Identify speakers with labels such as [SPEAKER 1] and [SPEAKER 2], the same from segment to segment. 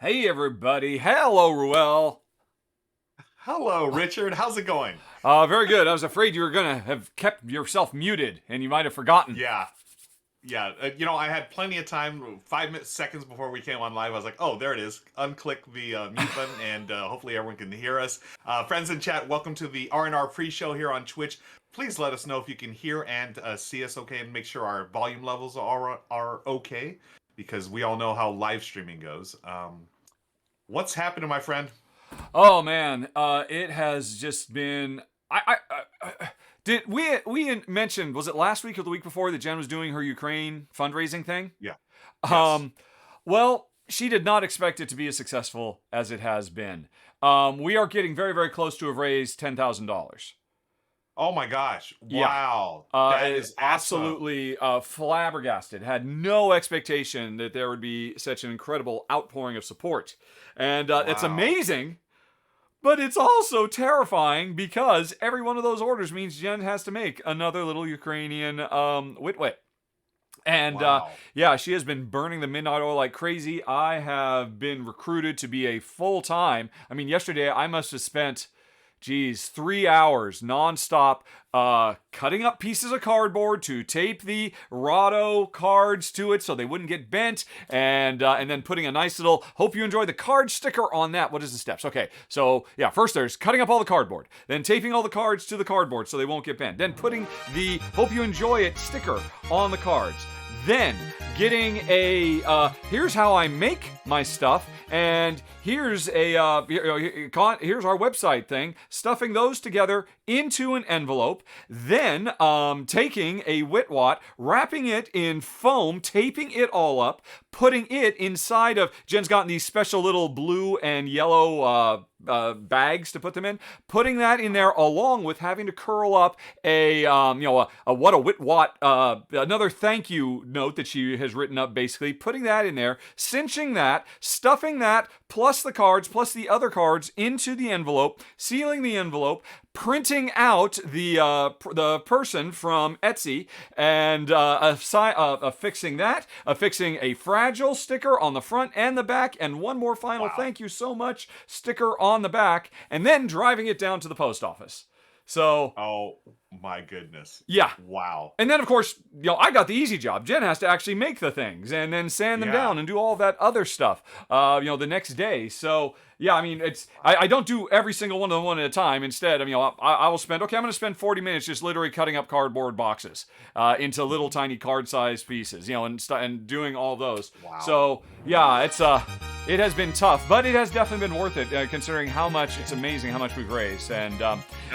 [SPEAKER 1] Hey everybody. Hello, Ruel.
[SPEAKER 2] Hello, Richard. How's it going?
[SPEAKER 1] Very good. I was afraid you were going to have kept yourself muted and you might have forgotten.
[SPEAKER 2] Yeah, yeah. I had plenty of time. 5 seconds before we came on live, I was like, "Oh, there it is." Unclick the mute button, and hopefully everyone can hear us. Friends in chat, welcome to the R&R pre-show here on Twitch. Please let us know if you can hear and see us okay, and make sure our volume levels are okay, because we all know how live streaming goes. What's happening, my friend?
[SPEAKER 1] Oh man, it has just been did we mentioned, was it last week or the week before, that Jen was doing her Ukraine fundraising thing?
[SPEAKER 2] Yeah. Yes.
[SPEAKER 1] Um well, she did not expect it to be as successful as it has been. We are getting very, very close to have raised $10,000.
[SPEAKER 2] Oh my gosh!
[SPEAKER 1] Yeah.
[SPEAKER 2] Wow, that is awesome.
[SPEAKER 1] Absolutely flabbergasted. Had no expectation that there would be such an incredible outpouring of support. And it's
[SPEAKER 2] Wow.
[SPEAKER 1] amazing, but it's also terrifying because every one of those orders means Jen has to make another little Ukrainian wit. And
[SPEAKER 2] Wow.
[SPEAKER 1] yeah, she has been burning the midnight oil like crazy. I have been recruited to be a full-time. I mean, yesterday I must have spent 3 hours nonstop cutting up pieces of cardboard to tape the Rahdo cards to it so they wouldn't get bent, and then putting a nice little "Hope you enjoy the card" sticker on that. What is the steps? Okay, so yeah, first there's cutting up all the cardboard, then taping all the cards to the cardboard so they won't get bent, then putting the "Hope you enjoy it" sticker on the cards. Then getting a here's how I make my stuff, and here's a here's our website thing. Stuffing those together into an envelope, then taking a Witwat, wrapping it in foam, taping it all up, putting it inside of Jen's gotten these special little blue and yellow bags to put them in, putting that in there along with having to curl up a what a Witwat another thank you note that she has written up, basically putting that in there, cinching that, stuffing that plus the cards plus the other cards into the envelope, sealing the envelope, printing out the person from Etsy, and affixing that, affixing a fragile sticker on the front and the back, and one more final
[SPEAKER 2] Wow.
[SPEAKER 1] "thank you so much" sticker on the back, and then driving it down to the post office. So
[SPEAKER 2] Oh my goodness.
[SPEAKER 1] yeah.
[SPEAKER 2] Wow.
[SPEAKER 1] And then, of course, I got the easy job. Jen has to actually make the things and then sand them
[SPEAKER 2] Yeah.
[SPEAKER 1] down and do all that other stuff, the next day. So, yeah, I mean, I don't do every single one of them one at a time. Instead, I will spend, okay, I'm going to spend 40 minutes just literally cutting up cardboard boxes into little tiny card-sized pieces, and doing all those.
[SPEAKER 2] Wow.
[SPEAKER 1] So, yeah, it has been tough, but it has definitely been worth it, considering how much, it's amazing how much we've raised.
[SPEAKER 2] That is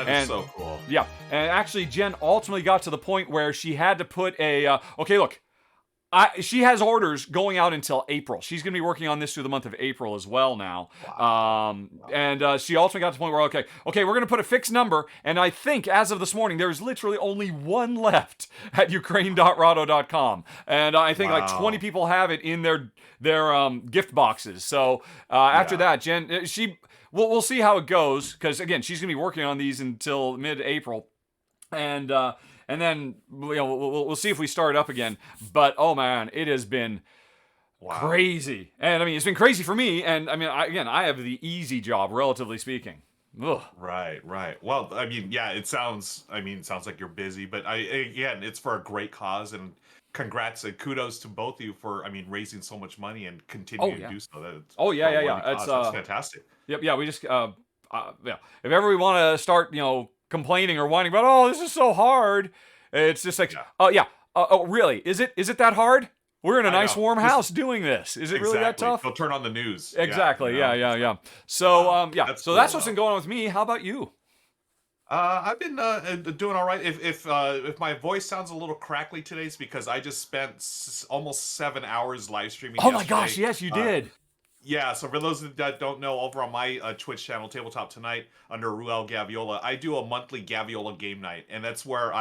[SPEAKER 1] And
[SPEAKER 2] so cool.
[SPEAKER 1] yeah, and actually, Jen ultimately got to the point where she had to put okay, look, she has orders going out until April. She's going to be working on this through the month of April as well now.
[SPEAKER 2] Wow.
[SPEAKER 1] And she ultimately got to the point where, okay, we're going to put a fixed number. And I think as of this morning, there's literally only one left at ukraine.rahdo.com. And I think like 20
[SPEAKER 2] Wow.
[SPEAKER 1] people have it in their gift boxes. So after
[SPEAKER 2] Yeah.
[SPEAKER 1] that, Jen, we'll see how it goes. Because again, she's going to be working on these until mid-April. And then we'll see if we start up again. But oh man, it has been
[SPEAKER 2] Wow.
[SPEAKER 1] crazy, and I mean it's been crazy for me. And I mean, I have the easy job, relatively speaking. Ugh.
[SPEAKER 2] Right. Right. Well, I mean, yeah. It sounds like you're busy, but again, it's for a great cause, and congrats and kudos to both of you for, raising so much money and
[SPEAKER 1] Oh
[SPEAKER 2] continuing to
[SPEAKER 1] yeah.
[SPEAKER 2] do so. That's
[SPEAKER 1] Oh
[SPEAKER 2] for
[SPEAKER 1] yeah,
[SPEAKER 2] a
[SPEAKER 1] yeah,
[SPEAKER 2] worthy
[SPEAKER 1] yeah. It's
[SPEAKER 2] cause. That's fantastic.
[SPEAKER 1] yep, yeah. We just yeah. If ever we want to start, complaining or whining about, oh, this is so hard, it's just like,
[SPEAKER 2] Yeah.
[SPEAKER 1] oh yeah. Oh really? Is it that hard? We're in a
[SPEAKER 2] I
[SPEAKER 1] nice
[SPEAKER 2] know.
[SPEAKER 1] warm
[SPEAKER 2] Just
[SPEAKER 1] house doing this. Is it really that
[SPEAKER 2] exactly.
[SPEAKER 1] tough?
[SPEAKER 2] They'll turn on the news. Yeah.
[SPEAKER 1] Exactly. Yeah, yeah, yeah. So,
[SPEAKER 2] Wow.
[SPEAKER 1] yeah.
[SPEAKER 2] That's
[SPEAKER 1] So
[SPEAKER 2] cool
[SPEAKER 1] that's what's been
[SPEAKER 2] though.
[SPEAKER 1] going on with me. How about you?
[SPEAKER 2] I've been doing all right. If my voice sounds a little crackly today, it's because I just spent almost 7 hours live streaming
[SPEAKER 1] Oh my gosh,
[SPEAKER 2] yesterday.
[SPEAKER 1] yes, you
[SPEAKER 2] Uh,
[SPEAKER 1] did.
[SPEAKER 2] yeah, so for those that don't know, over on my Twitch channel, Tabletop Tonight, under Ruel Gaviola, I do a monthly Gaviola game night, and that's where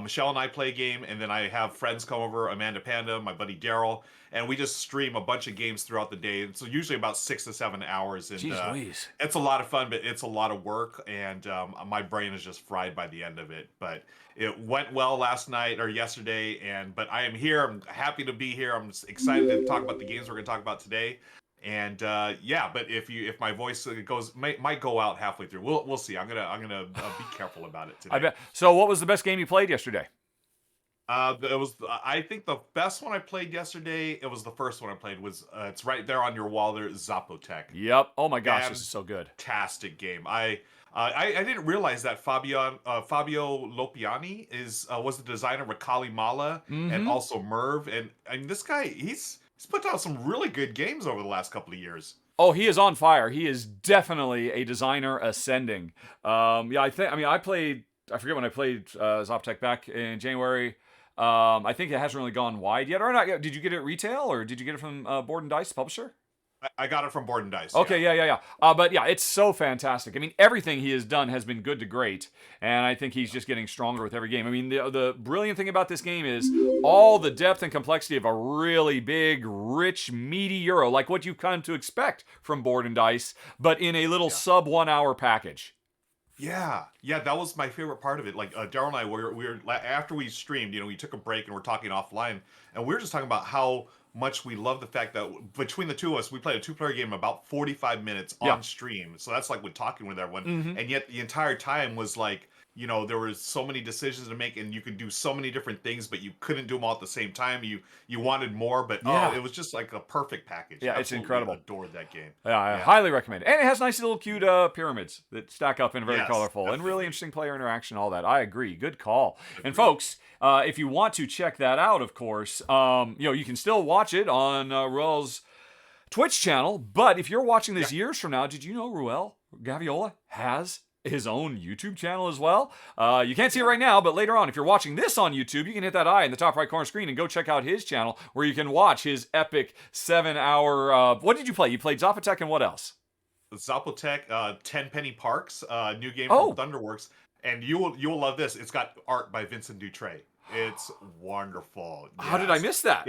[SPEAKER 2] Michelle and I play a game, and then I have friends come over, Amanda Panda, my buddy Daryl, and we just stream a bunch of games throughout the day. So usually about 6 to 7 hours, and
[SPEAKER 1] Jeez Louise.
[SPEAKER 2] it's a lot of fun, but it's a lot of work, and my brain is just fried by the end of it. But it went well last night or yesterday, but I am here. I'm happy to be here. I'm excited to talk about the games we're going to talk about today. And yeah, but if my voice might go out halfway through, we'll see. I'm gonna be careful about it today.
[SPEAKER 1] I bet. So, what was the best game you played yesterday?
[SPEAKER 2] It was. I think the best one I played yesterday. It was the first one I played. Was it's right there on your wall there, Zapotec.
[SPEAKER 1] Yep. Oh my gosh, this is so good.
[SPEAKER 2] Fantastic game. I didn't realize that Fabio Lopiani was the designer of Kali Mala and also Merv. And I mean, this guy he's put out some really good games over the last couple of years.
[SPEAKER 1] Oh, he is on fire. He is definitely a designer ascending. Yeah, I played. I forget when I played Zapotec back in January. I think it hasn't really gone wide yet, or not yet. Did you get it retail, or did you get it from Board and Dice publisher?
[SPEAKER 2] I got it from Board and Dice.
[SPEAKER 1] Okay, yeah. But yeah, it's so fantastic. I mean, everything he has done has been good to great, and I think he's just getting stronger with every game. I mean, the brilliant thing about this game is all the depth and complexity of a really big, rich, meaty Euro, like what you've come to expect from Board and Dice, but in a little sub 1 hour package.
[SPEAKER 2] Yeah, that was my favorite part of it. Like Daryl and I, we were after we streamed, we took a break and we're talking offline, and we were just talking about how much we love the fact that between the two of us, we played a 2-player game about 45 minutes on stream. So that's like with talking with everyone, and yet the entire time was like, there was so many decisions to make, and you could do so many different things, but you couldn't do them all at the same time. You wanted more, but it was just like a perfect package.
[SPEAKER 1] Yeah, it's incredible.
[SPEAKER 2] Adored that game.
[SPEAKER 1] Yeah, I highly recommend it. And it has nice little cute pyramids that stack up and very colorful
[SPEAKER 2] definitely.
[SPEAKER 1] and really interesting player interaction, all that. I agree. Good call. And folks, if you want to check that out, of course, you can still watch it on Ruel's Twitch channel. But if you're watching this years from now, did you know Ruel Gaviola has his own YouTube channel as well? You can't see it right now, but later on, if you're watching this on YouTube, you can hit that eye in the top right corner screen and go check out his channel where you can watch his epic 7-hour... what did you play? You played Zapotec and what else?
[SPEAKER 2] Zapotec, 10 Penny Parks, new game from Thunderworks, and you'll love this. It's got art by Vincent Dutray. It's wonderful. Yes.
[SPEAKER 1] How did I miss that?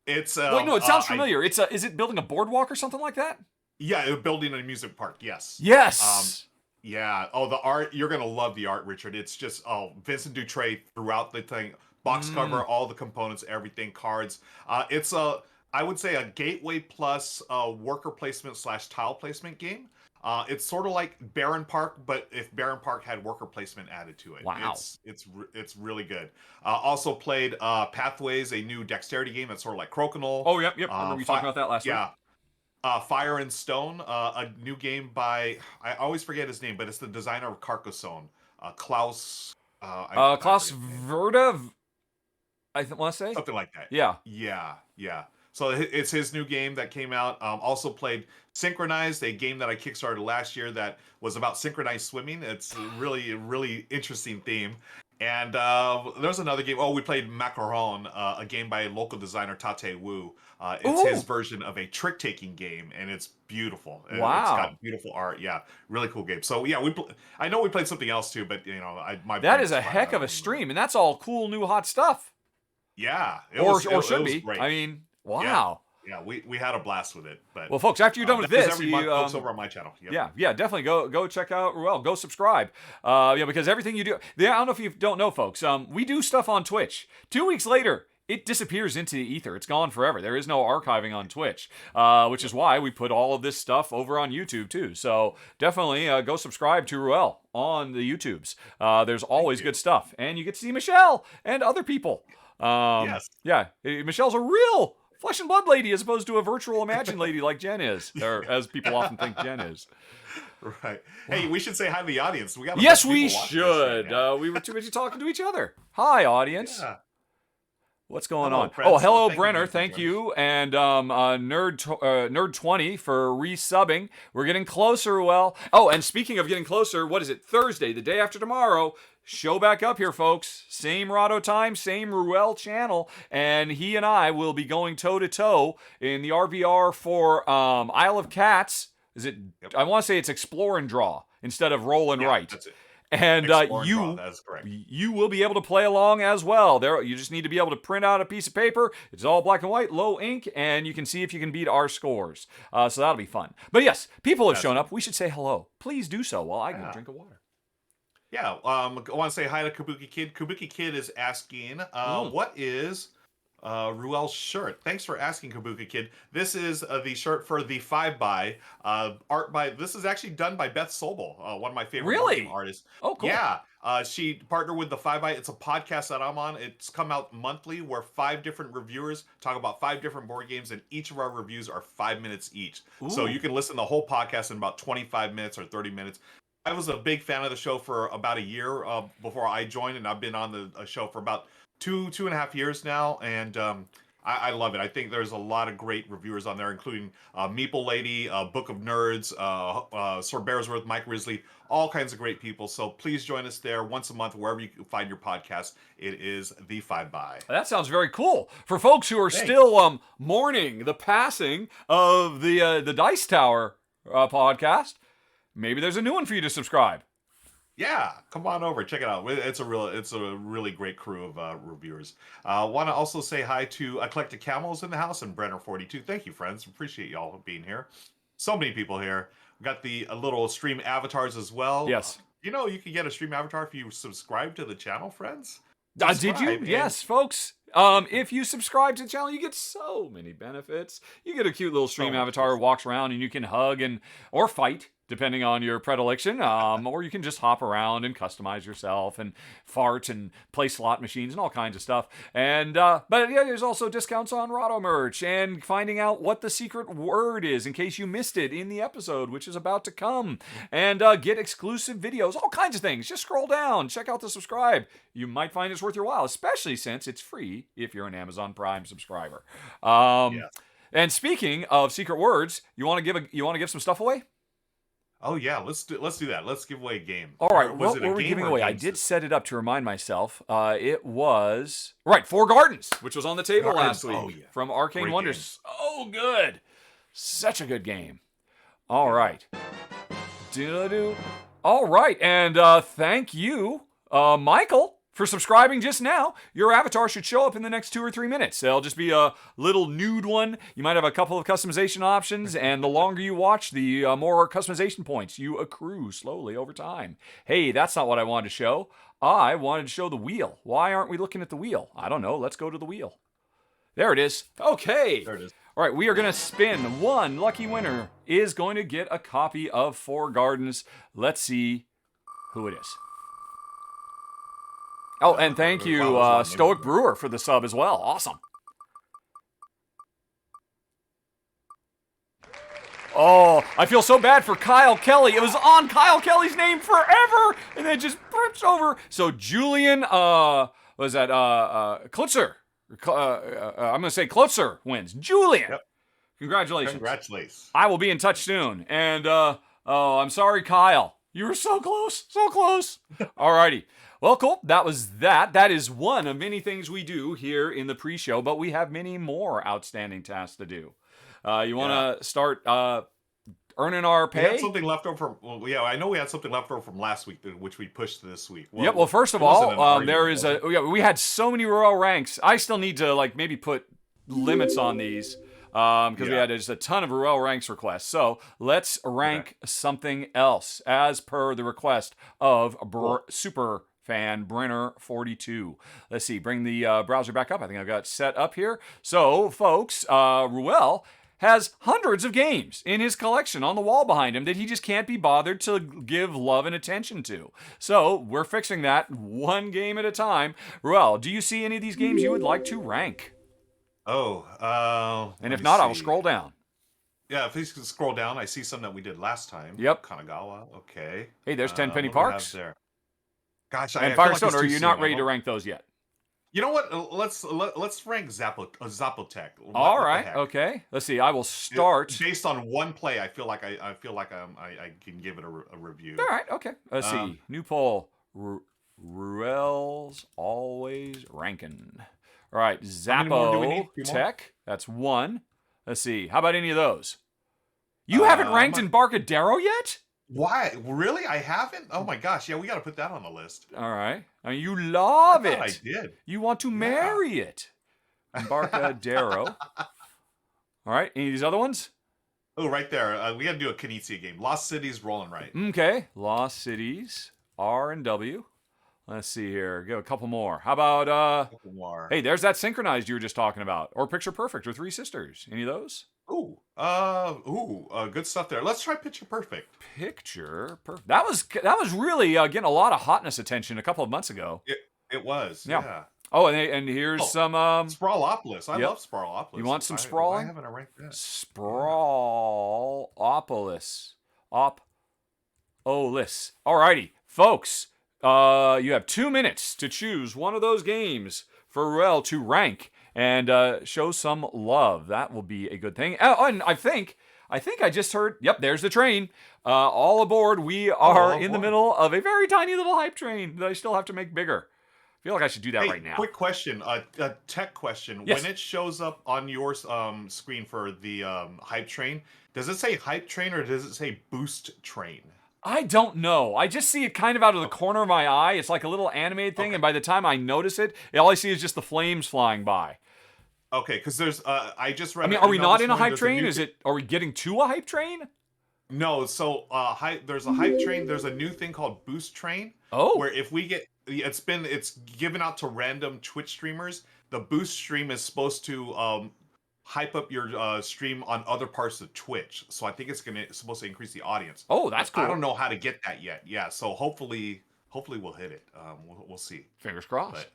[SPEAKER 2] It's
[SPEAKER 1] wait, no, it sounds familiar. Is it building a boardwalk or something like that?
[SPEAKER 2] Yeah, building a music park. Yes.
[SPEAKER 1] Yes.
[SPEAKER 2] Yeah. Oh, the art. You're going to love the art, Richard. It's just, Vincent Dutray throughout the thing. Box cover, all the components, everything, cards. It's I would say a gateway plus worker placement / tile placement game. It's sort of like Barren Park, but if Barren Park had worker placement added to it.
[SPEAKER 1] Wow.
[SPEAKER 2] It's really good. Also played Pathways, a new dexterity game that's sort of like Crokinole.
[SPEAKER 1] Oh, yep. I remember you talking about that last week.
[SPEAKER 2] Fire and Stone, a new game by, I always forget his name, but it's the designer of Carcassonne, Klaus.
[SPEAKER 1] Klaus Verda, I want to say
[SPEAKER 2] something like that.
[SPEAKER 1] Yeah.
[SPEAKER 2] So it's his new game that came out. Also played Synchronized, a game that I kickstarted last year that was about synchronized swimming. It's a really interesting theme. And there's another game. Oh, we played Macaron, a game by local designer Tate Wu. It's his version of a trick-taking game, and it's beautiful.
[SPEAKER 1] Wow.
[SPEAKER 2] It's got beautiful art. Yeah, really cool game. So yeah, I know we played something else too, but
[SPEAKER 1] that is a heck of a stream, and that's all cool, new, hot stuff.
[SPEAKER 2] Yeah,
[SPEAKER 1] it should be. Great. I mean, wow.
[SPEAKER 2] Yeah, we had a blast with it. But
[SPEAKER 1] well, folks, after you're done with this,
[SPEAKER 2] every month, folks over on my channel. Yep.
[SPEAKER 1] Yeah, definitely go check out Ruel. Go subscribe. Because everything you do. I don't know if you don't know, folks. We do stuff on Twitch. 2 weeks later, it disappears into the ether. It's gone forever. There is no archiving on Twitch, which is why we put all of this stuff over on YouTube too. So definitely go subscribe to Ruel on the YouTubes. There's always good stuff, and you get to see Michelle and other people.
[SPEAKER 2] Yes.
[SPEAKER 1] Yeah, Michelle's a real flesh and blood lady as opposed to a virtual imagined lady like Jen is, or as people often think Jen is.
[SPEAKER 2] Right. Hey, we should say hi to the audience. We got
[SPEAKER 1] yes, we should. We were too busy talking to each other. Hi, audience.
[SPEAKER 2] Yeah.
[SPEAKER 1] What's going on? Oh, hello, Brenner. Thank you. And Nerd20 for resubbing. We're getting closer, Ruel. Oh, and speaking of getting closer, what is it? Thursday, the day after tomorrow. Show back up here, folks. Same Rahdo time, same Ruel channel. And he and I will be going toe-to-toe in the RVR for Isle of Cats. Is it? Yep. I want to say it's Explore and Draw instead of Roll and Write.
[SPEAKER 2] That's it.
[SPEAKER 1] And you will be able to play along as well. You just need to be able to print out a piece of paper. It's all black and white, low ink, and you can see if you can beat our scores. So that'll be fun. But yes, people have shown up. We should say hello. Please do so while I go drink a water.
[SPEAKER 2] Yeah, I want to say hi to Kabuki Kid. Kabuki Kid is asking, what is Ruel's shirt. Thanks for asking, Kabuki Kid. This is the shirt for the 5 art by. This is actually done by Beth Sobel, one of my favorite board game
[SPEAKER 1] Really?
[SPEAKER 2] artists.
[SPEAKER 1] Oh, cool.
[SPEAKER 2] Yeah, she partnered with the 5 It's a podcast that I'm on. It's come out monthly where 5 different reviewers talk about 5 different board games, and each of our reviews are 5 minutes each. So
[SPEAKER 1] Ooh.
[SPEAKER 2] you can listen to the whole podcast in about 25 minutes or 30 minutes. I was a big fan of the show for about a year before I joined, and I've been on the show for about 2.5 years now, and I love it. I think there's a lot of great reviewers on there, including Meeple Lady, Book of Nerds, Sir Bearsworth, Mike Risley, all kinds of great people. So please join us there once a month, wherever you can find your podcast. It is the 5 by.
[SPEAKER 1] That sounds very cool. For folks who are
[SPEAKER 2] Thanks.
[SPEAKER 1] still mourning the passing of the Dice Tower podcast, maybe there's a new one for you to subscribe.
[SPEAKER 2] Yeah, come on over, check it out. It's a really great crew of reviewers. Want to also say hi to Eclectic Camels in the house and Brenner42. Thank you, friends. Appreciate y'all being here. So many people here. We got the little stream avatars as well.
[SPEAKER 1] Yes.
[SPEAKER 2] You can get a stream avatar if you subscribe to the channel, friends.
[SPEAKER 1] Did you?
[SPEAKER 2] Subscribe, and-
[SPEAKER 1] Yes, folks. If you subscribe to the channel, you get so many benefits. You get a cute little stream avatar who walks around, and you can hug or fight, depending on your predilection. Or you can just hop around and customize yourself and fart and play slot machines and all kinds of stuff. And but yeah, there's also discounts on Rahdo merch and finding out what the secret word is in case you missed it in the episode, which is about to come. And get exclusive videos, all kinds of things. Just scroll down, check out the subscribe. You might find it's worth your while, especially since it's free if you're an Amazon Prime subscriber.
[SPEAKER 2] Yeah.
[SPEAKER 1] And speaking of secret words, you want to give some stuff away?
[SPEAKER 2] Oh yeah, let's do that. Let's give away a game.
[SPEAKER 1] All right,
[SPEAKER 2] Was
[SPEAKER 1] what
[SPEAKER 2] it a
[SPEAKER 1] were we
[SPEAKER 2] game
[SPEAKER 1] giving
[SPEAKER 2] or a
[SPEAKER 1] away? I
[SPEAKER 2] game
[SPEAKER 1] did
[SPEAKER 2] system?
[SPEAKER 1] set it up to remind myself. It was Four Gardens, which was on the table last week from Arcane
[SPEAKER 2] Great
[SPEAKER 1] Wonders. Oh, good, such a good game. All right, all right, and thank you, Michael, for subscribing just now. Your avatar should show up in the next 2 or 3 minutes. It'll just be a little nude one. You might have a couple of customization options, and the longer you watch, the more customization points you accrue slowly over time. Hey, that's not what I wanted to show. I wanted to show the wheel. Why aren't we looking at the wheel? I don't know. Let's go to the wheel. There it is. Okay.
[SPEAKER 2] There it is.
[SPEAKER 1] All right, we are going to spin. One lucky winner is going to get a copy of Four Gardens. Let's see who it is. Oh, and thank you, Stoic Brewer, for the sub as well. Awesome. Oh, I feel so bad for Kyle Kelly. It was on Kyle Kelly's name forever, and then just brips over. So Julian, was that Klutzer? I'm going to say Klutzer wins. Julian,
[SPEAKER 2] Yep.
[SPEAKER 1] Congratulations. I will be in touch soon. And, I'm sorry, Kyle. You were so close, so close. Alrighty. Well, cool. That was that. That is one of many things we do here in the pre-show, but we have many more outstanding tasks to do. You want to start earning our pay?
[SPEAKER 2] We had something left over I know we had something left over from last week, which we pushed to this week.
[SPEAKER 1] Well, first of all, there is we had so many Ruel Ranks. I still need to maybe put limits on these. Because we had just a ton of Ruel Ranks requests. So let's rank something else as per the request of super fan Brenner42. Let's see, bring the browser back up. I think I've got it set up here. So, folks, Ruel has hundreds of games in his collection on the wall behind him that he just can't be bothered to give love and attention to. So we're fixing that one game at a time. Ruel, do you see any of these games you would like to rank? And if not, I will scroll down.
[SPEAKER 2] Yeah, if you can scroll down, I see some that we did last time.
[SPEAKER 1] Yep.
[SPEAKER 2] Kanagawa, okay.
[SPEAKER 1] Hey, there's 10 Penny Parks.
[SPEAKER 2] There? Gosh,
[SPEAKER 1] and
[SPEAKER 2] I
[SPEAKER 1] Firestone,
[SPEAKER 2] feel like
[SPEAKER 1] are you not ready to rank those yet?
[SPEAKER 2] You know what? Let's rank Zapotec.
[SPEAKER 1] All right, okay. Let's see. I will start
[SPEAKER 2] based on one play. I feel like I can give it a review.
[SPEAKER 1] All right, okay. Let's see. New poll. Ruel's always ranking. All right, Zapotec. That's one. Let's see. How about any of those? You haven't ranked Embarcadero yet?
[SPEAKER 2] Why? Really? I haven't? Oh my gosh. Yeah, we got to put that on the list.
[SPEAKER 1] All right. I mean, you love it.
[SPEAKER 2] I did.
[SPEAKER 1] You want to marry it. Embarcadero. All right. Any of these other ones?
[SPEAKER 2] Oh, right there. We got to do a Knizia game. Lost Cities, rolling right.
[SPEAKER 1] Okay. Lost Cities, R&W. Let's see here. Go a couple more. How about
[SPEAKER 2] More.
[SPEAKER 1] hey, there's that synchronized you were just talking about, or Picture Perfect or Three Sisters. Any of those?
[SPEAKER 2] Good stuff there. Let's try Picture Perfect.
[SPEAKER 1] Picture Perfect. That was really getting a lot of hotness attention a couple of months ago.
[SPEAKER 2] It was,
[SPEAKER 1] Yeah.
[SPEAKER 2] yeah.
[SPEAKER 1] Oh, and here's some
[SPEAKER 2] Sprawlopolis. I
[SPEAKER 1] yep.
[SPEAKER 2] love Sprawlopolis.
[SPEAKER 1] You want some
[SPEAKER 2] Why
[SPEAKER 1] sprawling?
[SPEAKER 2] haven't I ranked that?
[SPEAKER 1] Sprawlopolis. Op-olis. Alrighty, folks. You have 2 minutes to choose one of those games for Ruel to rank and show some love. That will be a good thing. Oh, and I think I just heard. Yep, there's the train. All aboard. We are in the middle of a very tiny little hype train that I still have to make bigger. I feel like I should do that right now.
[SPEAKER 2] Quick question, a tech question.
[SPEAKER 1] Yes.
[SPEAKER 2] When it shows up on your screen for the hype train, does it say hype train or does it say boost train?
[SPEAKER 1] I don't know. I just see it kind of out of the corner of my eye. It's like a little animated thing, and by the time I notice it, all I see is just the flames flying by.
[SPEAKER 2] Okay, because there's I just read.
[SPEAKER 1] I mean, are we not in a hype train? Are we getting to a hype train?
[SPEAKER 2] No. So there's a hype train. There's a new thing called boost train.
[SPEAKER 1] Oh.
[SPEAKER 2] Where if we get it's given out to random Twitch streamers. The boost stream is supposed to hype up your stream on other parts of Twitch. So I think it's supposed to increase the audience.
[SPEAKER 1] Oh, that's cool.
[SPEAKER 2] I don't know how to get that yet. Yeah. So hopefully we'll hit it. We'll see.
[SPEAKER 1] Fingers crossed.
[SPEAKER 2] But,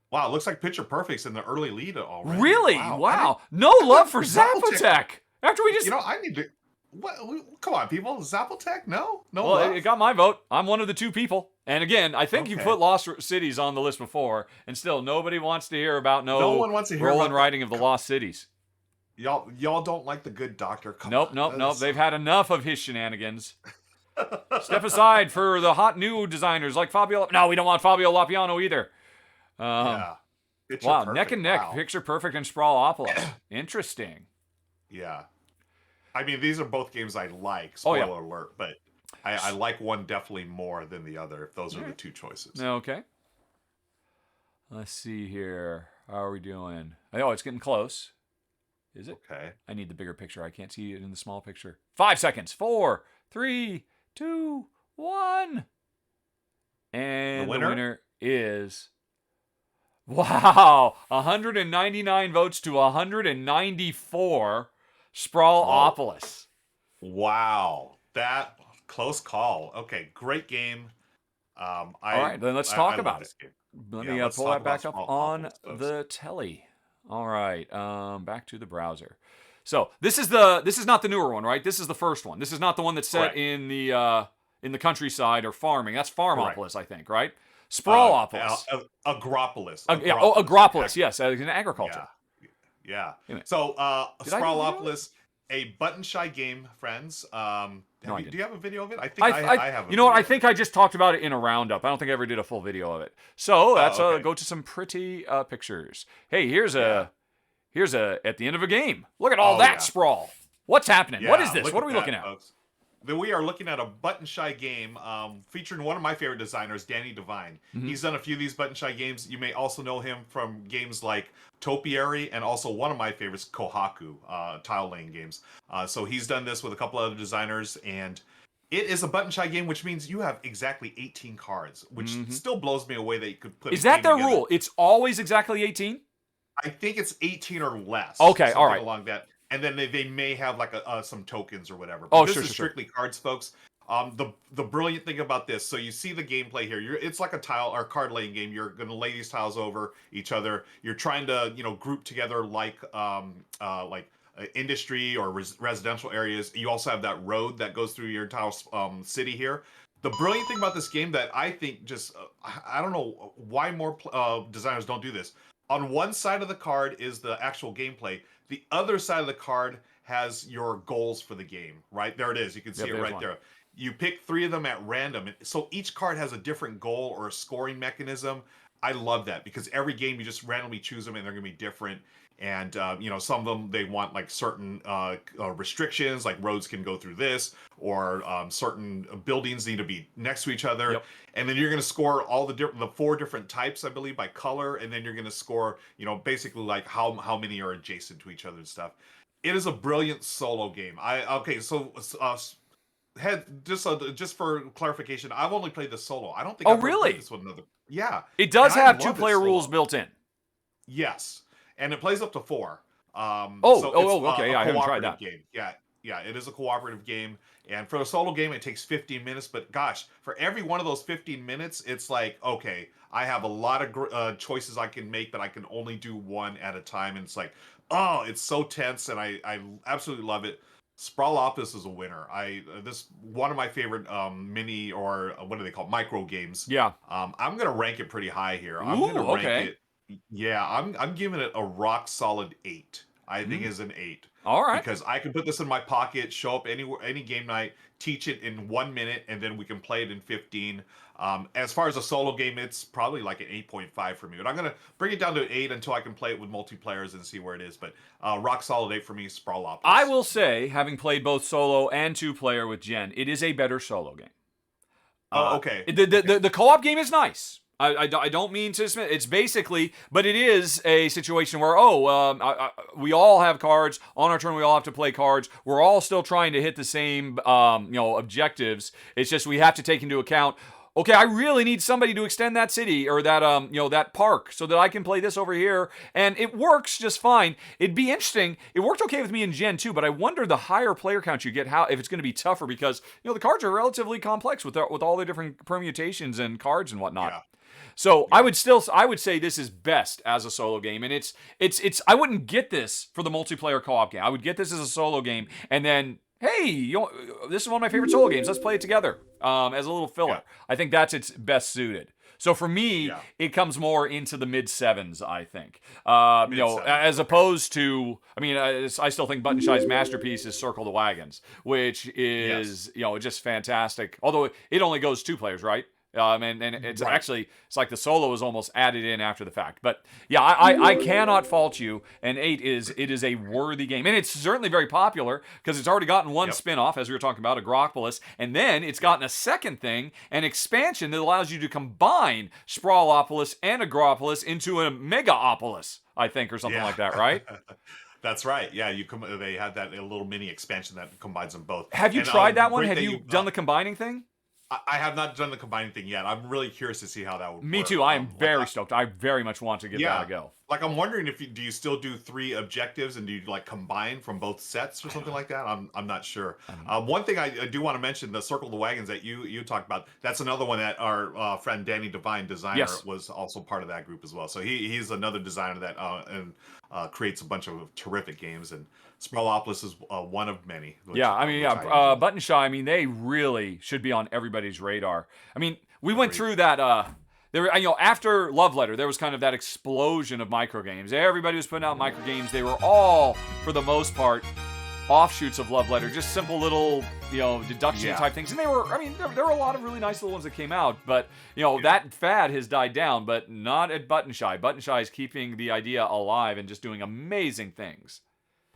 [SPEAKER 2] wow, it looks like Picture Perfect's in the early lead already.
[SPEAKER 1] Really? Wow. No love for Zapotec. After we just...
[SPEAKER 2] I need to... What? Come on, people. Zapotec? No
[SPEAKER 1] well,
[SPEAKER 2] love?
[SPEAKER 1] It got my vote. I'm one of the 2 people. And again, I think you put Lost Cities on the list before, and still nobody wants to hear about
[SPEAKER 2] no one wants to hear
[SPEAKER 1] roll
[SPEAKER 2] about
[SPEAKER 1] and writing of the Lost Cities.
[SPEAKER 2] Y'all don't like the Good Doctor.
[SPEAKER 1] Nope. They've had enough of his shenanigans. Step aside for the hot new designers like Fabio. No, we don't want Fabio Lapiano either.
[SPEAKER 2] Yeah.
[SPEAKER 1] Wow, neck and neck. Wow. Picture Perfect and Sprawlopolis. Interesting.
[SPEAKER 2] Yeah. I mean, these are both games I like. Spoiler alert, but I like one definitely more than the other. If those are the 2 choices.
[SPEAKER 1] Okay. Let's see here. How are we doing? Oh, it's getting close. Is it?
[SPEAKER 2] Okay.
[SPEAKER 1] I need the bigger picture. I can't see it in the small picture. 5 seconds. 4, 3, 2, 1. And the winner is... Wow. 199 votes to 194. Sprawlopolis.
[SPEAKER 2] Wow. That close call. Okay, great game.
[SPEAKER 1] All right, then let's talk about it. Let me pull that back up on the telly. All right, back to the browser. So this is not the newer one, right? This is the first one. This is not the one that's set in the countryside or farming. That's Farmopolis, I think, right? Sprawlopolis.
[SPEAKER 2] Agropolis.
[SPEAKER 1] Agropolis, yes, in agriculture.
[SPEAKER 2] Yeah. So, Sprawlopolis, a button-shy game, friends. Do you have a video of it? I think I have.
[SPEAKER 1] You know what? I think I just talked about it in a roundup. I don't think I ever did a full video of it. So that's go to some pretty pictures. Hey, here's a at the end of a game. Look at all that sprawl. What's happening?
[SPEAKER 2] Yeah,
[SPEAKER 1] what is this? What are we looking at?
[SPEAKER 2] Folks. We are looking at a button-shy game featuring one of my favorite designers, Danny Devine. Mm-hmm. He's done a few of these button-shy games. You may also know him from games like Topiary and also one of my favorites, Kohaku, tile laying games. So he's done this with a couple other designers, and it is a button-shy game, which means you have exactly 18 cards, which still blows me away that you could put.
[SPEAKER 1] Is that their rule? It's always exactly 18?
[SPEAKER 2] I think it's 18 or less.
[SPEAKER 1] Okay, all right.
[SPEAKER 2] Along that. And then they may have like some tokens or whatever. But this is strictly cards, folks. The brilliant thing about this, so you see the gameplay here. It's like a tile or card laying game. You're going to lay these tiles over each other. You're trying to group together like industry or residential areas. You also have that road that goes through your entire city here. The brilliant thing about this game that I think just I don't know why more designers don't do this. On one side of the card is the actual gameplay. The other side of the card has your goals for the game, right? There it is. You can see it right there. You pick 3 of them at random. So each card has a different goal or a scoring mechanism. I love that because every game you just randomly choose them and they're going to be different. And, some of them, they want like certain restrictions, like roads can go through this, or certain buildings need to be next to each other. Yep. And then you're going to score all the 4 different types, I believe, by color. And then you're going to score, basically like how many are adjacent to each other and stuff. It is a brilliant solo game. just for clarification, I've only played the solo. I don't think
[SPEAKER 1] Oh,
[SPEAKER 2] I've ever
[SPEAKER 1] really?
[SPEAKER 2] played this with another. Yeah,
[SPEAKER 1] It
[SPEAKER 2] and
[SPEAKER 1] does
[SPEAKER 2] I
[SPEAKER 1] have
[SPEAKER 2] love it
[SPEAKER 1] two-player rules
[SPEAKER 2] solo.
[SPEAKER 1] built in.
[SPEAKER 2] Yes, and it plays up to 4. So it's
[SPEAKER 1] Okay.
[SPEAKER 2] a
[SPEAKER 1] Yeah, I haven't tried
[SPEAKER 2] cooperative
[SPEAKER 1] that.
[SPEAKER 2] game. Yeah, it is a cooperative game. And for a solo game, it takes 15 minutes. But gosh, for every one of those 15 minutes, it's like, okay, I have a lot of choices I can make, but I can only do one at a time. And it's like, oh, it's so tense, and I absolutely love it. Sprawlopolis is a winner. This one of my favorite mini, or what do they call, micro games.
[SPEAKER 1] Yeah.
[SPEAKER 2] I'm gonna rank it pretty high here. I'm
[SPEAKER 1] Ooh,
[SPEAKER 2] gonna rank
[SPEAKER 1] okay.
[SPEAKER 2] it. Yeah, I'm giving it a rock solid 8. I think
[SPEAKER 1] Mm,
[SPEAKER 2] is an 8
[SPEAKER 1] all right.
[SPEAKER 2] because I can put this in my pocket, show up any game night, teach it in 1 minute, and then we can play it in 15. As far as a solo game, it's probably like an 8.5 for me. But I'm gonna bring it down to an 8 until I can play it with multiplayers and see where it is. But rock solid 8 for me,
[SPEAKER 1] I
[SPEAKER 2] Sprawlopolis.
[SPEAKER 1] will say, having played both solo and two-player with Jen, it is a better solo game.
[SPEAKER 2] Oh, okay.
[SPEAKER 1] The co-op game is nice. I don't mean to dismiss. It's basically, but it is a situation where we all have cards on our turn. We all have to play cards. We're all still trying to hit the same objectives. It's just we have to take into account. Okay, I really need somebody to extend that city or that that park so that I can play this over here, and it works just fine. It'd be interesting. It worked okay with me and Gen too, but I wonder the higher player count you get, how if it's going to be tougher because the cards are relatively complex with all the different permutations and cards and whatnot.
[SPEAKER 2] Yeah.
[SPEAKER 1] So I would say this is best as a solo game, and it's I wouldn't get this for the multiplayer co-op game. I would get this as a solo game, and then hey, this is one of my favorite solo games. Let's play it together as a little filler.
[SPEAKER 2] Yeah.
[SPEAKER 1] I think that's its best suited. So for me,
[SPEAKER 2] Yeah.
[SPEAKER 1] it comes more into the mid-7s, I think.
[SPEAKER 2] Mid-sevens,
[SPEAKER 1] As opposed to, I still think Button Shy's masterpiece is Circle the Wagons, which is, just fantastic. Although it only goes 2 players, right? And it's
[SPEAKER 2] Right.
[SPEAKER 1] actually, it's like the solo is almost added in after the fact. But yeah, I cannot fault you. And 8 is a worthy game. And it's certainly very popular because it's already gotten one
[SPEAKER 2] Yep.
[SPEAKER 1] spin-off, as we were talking about, Agropolis. And then it's gotten a second thing, an expansion that allows you to combine Sprawlopolis and Agropolis into a Megaopolis, I think, or something
[SPEAKER 2] Yeah.
[SPEAKER 1] like that, right?
[SPEAKER 2] That's right. Yeah, they had that little mini expansion that combines them both.
[SPEAKER 1] Have you
[SPEAKER 2] And,
[SPEAKER 1] tried that one?
[SPEAKER 2] great
[SPEAKER 1] Have
[SPEAKER 2] that
[SPEAKER 1] you done the combining thing?
[SPEAKER 2] I have not done the combining thing yet. I'm really curious to see how that would
[SPEAKER 1] Me
[SPEAKER 2] work.
[SPEAKER 1] too. I am
[SPEAKER 2] Like,
[SPEAKER 1] very stoked. I very much want to give that a go.
[SPEAKER 2] Like I'm wondering if do you still do 3 objectives and do you like combine from both sets or something like that? I'm not sure. One thing I do want to mention, the Circle the Wagons that you talked about. That's another one that our friend Danny Devine, designer,
[SPEAKER 1] Yes.
[SPEAKER 2] was also part of that group as well. So he's another designer that creates a bunch of terrific games, and Sprawlopolis is one of many.
[SPEAKER 1] Yeah,
[SPEAKER 2] which I enjoy.
[SPEAKER 1] Button Shy, they really should be on everybody's radar. We went
[SPEAKER 2] Agreed.
[SPEAKER 1] through that. After Love Letter, there was kind of that explosion of micro games. Everybody was putting out micro games. They were all, for the most part, offshoots of Love Letter, just simple little, deduction type things. And there were a lot of really nice little ones that came out. But that fad has died down, but not at Button Shy. Button Shy is keeping the idea alive and just doing amazing things.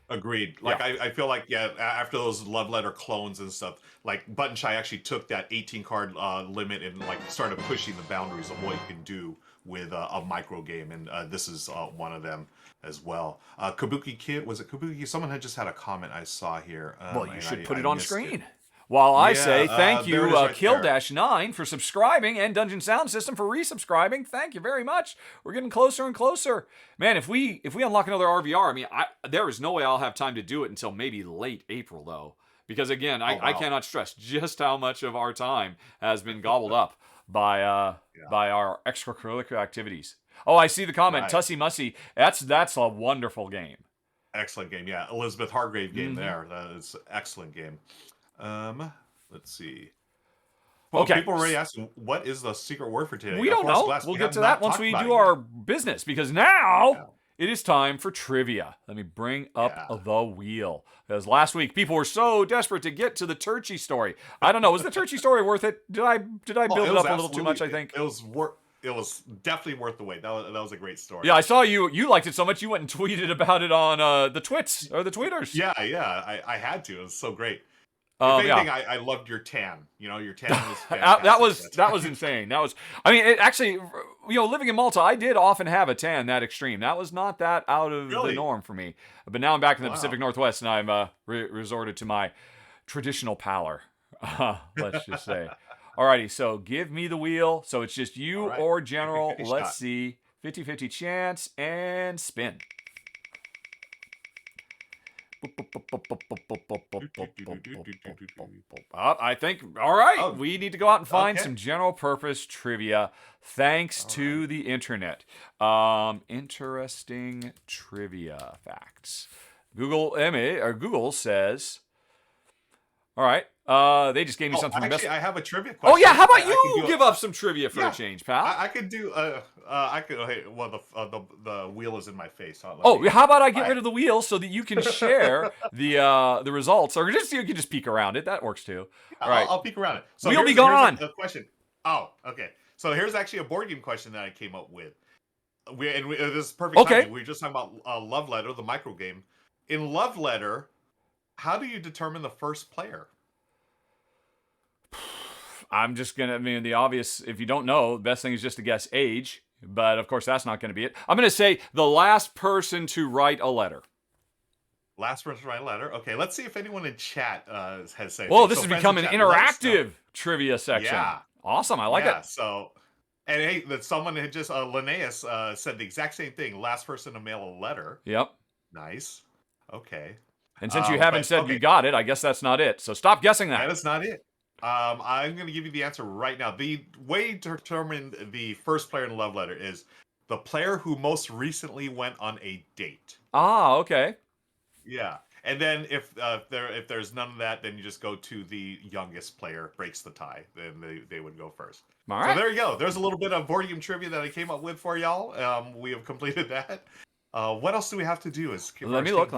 [SPEAKER 2] Agreed. Like I feel like after those Love Letter clones and stuff, like Button Shy actually took that 18 card limit and like started pushing the boundaries of what you can do with a micro game, and this is one of them as well. Kabuki Kid, was it Kabuki? Someone had just had a comment I saw here.
[SPEAKER 1] Well, you
[SPEAKER 2] and
[SPEAKER 1] should
[SPEAKER 2] I-
[SPEAKER 1] put
[SPEAKER 2] I
[SPEAKER 1] it on
[SPEAKER 2] missed
[SPEAKER 1] screen. While I say
[SPEAKER 2] Yeah,
[SPEAKER 1] thank
[SPEAKER 2] there
[SPEAKER 1] you,
[SPEAKER 2] it is right there.
[SPEAKER 1] Kill-9 for subscribing and Dungeon Sound System for resubscribing. Thank you very much. We're getting closer and closer. Man, if we unlock another RVR, there is no way I'll have time to do it until maybe late April, though. Because again, I
[SPEAKER 2] wow.
[SPEAKER 1] cannot stress just how much of our time has been gobbled up by our extracurricular activities. Oh, I see the comment.
[SPEAKER 2] Right.
[SPEAKER 1] Tussy Mussy. That's a wonderful game.
[SPEAKER 2] Excellent game. Yeah, Elizabeth Hargrave game
[SPEAKER 1] Mm-hmm.
[SPEAKER 2] there. That is an excellent game. Let's see. Well,
[SPEAKER 1] Okay.
[SPEAKER 2] people are already asking, what is the secret word for today?
[SPEAKER 1] We
[SPEAKER 2] Of
[SPEAKER 1] don't
[SPEAKER 2] course,
[SPEAKER 1] know.
[SPEAKER 2] Glass,
[SPEAKER 1] We'll
[SPEAKER 2] we
[SPEAKER 1] get
[SPEAKER 2] have
[SPEAKER 1] to
[SPEAKER 2] not
[SPEAKER 1] that once
[SPEAKER 2] talked
[SPEAKER 1] we
[SPEAKER 2] about
[SPEAKER 1] do
[SPEAKER 2] it
[SPEAKER 1] our
[SPEAKER 2] yet.
[SPEAKER 1] business, because now
[SPEAKER 2] Yeah.
[SPEAKER 1] it is time for trivia. Let me bring up
[SPEAKER 2] Yeah.
[SPEAKER 1] the wheel. Because last week people were so desperate to get to the Turchy story. I don't know. Was the Turchy story worth it? Did I build it
[SPEAKER 2] was
[SPEAKER 1] up a little too much, I
[SPEAKER 2] absolutely-
[SPEAKER 1] think?
[SPEAKER 2] It was definitely worth the wait. That was a great story.
[SPEAKER 1] Yeah, I saw you liked it so much you went and tweeted about it on the Twits or the Tweeters.
[SPEAKER 2] Yeah. I had to. It was so great. If anything, I loved your tan. Your tan was fantastic.
[SPEAKER 1] that was insane. Actually, living in Malta, I did often have a tan that extreme. That was not that out of the
[SPEAKER 2] Really?
[SPEAKER 1] norm for me. But now I'm back in the
[SPEAKER 2] Wow.
[SPEAKER 1] Pacific Northwest, and I'm resorted to my traditional pallor. Let's just say. Alrighty, so give me the wheel. So it's just you
[SPEAKER 2] right.
[SPEAKER 1] or general.
[SPEAKER 2] 50-50
[SPEAKER 1] Let's
[SPEAKER 2] shot.
[SPEAKER 1] see. 50-50 chance and spin. I think, all right,
[SPEAKER 2] Oh,
[SPEAKER 1] we need to go out and find
[SPEAKER 2] okay.
[SPEAKER 1] some general purpose trivia thanks to the internet. Interesting trivia facts. Google says, all right, they just gave me something from
[SPEAKER 2] actually,
[SPEAKER 1] best.
[SPEAKER 2] I have a trivia question.
[SPEAKER 1] Oh yeah, how about
[SPEAKER 2] I can
[SPEAKER 1] you
[SPEAKER 2] do
[SPEAKER 1] give up some trivia for a change, pal?
[SPEAKER 2] I could do. I could. Hey, well, the wheel is in my face.
[SPEAKER 1] Oh, how about I get rid of the wheel so that you can share the results, or just you can just peek around it. That works too. All right,
[SPEAKER 2] I'll peek around it. So
[SPEAKER 1] we'll be
[SPEAKER 2] here's
[SPEAKER 1] gone.
[SPEAKER 2] The question. Oh, okay. So here's actually a board game question that I came up with. This is perfect
[SPEAKER 1] Okay.
[SPEAKER 2] timing. We were just talking about Love Letter, the micro game. In Love Letter, how do you determine the first player?
[SPEAKER 1] I'm just gonna. I mean, the obvious. If you don't know, the best thing is just to guess age. But of course, that's not going to be it. I'm going to say the last person to write a letter.
[SPEAKER 2] Last person to write a letter. Okay, let's see if anyone in chat has said.
[SPEAKER 1] Well, this has become an interactive trivia section.
[SPEAKER 2] Yeah,
[SPEAKER 1] awesome. I like it.
[SPEAKER 2] So, and hey, that someone had just Linnaeus said the exact same thing. Last person to mail a letter.
[SPEAKER 1] Yep.
[SPEAKER 2] Nice. Okay.
[SPEAKER 1] And since you haven't said you got it, I guess that's not it. So stop guessing that.
[SPEAKER 2] That is not it. I'm going to give you the answer right now. The way to determine the first player in Love Letter is the player who most recently went on a date.
[SPEAKER 1] Ah, okay.
[SPEAKER 2] Yeah, and then if there's none of that, then you just go to the youngest player breaks the tie. Then they would go first.
[SPEAKER 1] All right.
[SPEAKER 2] So there you go. There's a little bit of board game trivia that I came up with for y'all. We have completed that. What else do we have to do?
[SPEAKER 1] Let me look.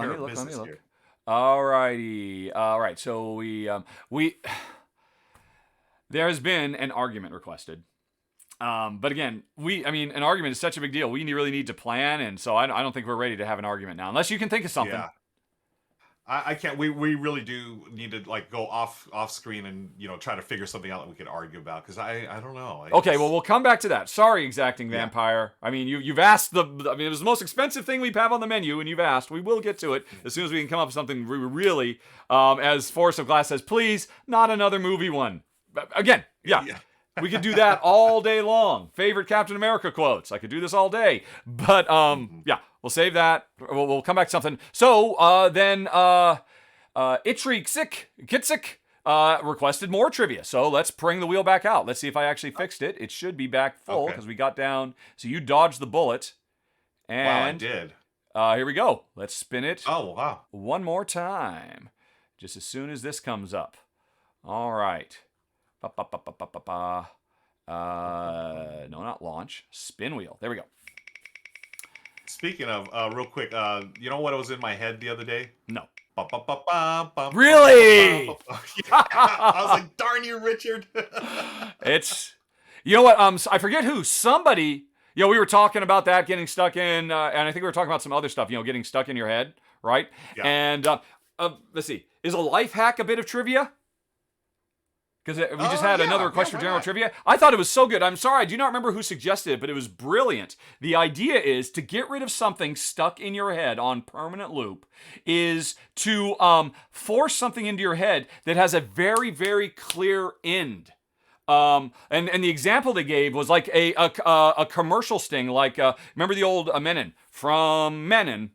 [SPEAKER 1] All righty. All right. So we there has been an argument requested. But again, an argument is such a big deal. We really need to plan, and so I don't think we're ready to have an argument now, unless you can think of something.
[SPEAKER 2] Yeah. I can't. We really do need to go off screen and try to figure something out that we could argue about, because I don't know.
[SPEAKER 1] Okay, well we'll come back to that. Sorry, exacting vampire. I mean you've asked it was the most expensive thing we have on the menu, and you've asked. We will get to it as soon as we can come up with something really. As Forest of Glass says, please, not another movie one. Again, yeah. We could do that all day long. Favorite Captain America quotes. I could do this all day. But, yeah, we'll save that. We'll come back to something. So, then, Kitsik, requested more trivia. So let's bring the wheel back out. Let's see if I actually fixed it. It should be back full because we got down. So you dodged the bullet. And
[SPEAKER 2] wow, I did.
[SPEAKER 1] Here we go. Let's spin it.
[SPEAKER 2] Oh, wow.
[SPEAKER 1] One more time. Just as soon as this comes up. All right. No, not launch. Spin wheel. There we go.
[SPEAKER 2] Speaking of, real quick, you know what was in my head the other day?
[SPEAKER 1] No.
[SPEAKER 2] Really? I was like, darn you, Richard.
[SPEAKER 1] It's, you know what? I forget who. Somebody, we were talking about that getting stuck in, and I think we were talking about some other stuff, getting stuck in your head, right? Yeah. And let's see. Is a life hack a bit of trivia? Because we just had another request for general trivia. I thought it was so good. I'm sorry, I do not remember who suggested it, but it was brilliant. The idea is to get rid of something stuck in your head on permanent loop is to force something into your head that has a very, very clear end. And the example they gave was like a commercial sting, like remember the old Menon from Menon.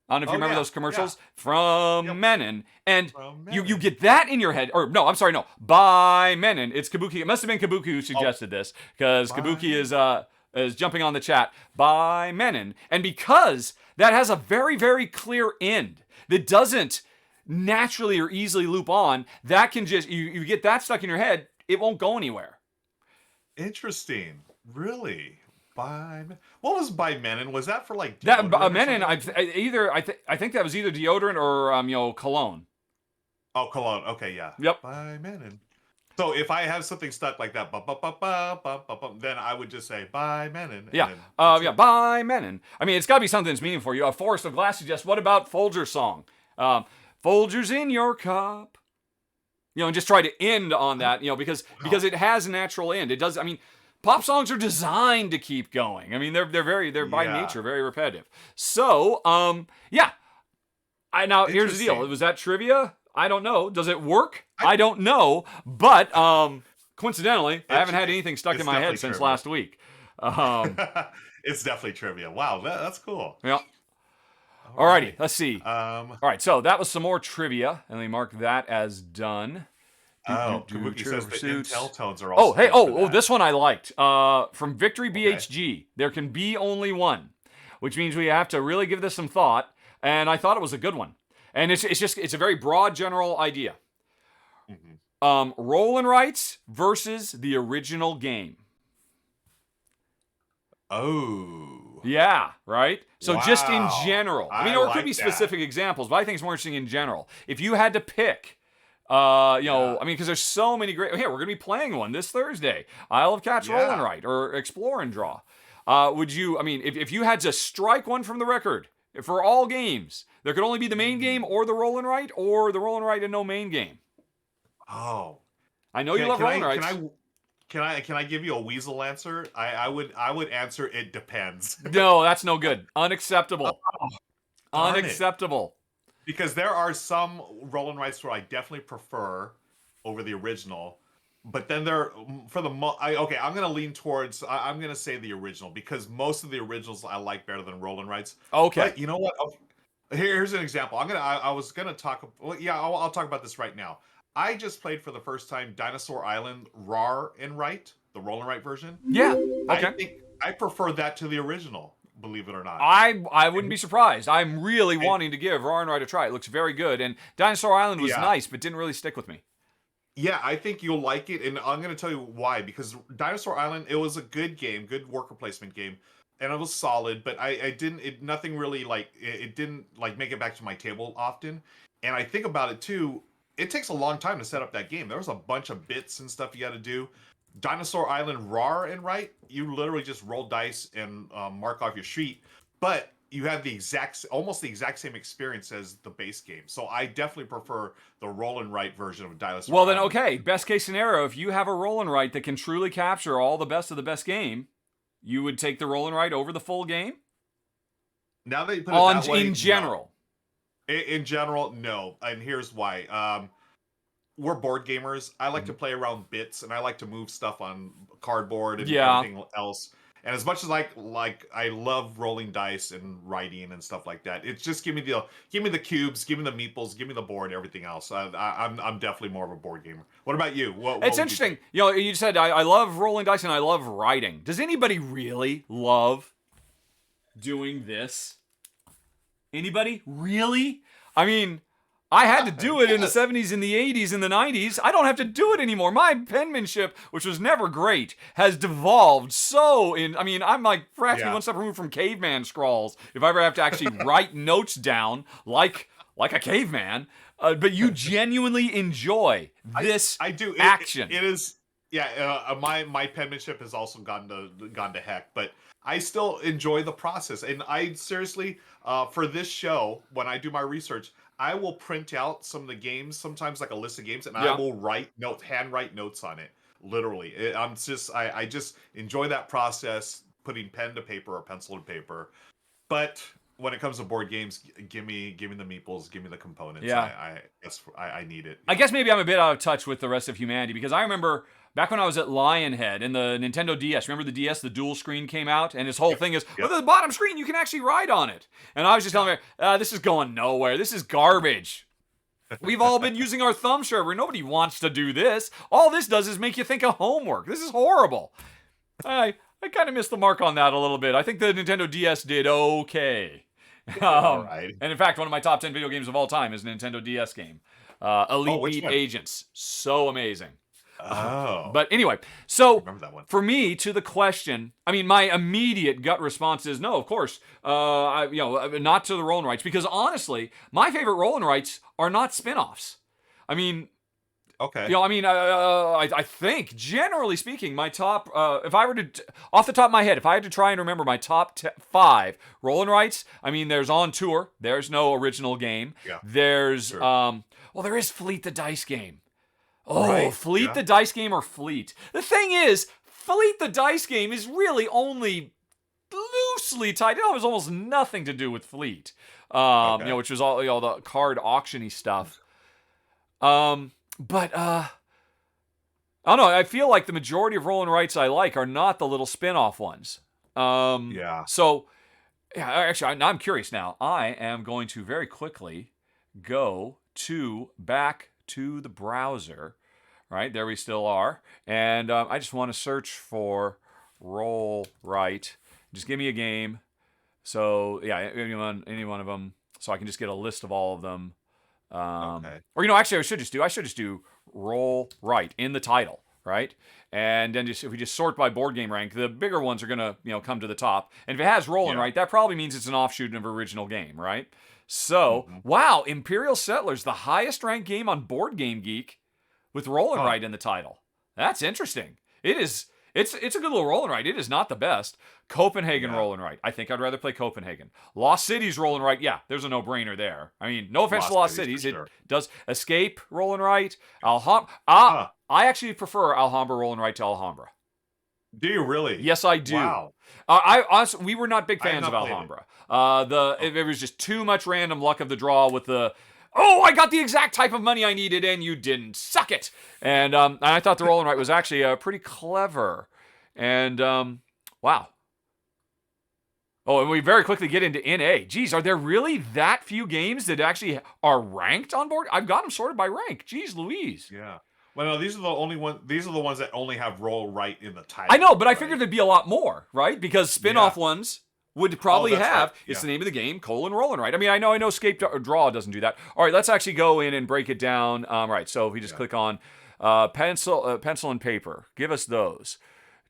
[SPEAKER 1] I don't know if you remember those commercials from Menon, and you get that in your head. Or no, I'm sorry, no, by Menon. It's Kabuki. It must have been Kabuki who suggested this, because Kabuki is jumping on the chat. By Menon, and because that has a very, very clear end that doesn't naturally or easily loop on, that can just you get that stuck in your head. It won't go anywhere.
[SPEAKER 2] Interesting, really. What was by Menon? Was that for like
[SPEAKER 1] that Menon? I think that was either deodorant or cologne.
[SPEAKER 2] Oh, cologne. Okay, yeah.
[SPEAKER 1] Yep.
[SPEAKER 2] By Menon. So if I have something stuck like that, then I would just say by Menon.
[SPEAKER 1] Yeah. By Menon. I mean, it's got to be something that's meaningful for you. A Forest of Glass suggests. What about Folger's song? Folgers in your cup. And just try to end on that. Because it has a natural end. It does. I mean. Pop songs are designed to keep going. I mean, they're by nature very repetitive. So, now here's the deal. Was that trivia? I don't know. Does it work? I don't know. But coincidentally, I haven't had anything stuck in my head since
[SPEAKER 2] trivia.
[SPEAKER 1] last week.
[SPEAKER 2] It's definitely trivia. Wow, that's cool.
[SPEAKER 1] Yeah. Alrighty,
[SPEAKER 2] right.
[SPEAKER 1] let's see. All right, so that was some more trivia, and we mark that as done.
[SPEAKER 2] Kabuki says the Intel tones are
[SPEAKER 1] Oh,
[SPEAKER 2] also.
[SPEAKER 1] hey, this one I liked. From Victory BHG, there can be only one, which means we have to really give this some thought. And I thought it was a good one. And it's a very broad general idea. Roll and writes versus the original game.
[SPEAKER 2] Oh.
[SPEAKER 1] Yeah, right? So just in general. I mean, or it could be specific examples, but I think it's more interesting in general. If you had to pick, I mean, because there's so many great... Here, we're going to be playing one this Thursday. Isle of Cats Roll and Write, or Explore and Draw. Would you... I mean, if you had to strike one from the record for all games, there could only be the main game or the Roll and Write, or the Roll and Write and no main game.
[SPEAKER 2] Oh.
[SPEAKER 1] I know you love Roll and Writes.
[SPEAKER 2] Can I give you a weasel answer? I would answer it depends.
[SPEAKER 1] No, that's no good. Unacceptable.
[SPEAKER 2] Unacceptable. Because there are some roll and writes where I definitely prefer over the original, but then I'm gonna lean towards I'm gonna say the original because most of the originals I like better than roll and writes.
[SPEAKER 1] Okay.
[SPEAKER 2] But you know what? Here's an example. I'll talk about this right now. I just played for the first time Dinosaur Island RAR and Write, the roll and write version.
[SPEAKER 1] Yeah. Okay.
[SPEAKER 2] I think I prefer that to the original, believe it or not.
[SPEAKER 1] I wouldn't be surprised. I'm really wanting to give RAR and Write a try. It looks very good. And Dinosaur Island was nice, but didn't really stick with me.
[SPEAKER 2] Yeah, I think you'll like it, and I'm going to tell you why. Because Dinosaur Island, it was a good game, good worker placement game, and it was solid. But nothing really it didn't make it back to my table often. And I think about it too. It takes a long time to set up that game. There was a bunch of bits and stuff you got to do. Dinosaur Island RAR and Write, you literally just roll dice and mark off your sheet, but you have almost the exact same experience as the base game. So I definitely prefer the roll and write version of Dinosaur
[SPEAKER 1] Well, then,
[SPEAKER 2] Island.
[SPEAKER 1] okay, best case scenario, if you have a roll and write that can truly capture all the best of the best game, you would take the roll and write over the full game?
[SPEAKER 2] Now that you put it that way,
[SPEAKER 1] in general.
[SPEAKER 2] No. In general, no. And here's why. We're board gamers. I like to play around bits, and I like to move stuff on cardboard and everything else. And as much as I love rolling dice and writing and stuff like that, it's just give me the cubes, give me the meeples, give me the board, everything else. I'm definitely more of a board gamer. What about you?
[SPEAKER 1] It's interesting. You said I love rolling dice and I love writing. Does anybody really love doing this? Anybody? Really? I mean, I had to do it in the 70s, in the 80s, in the 90s. I don't have to do it anymore. My penmanship, which was never great, has devolved I'm practically one step removed from caveman scrawls. If I ever have to actually write notes down like a caveman. But you genuinely enjoy this action.
[SPEAKER 2] It is, my penmanship has also gone to heck, but I still enjoy the process. And I seriously, for this show, when I do my research, I will print out some of the games, sometimes like a list of games, and I will handwrite notes on it. Literally, I just enjoy that process, putting pen to paper or pencil to paper. But when it comes to board games, give me the meeples, give me the components.
[SPEAKER 1] Yeah.
[SPEAKER 2] I need it.
[SPEAKER 1] I guess maybe I'm a bit out of touch with the rest of humanity because I remember back when I was at Lionhead in the Nintendo DS, remember the DS, the dual screen came out, and his whole thing is, look at the bottom screen, you can actually write on it. And I was just telling her, this is going nowhere. This is garbage. We've all been using our thumb server. Nobody wants to do this. All this does is make you think of homework. This is horrible. I kind of missed the mark on that a little bit. I think the Nintendo DS did okay.
[SPEAKER 2] All right.
[SPEAKER 1] And in fact, one of my top 10 video games of all time is a Nintendo DS game. Elite Beat Agents. So amazing. But anyway, so for me, to the question, I mean, my immediate gut response is no, of course, not to the roll and writes, because honestly, my favorite roll and writes are not spin-offs. I mean,
[SPEAKER 2] okay.
[SPEAKER 1] I think, generally speaking, my top, if I were to, off the top of my head, if I had to try and remember my top 5 roll and writes, I mean, there's On Tour, there's no original game.
[SPEAKER 2] Yeah.
[SPEAKER 1] There's, there is Fleet the Dice Game. Oh, Fleet the Dice Game or Fleet. The thing is, Fleet the Dice Game is really only loosely tied. It has almost nothing to do with Fleet. Which was all the card auction-y stuff. But I don't know. I feel like the majority of roll and writes I like are not the little spin-off ones.
[SPEAKER 2] Yeah.
[SPEAKER 1] So, yeah, actually, I'm curious now. I am going to very quickly go back to the browser. Right, there we still are. And I just want to search for roll right. Just give me a game. So, yeah, any one of them. So I can just get a list of all of them.
[SPEAKER 2] Okay.
[SPEAKER 1] Or, actually, I should just do roll right in the title, right? And then if we just sort by board game rank, the bigger ones are going to, come to the top. And if it has roll and right, that probably means it's an offshoot of original game, right? So, wow, Imperial Settlers, the highest ranked game on Board Game Geek, with roll and write in the title. That's interesting. It is. It's a good little roll and write. It is not the best. Copenhagen roll and write. I think I'd rather play Copenhagen. Lost Cities roll and write. Yeah, there's a no-brainer there. I mean, no offense to Lost Cities. It does. Escape roll and write. I actually prefer Alhambra roll and write to Alhambra.
[SPEAKER 2] Do you really?
[SPEAKER 1] Yes, I do.
[SPEAKER 2] Wow.
[SPEAKER 1] Honestly, we were not big fans of Alhambra. It was just too much random luck of the draw with the. Oh, I got the exact type of money I needed, and you didn't. Suck it. And I thought the roll and write was actually pretty clever. And, wow. Oh, and we very quickly get into NA. Geez, are there really that few games that actually are ranked on board? I've got them sorted by rank. Geez Louise.
[SPEAKER 2] Yeah. Well, no, these are the only ones. These are the ones that only have roll right in the title.
[SPEAKER 1] I know, but I figured there'd be a lot more, right? Because spin-off ones would probably have, it's the name of the game, roll and write. I mean, I know Escape Draw doesn't do that. All right, let's actually go in and break it down. Right, so if we just click on pencil and paper, give us those.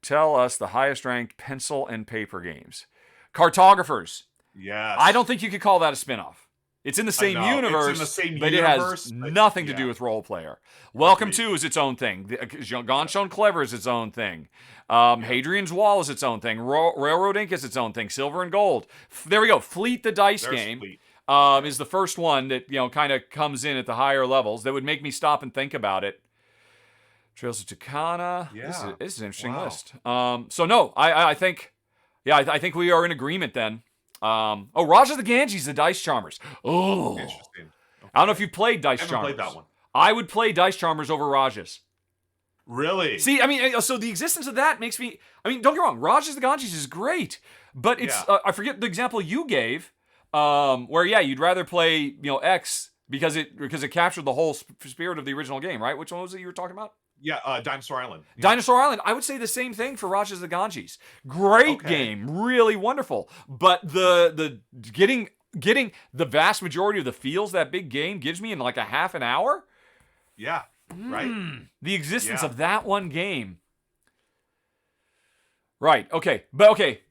[SPEAKER 1] Tell us the highest ranked pencil and paper games. Cartographers.
[SPEAKER 2] Yes.
[SPEAKER 1] I don't think you could call that a spin-off. It's in the same universe, but it has nothing to do with Role Player. Welcome to is its own thing. Gonshone Clever is its own thing. Hadrian's Wall is its own thing. Railroad Ink is its own thing. Silver and Gold. There we go. Fleet the Dice Game is the first one that kind of comes in at the higher levels that would make me stop and think about it. Trails of Tucana.
[SPEAKER 2] Yeah.
[SPEAKER 1] This is an interesting list. So no, I think we are in agreement then. Raja the Ganges, the Dice Charmers. Oh,
[SPEAKER 2] interesting. Okay.
[SPEAKER 1] I don't know if you played Dice Charmers.
[SPEAKER 2] I haven't played that one.
[SPEAKER 1] I would play Dice Charmers over Rajas.
[SPEAKER 2] Really?
[SPEAKER 1] See, I mean, so the existence of that makes me. I mean, don't get me wrong. Rajas the Ganges is great, but it's. I forget the example you gave, where you'd rather play X because it captured the whole spirit of the original game, right? Which one was it you were talking about?
[SPEAKER 2] Yeah, Dinosaur Island. Yeah.
[SPEAKER 1] Dinosaur Island. I would say the same thing for Rajas the Ganges. Great game, really wonderful. But the getting the vast majority of the feels that big game gives me in like a half an hour.
[SPEAKER 2] Yeah, right.
[SPEAKER 1] The existence of that one game. Right. Okay. But okay.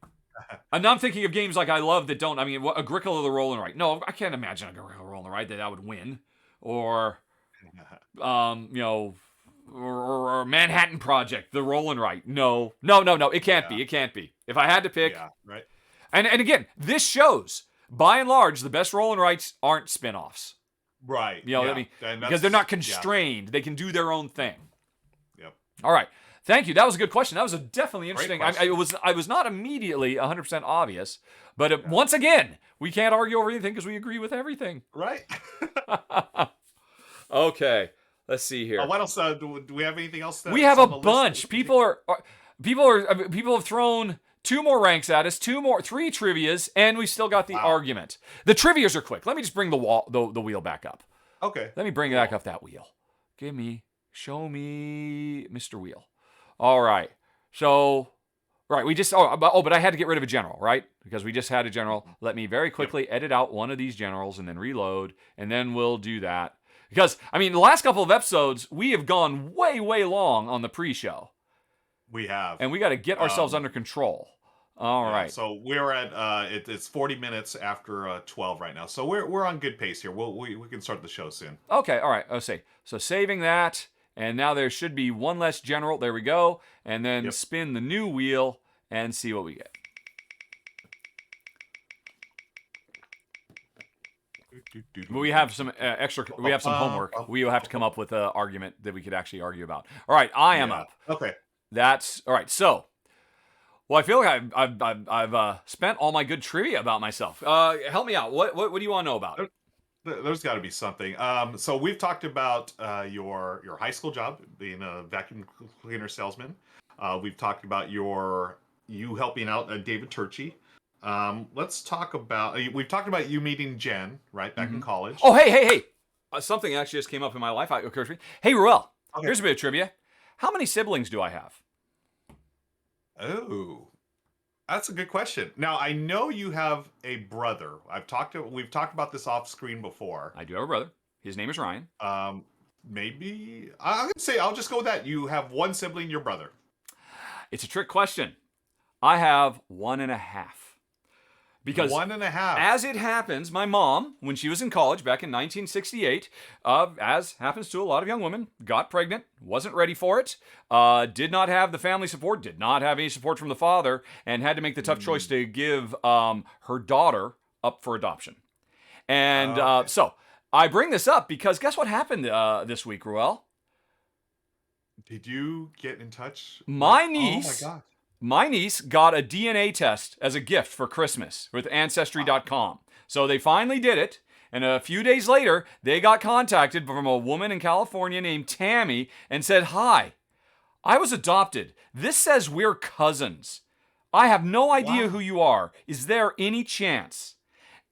[SPEAKER 1] And now I'm thinking of games like I love that don't. I mean, Agricola the Roll and Write. No, I can't imagine Agricola Roll and Write that I would win, or or Manhattan Project, the Roll and Write. No. It can't be. It can't be. If I had to pick.
[SPEAKER 2] Yeah, right.
[SPEAKER 1] And again, this shows, by and large, the best Roll and Writes aren't spin-offs.
[SPEAKER 2] Right.
[SPEAKER 1] I mean, because they're not constrained. They can do their own thing.
[SPEAKER 2] Yep.
[SPEAKER 1] All right. Thank you. That was a good question. That was a definitely interesting.
[SPEAKER 2] I
[SPEAKER 1] was not immediately 100% obvious, but once again, we can't argue over anything because we agree with everything.
[SPEAKER 2] Right.
[SPEAKER 1] Okay. Let's see here.
[SPEAKER 2] What else? Do we have anything else?
[SPEAKER 1] We have a bunch. People have thrown 2 more ranks at us, 3 trivias, and we still got the argument. The trivias are quick. Let me just bring the wheel back up.
[SPEAKER 2] Okay.
[SPEAKER 1] Let me bring back up that wheel. Show me Mr. Wheel. All right. So, right, we just but I had to get rid of a general, right? Because we just had a general. Let me very quickly edit out one of these generals and then reload, and then we'll do that. Because, I mean, the last couple of episodes, we have gone way, way long on the pre-show.
[SPEAKER 2] We have.
[SPEAKER 1] And we got to get ourselves under control. All right.
[SPEAKER 2] So we're at, it's 40 minutes after 12 right now. So we're on good pace here. We can start the show soon.
[SPEAKER 1] Okay, all right. Let's see. So saving that, and now there should be one less general. There we go. And then spin the new wheel and see what we get. We have some extra. We have some homework. We will have to come up with an argument that we could actually argue about. All right, I am up.
[SPEAKER 2] Okay,
[SPEAKER 1] that's all right. So, I feel like I've spent all my good trivia about myself. Help me out. What do you want to know about?
[SPEAKER 2] There's got to be something. So we've talked about your high school job, being a vacuum cleaner salesman. We've talked about you helping out David Turchi. Let's talk about. We've talked about you meeting Jen, right, back in college.
[SPEAKER 1] Oh, hey. Something actually just came up in my life. It occurs to me. Hey, Ruel,
[SPEAKER 2] Okay.
[SPEAKER 1] here's a bit of trivia. How many siblings do I have?
[SPEAKER 2] Oh, that's a good question. Now I know you have a brother. We've talked about this off screen before.
[SPEAKER 1] I do have a brother. His name is Ryan.
[SPEAKER 2] Maybe I'm gonna say I'll just go with that. You have one sibling, your brother.
[SPEAKER 1] It's a trick question. I have 1.5. Because
[SPEAKER 2] 1.5.
[SPEAKER 1] as it happens, my mom, when she was in college back in 1968, as happens to a lot of young women, got pregnant, wasn't ready for it, did not have the family support, did not have any support from the father, and had to make the tough choice to give her daughter up for adoption. And so I bring this up because guess what happened this week, Ruel?
[SPEAKER 2] Did you get in touch?
[SPEAKER 1] My
[SPEAKER 2] Oh
[SPEAKER 1] niece.
[SPEAKER 2] my god.
[SPEAKER 1] My niece got a DNA test as a gift for Christmas with Ancestry.com. So they finally did it. And a few days later, they got contacted from a woman in California named Tammy and said, "Hi, I was adopted. This says we're cousins. I have no idea who you are. Is there any chance?"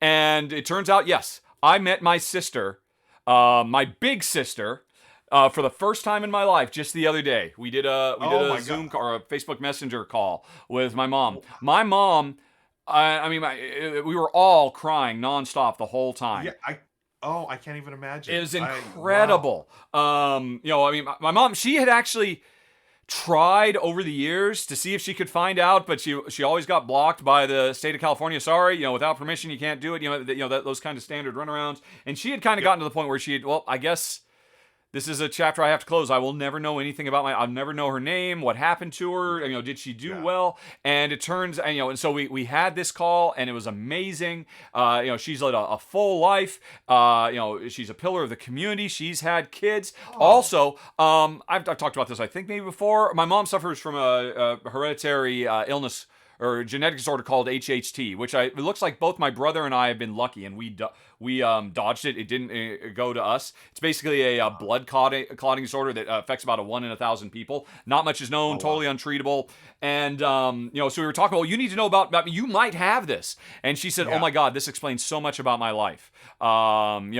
[SPEAKER 1] And it turns out, yes, I met my sister, my big sister, for the first time in my life just the other day. We did a Zoom call, or a Facebook Messenger call with my mom. My mom, we were all crying nonstop the whole time.
[SPEAKER 2] Yeah, I can't even imagine.
[SPEAKER 1] It was incredible. My mom, she had actually tried over the years to see if she could find out, but she always got blocked by the state of California. Sorry, without permission you can't do it. Those kind of standard runarounds. And she had kind of gotten to the point where I guess this is a chapter I have to close. I will never know anything about I'll never know her name, what happened to her, did she do well? And it turns, and so we had this call and it was amazing. She's led a full life. She's a pillar of the community. She's had kids. Also, I've talked about this, I think maybe before. My mom suffers from a hereditary illness or genetic disorder called HHT, which it looks like both my brother and I have been lucky, and we dodged it. It didn't go to us. It's basically a blood clotting disorder that affects about 1 in 1,000 people. Not much is known, totally untreatable. And, so we were talking, well, you need to know about me. You might have this. And she said, oh my God, this explains so much about my life. And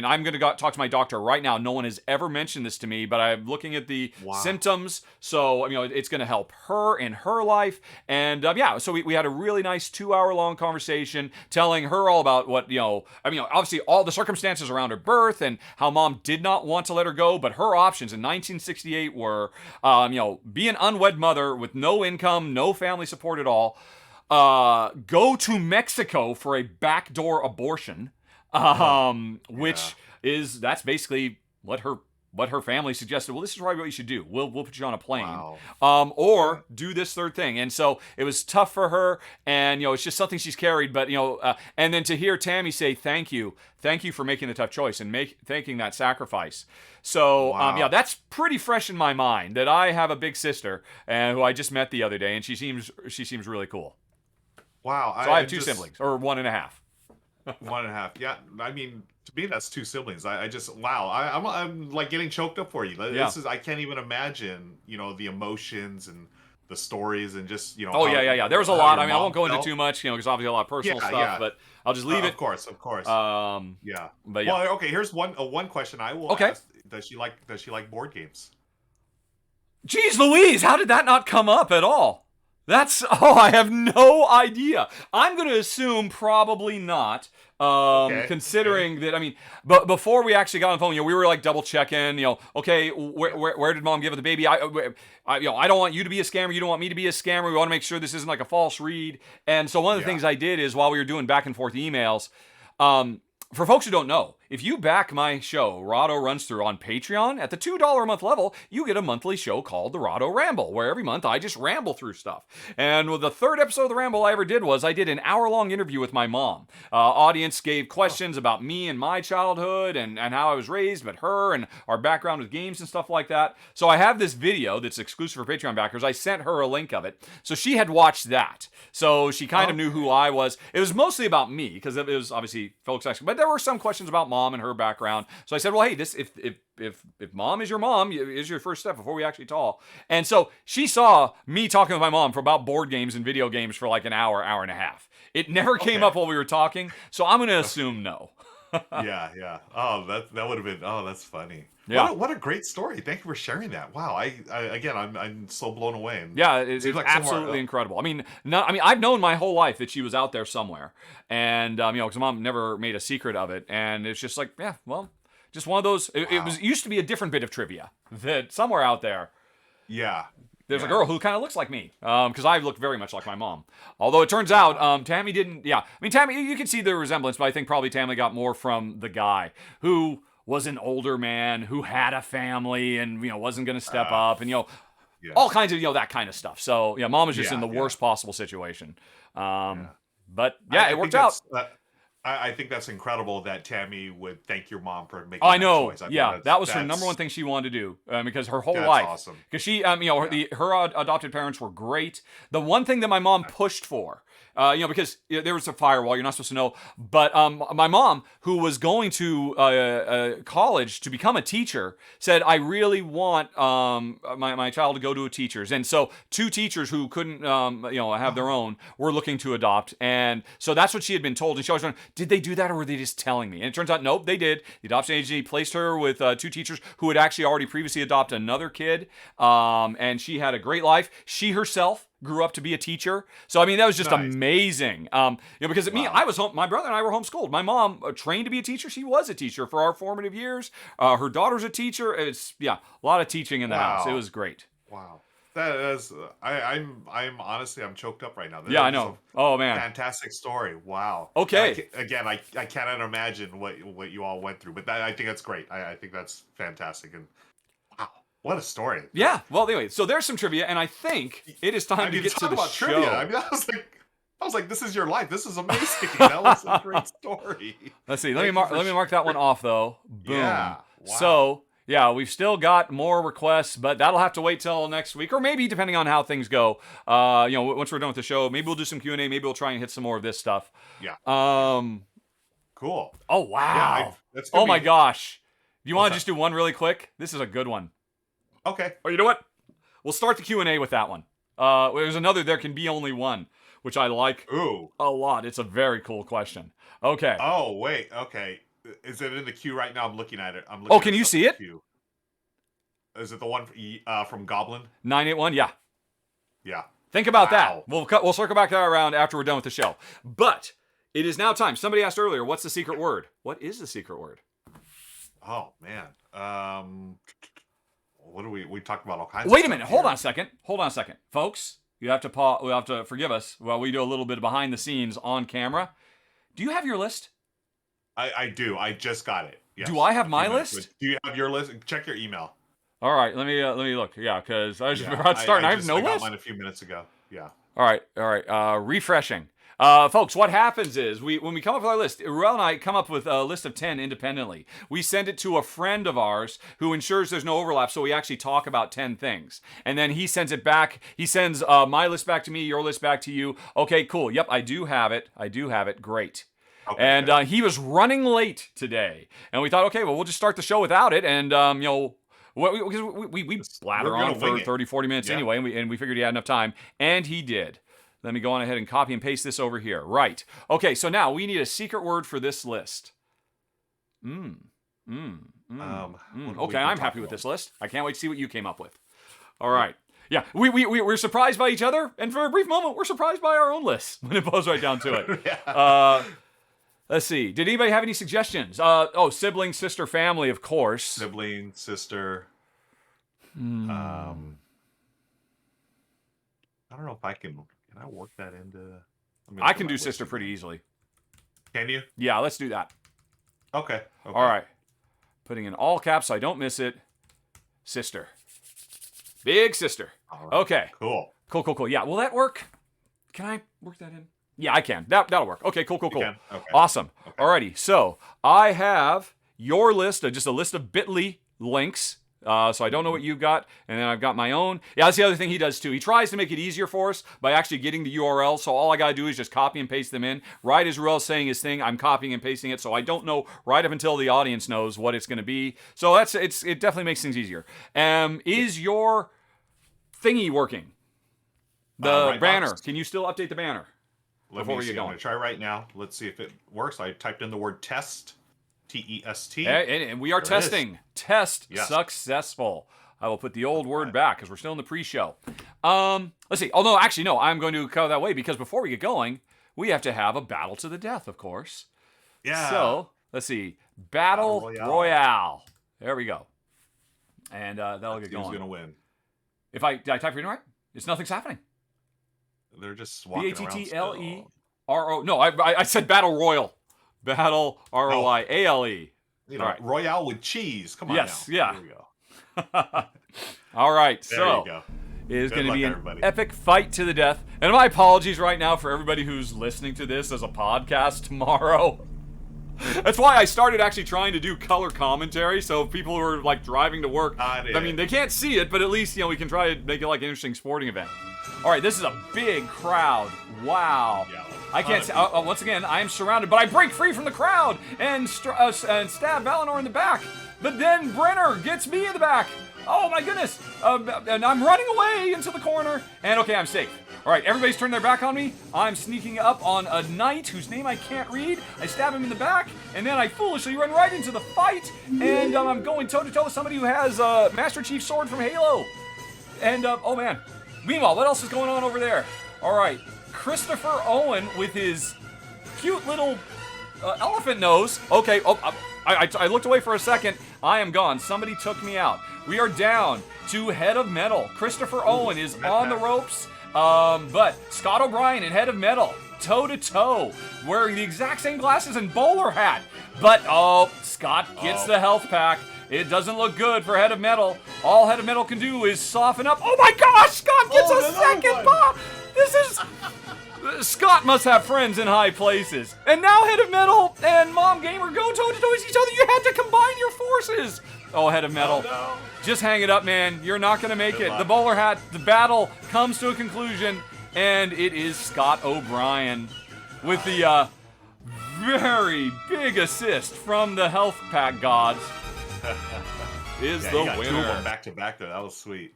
[SPEAKER 1] I'm going to talk to my doctor right now. No one has ever mentioned this to me, but I'm looking at the symptoms. So, it's going to help her in her life. And, so we had a really nice 2-hour-long conversation telling her all about what, obviously all the circumstances around her birth and how mom did not want to let her go, but her options in 1968 were, be an unwed mother with no income, no family support at all, go to Mexico for a backdoor abortion, that's basically what her family suggested. Well, this is probably what you should do. We'll put you on a plane, or do this third thing. And so it was tough for her, and it's just something she's carried. But and then to hear Tammy say thank you for making the tough choice and thanking that sacrifice. So that's pretty fresh in my mind that I have a big sister who I just met the other day, and she seems really cool.
[SPEAKER 2] Wow.
[SPEAKER 1] So I have 2 siblings, or 1.5.
[SPEAKER 2] 1.5. Yeah, I mean, to me that's 2 siblings. I'm like getting choked up for you. I can't even imagine, the emotions and the stories and just,
[SPEAKER 1] yeah. There was a lot. I won't go into too much, because obviously a lot of personal stuff, but I'll just leave it.
[SPEAKER 2] Of course.
[SPEAKER 1] Yeah. But yeah.
[SPEAKER 2] Well, okay, here's one question I will ask. Does she like board games?
[SPEAKER 1] Jeez Louise, how did that not come up at all? I have no idea. I'm going to assume probably not, considering that, but before we actually got on the phone, we were like double checking, okay, where did mom give her the baby? I don't want you to be a scammer. You don't want me to be a scammer. We want to make sure this isn't like a false read. And so one of the things I did is while we were doing back and forth emails, for folks who don't know, if you back my show, Rahdo Runs Through, on Patreon, at the $2 a month level, you get a monthly show called The Rahdo Ramble, where every month I just ramble through stuff. And the third episode of The Ramble I ever did was I did an hour-long interview with my mom. Audience gave questions about me and my childhood and how I was raised, but her and our background with games and stuff like that. So I have this video that's exclusive for Patreon backers. I sent her a link of it. So she had watched that. So she kind of knew who I was. It was mostly about me, because it was obviously folks asking, but there were some questions about mom and her background. So I said, well, hey, this if mom is your mom, is your first step before we actually talk. And so she saw me talking with my mom for about board games and video games for like an hour and a half. It never came up while we were talking, so I'm going to assume no.
[SPEAKER 2] Yeah. Oh, that would have been. Oh, that's funny.
[SPEAKER 1] Yeah.
[SPEAKER 2] What a great story. Thank you for sharing that. Wow. I'm so blown away. And
[SPEAKER 1] yeah, it's like absolutely incredible. I mean, I've known my whole life that she was out there somewhere, and because mom never made a secret of it, and it's just like, yeah, well, just one of those. It used to be a different bit of trivia that somewhere out there.
[SPEAKER 2] Yeah.
[SPEAKER 1] There's a girl who kind of looks like me, because I look very much like my mom. Although it turns out Tammy didn't. Yeah, I mean, Tammy, you can see the resemblance, but I think probably Tammy got more from the guy who was an older man who had a family and wasn't going to step up and all kinds of that kind of stuff. So yeah, mom was just in the worst possible situation. But yeah, it worked out.
[SPEAKER 2] I think that's incredible that Tammy would thank your mom for making
[SPEAKER 1] I know.
[SPEAKER 2] Choice.
[SPEAKER 1] That was her number one thing she wanted to do, because her whole
[SPEAKER 2] that's
[SPEAKER 1] life.
[SPEAKER 2] Awesome.
[SPEAKER 1] Because she, her adopted parents were great. The one thing that my mom pushed for, because there was a firewall, you're not supposed to know, but my mom, who was going to college to become a teacher, said, I really want my child to go to a teacher's. And so 2 teachers who couldn't, have their own were looking to adopt. And so that's what she had been told. And she always wondered, did they do that or were they just telling me? And it turns out, nope, they did. The adoption agency placed her with 2 teachers who had actually already previously adopted another kid. And she had a great life. She herself grew up to be a teacher. So, I mean, that was just amazing. Because me, I was home, my brother and I were homeschooled. My mom trained to be a teacher. She was a teacher for our formative years. Her daughter's a teacher. It's, a lot of teaching in the house. It was great.
[SPEAKER 2] Wow. That is, I'm honestly, I'm choked up right now.
[SPEAKER 1] I know. Oh man,
[SPEAKER 2] fantastic story. Wow.
[SPEAKER 1] Okay.
[SPEAKER 2] I cannot imagine what you all went through, but I think that's great. I think that's fantastic, and wow, what a story.
[SPEAKER 1] Yeah. Well, anyway, so there's some trivia, and I think it is time to get to the show.
[SPEAKER 2] Trivia. I mean, I was like, this is your life. This is amazing. That was a great story.
[SPEAKER 1] Let's see. Let me mark that one off though. Boom.
[SPEAKER 2] Yeah. Wow.
[SPEAKER 1] So. Yeah, we've still got more requests, but that'll have to wait till next week, or maybe depending on how things go. Once we're done with the show, maybe we'll do some Q&A. Maybe we'll try and hit some more of this stuff.
[SPEAKER 2] Yeah.
[SPEAKER 1] Cool. Oh wow.
[SPEAKER 2] Yeah,
[SPEAKER 1] oh my gosh. Do you want to just do one really quick? This is a good one.
[SPEAKER 2] Okay.
[SPEAKER 1] Oh, you know what? We'll start the Q&A with that one. There's another. There can be only one, which I like a lot. It's a very cool question. Okay.
[SPEAKER 2] Oh wait. Okay. Is it in the queue right now? I'm looking at it.
[SPEAKER 1] Can you see it?
[SPEAKER 2] Is it the one from Goblin?
[SPEAKER 1] 981. Yeah.
[SPEAKER 2] Yeah.
[SPEAKER 1] Think about that. We'll circle back to that around after we're done with the show. But it is now time. Somebody asked earlier, what's the secret word? What is the secret word?
[SPEAKER 2] Oh man. What do we talked about all kinds.
[SPEAKER 1] Wait a minute. Hold on a second, folks. You have to We'll have to forgive us while we do a little bit behind the scenes on camera. Do you have your list?
[SPEAKER 2] I do. I just got it. Yes.
[SPEAKER 1] Do I have my list?
[SPEAKER 2] Do you have your list? Check your email.
[SPEAKER 1] All right. Let me look. Yeah, because I was just about to start. I have no list.
[SPEAKER 2] I got mine a few minutes ago. Yeah.
[SPEAKER 1] All right. Refreshing. Folks, what happens is when we come up with our list, Ruel and I come up with a list of 10 independently. We send it to a friend of ours who ensures there's no overlap, so we actually talk about 10 things. And then he sends it back. He sends my list back to me, your list back to you. Okay, cool. Yep, I do have it. Great. Okay, and he was running late today. And we thought, okay, well, we'll just start the show without it. And, because we blather on for 30, 40 minutes anyway, and we figured he had enough time. And he did. Let me go on ahead and copy and paste this over here. Right. Okay, so now we need a secret word for this list. Okay, I'm happy with this list. I can't wait to see what you came up with. All right. Yeah, we're surprised by each other, and for a brief moment, we're surprised by our own lists when it boils right down to it. Let's see. Did anybody have any suggestions? Sibling, sister, family, of course.
[SPEAKER 2] Sibling, sister. I don't know if I can I work that into...
[SPEAKER 1] I can do sister pretty easily.
[SPEAKER 2] Can you?
[SPEAKER 1] Yeah, let's do that.
[SPEAKER 2] Okay.
[SPEAKER 1] All right. Putting in all caps so I don't miss it. Sister. Big sister.
[SPEAKER 2] All right.
[SPEAKER 1] Okay.
[SPEAKER 2] Cool.
[SPEAKER 1] Cool. Yeah, will that work? Can I work that in? Yeah, I can. That'll work. Okay, cool.
[SPEAKER 2] You can? Okay.
[SPEAKER 1] Awesome.
[SPEAKER 2] Okay.
[SPEAKER 1] Alrighty, so I have your list, just a list of bit.ly links. So I don't know what you've got, and then I've got my own. Yeah, that's the other thing he does too. He tries to make it easier for us by actually getting the URL, so all I gotta do is just copy and paste them in. Right as Ruel's saying his thing, I'm copying and pasting it, so I don't know right up until the audience knows what it's gonna be. So it definitely makes things easier. Is your thingy working? The banner.
[SPEAKER 2] box.
[SPEAKER 1] Can you still update the banner?
[SPEAKER 2] Before we get going. I'm going to try right now. Let's see if it works. I typed in the word test. T-E-S-T.
[SPEAKER 1] And we are testing. Test successful. I will put the old word back because we're still in the pre-show. Let's see. Oh, no, actually, no. I'm going to go that way because before we get going, we have to have a battle to the death, of course.
[SPEAKER 2] Yeah.
[SPEAKER 1] So, let's see. Battle Royale. There we go. And that'll get going.
[SPEAKER 2] Who's going to win?
[SPEAKER 1] Did I type it in right? Nothing's happening.
[SPEAKER 2] They're just walking around
[SPEAKER 1] B-A-T-T-L-E-R-O. No, I said Battle Royal. Battle R-O-Y-A-L-E.
[SPEAKER 2] You know, Royale with cheese. Come on
[SPEAKER 1] now. Yeah.
[SPEAKER 2] Here we go.
[SPEAKER 1] All right,
[SPEAKER 2] there you go.
[SPEAKER 1] It is going to be an epic fight to the death. And my apologies right now for everybody who's listening to this as a podcast tomorrow. That's why I started actually trying to do color commentary, so people who are like driving to work, I mean, they can't see it, but at least, we can try to make it like an interesting sporting event. All right, this is a big crowd. Wow.
[SPEAKER 2] Yeah,
[SPEAKER 1] I can't see. Once again, I am surrounded, but I break free from the crowd and stab Valinor in the back. But then Brenner gets me in the back. Oh my goodness. And I'm running away into the corner. And okay, I'm safe. All right, everybody's turned their back on me. I'm sneaking up on a knight whose name I can't read. I stab him in the back, and then I foolishly run right into the fight. And I'm going toe-to-toe with somebody who has Master Chief's sword from Halo. And, oh man. Meanwhile, what else is going on over there? All right, Christopher Owen with his cute little elephant nose. Okay, I looked away for a second. I am gone. Somebody took me out. We are down to Head of Metal. Christopher Owen is on the ropes. But Scott O'Brien and Head of Metal, toe-to-toe, wearing the exact same glasses and bowler hat. But, Scott gets the health pack. It doesn't look good for Head of Metal. All Head of Metal can do is soften up. Oh my gosh, Scott gets a second pop! This is... Scott must have friends in high places. And now Head of Metal and Mom Gamer go toe-to-toe with each other. You had to combine your forces. Oh, Head of Metal. Oh, no. Just hang it up, man. You're not going to make it. The bowler hat, the battle comes to a conclusion, and it is Scott O'Brien with the very big assist from the health pack gods. Is the winner.
[SPEAKER 2] Two of them back to back there. That was sweet.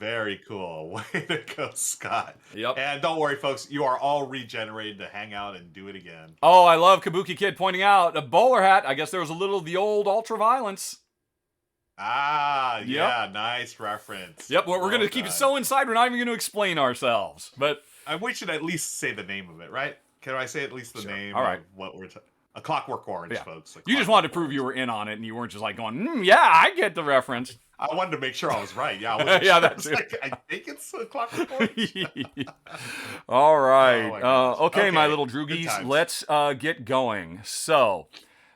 [SPEAKER 2] Very cool. Way to go, Scott.
[SPEAKER 1] Yep.
[SPEAKER 2] And don't worry, folks. You are all regenerated to hang out and do it again.
[SPEAKER 1] Oh, I love Kabuki Kid pointing out a bowler hat. I guess there was a little of the old ultra-violence.
[SPEAKER 2] Ah, yeah, nice reference.
[SPEAKER 1] Yep, we're going to keep it so inside, we're not even going to explain ourselves. But
[SPEAKER 2] we should at least say the name of it, right? Can I say at least the name
[SPEAKER 1] All right.
[SPEAKER 2] of what we're A Clockwork Orange, folks.
[SPEAKER 1] You just wanted to prove you were in on it, and you weren't just like going, yeah, I get the reference.
[SPEAKER 2] I wanted to make sure I was right. Yeah, I
[SPEAKER 1] yeah, that's it.
[SPEAKER 2] Like, I think it's A Clockwork Orange.
[SPEAKER 1] All right. Okay, my little droogies, let's get going. So,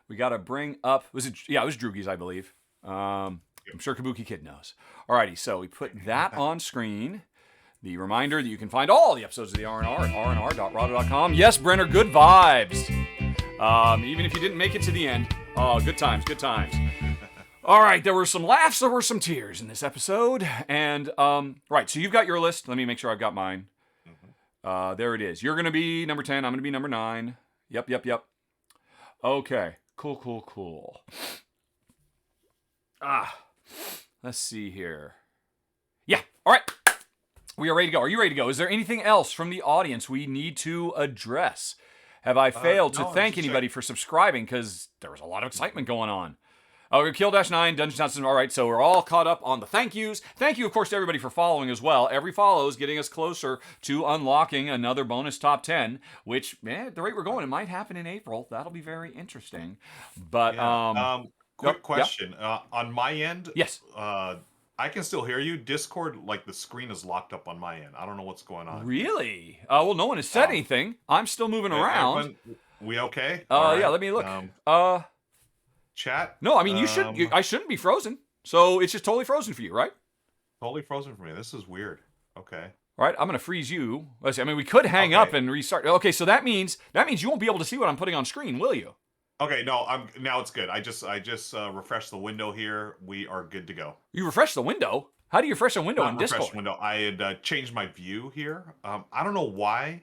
[SPEAKER 1] we got to bring up, it was Droogies, I believe. I'm sure Kabuki Kid knows. Alrighty, so we put that on screen. The reminder that you can find all the episodes of the R&R at rnr.rahdo.com. Yes, Brenner, good vibes. Even if you didn't make it to the end. Oh, good times, good times. All right, there were some laughs, there were some tears in this episode. And, right, so you've got your list. Let me make sure I've got mine. There it is. You're going to be number 10. I'm going to be number 9. Yep. Okay, cool. Let's see here. Yeah, all right. We are ready to go. Are you ready to go? Is there anything else from the audience we need to address? Have I failed to thank anybody for subscribing? Because there was a lot of excitement going on. Kill-9, Dungeons Johnson. All right, so we're all caught up on the thank yous. Thank you, of course, to everybody for following as well. Every follow is getting us closer to unlocking another bonus top 10, which, at the rate we're going, it might happen in April. That'll be very interesting. But,
[SPEAKER 2] quick question. On my end,
[SPEAKER 1] yes.
[SPEAKER 2] I can still hear you. Discord, like the screen is locked up on my end. I don't know what's going on.
[SPEAKER 1] Really? Well, no one has said anything. I'm still moving around.
[SPEAKER 2] We okay?
[SPEAKER 1] Yeah, let me look.
[SPEAKER 2] chat.
[SPEAKER 1] No, I mean I shouldn't be frozen. So it's just totally frozen for you, right?
[SPEAKER 2] Totally frozen for me. This is weird. Okay.
[SPEAKER 1] All right, I'm going to freeze you. Let's see. I mean, we could hang up and restart. Okay, so that means you won't be able to see what I'm putting on screen, will you?
[SPEAKER 2] Okay, no, now it's good. I just refreshed the window here. We are good to go.
[SPEAKER 1] You refresh the window? How do you refresh a window in Discord?
[SPEAKER 2] Window. I had changed my view here. I don't know why.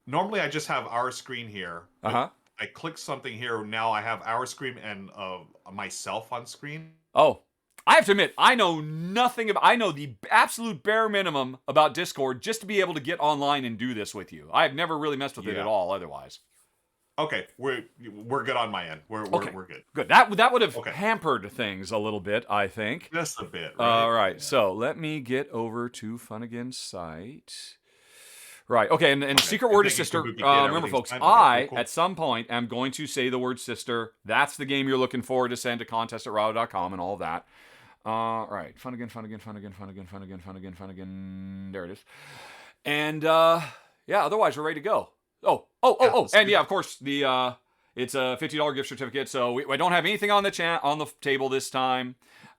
[SPEAKER 2] Normally, I just have our screen here. I click something here. Now I have our screen and myself on screen.
[SPEAKER 1] Oh, I have to admit, I know nothing about. I know the absolute bare minimum about Discord just to be able to get online and do this with you. I have never really messed with it at all. Otherwise.
[SPEAKER 2] Okay, we're good on my end. We're good.
[SPEAKER 1] Good. That would have hampered things a little bit, I think.
[SPEAKER 2] Just a bit.
[SPEAKER 1] Right? All right. Yeah. So let me get over to Funnigan's site. Right. Okay. And secret word is sister. Remember, folks, at some point am going to say the word sister. That's the game you're looking for to send to contest at Rahdo.com and all of that. Right. Funnigan. There it is. And otherwise we're ready to go. Oh. And yeah, of course, it's a $50 gift certificate. So I don't have anything on the table this time.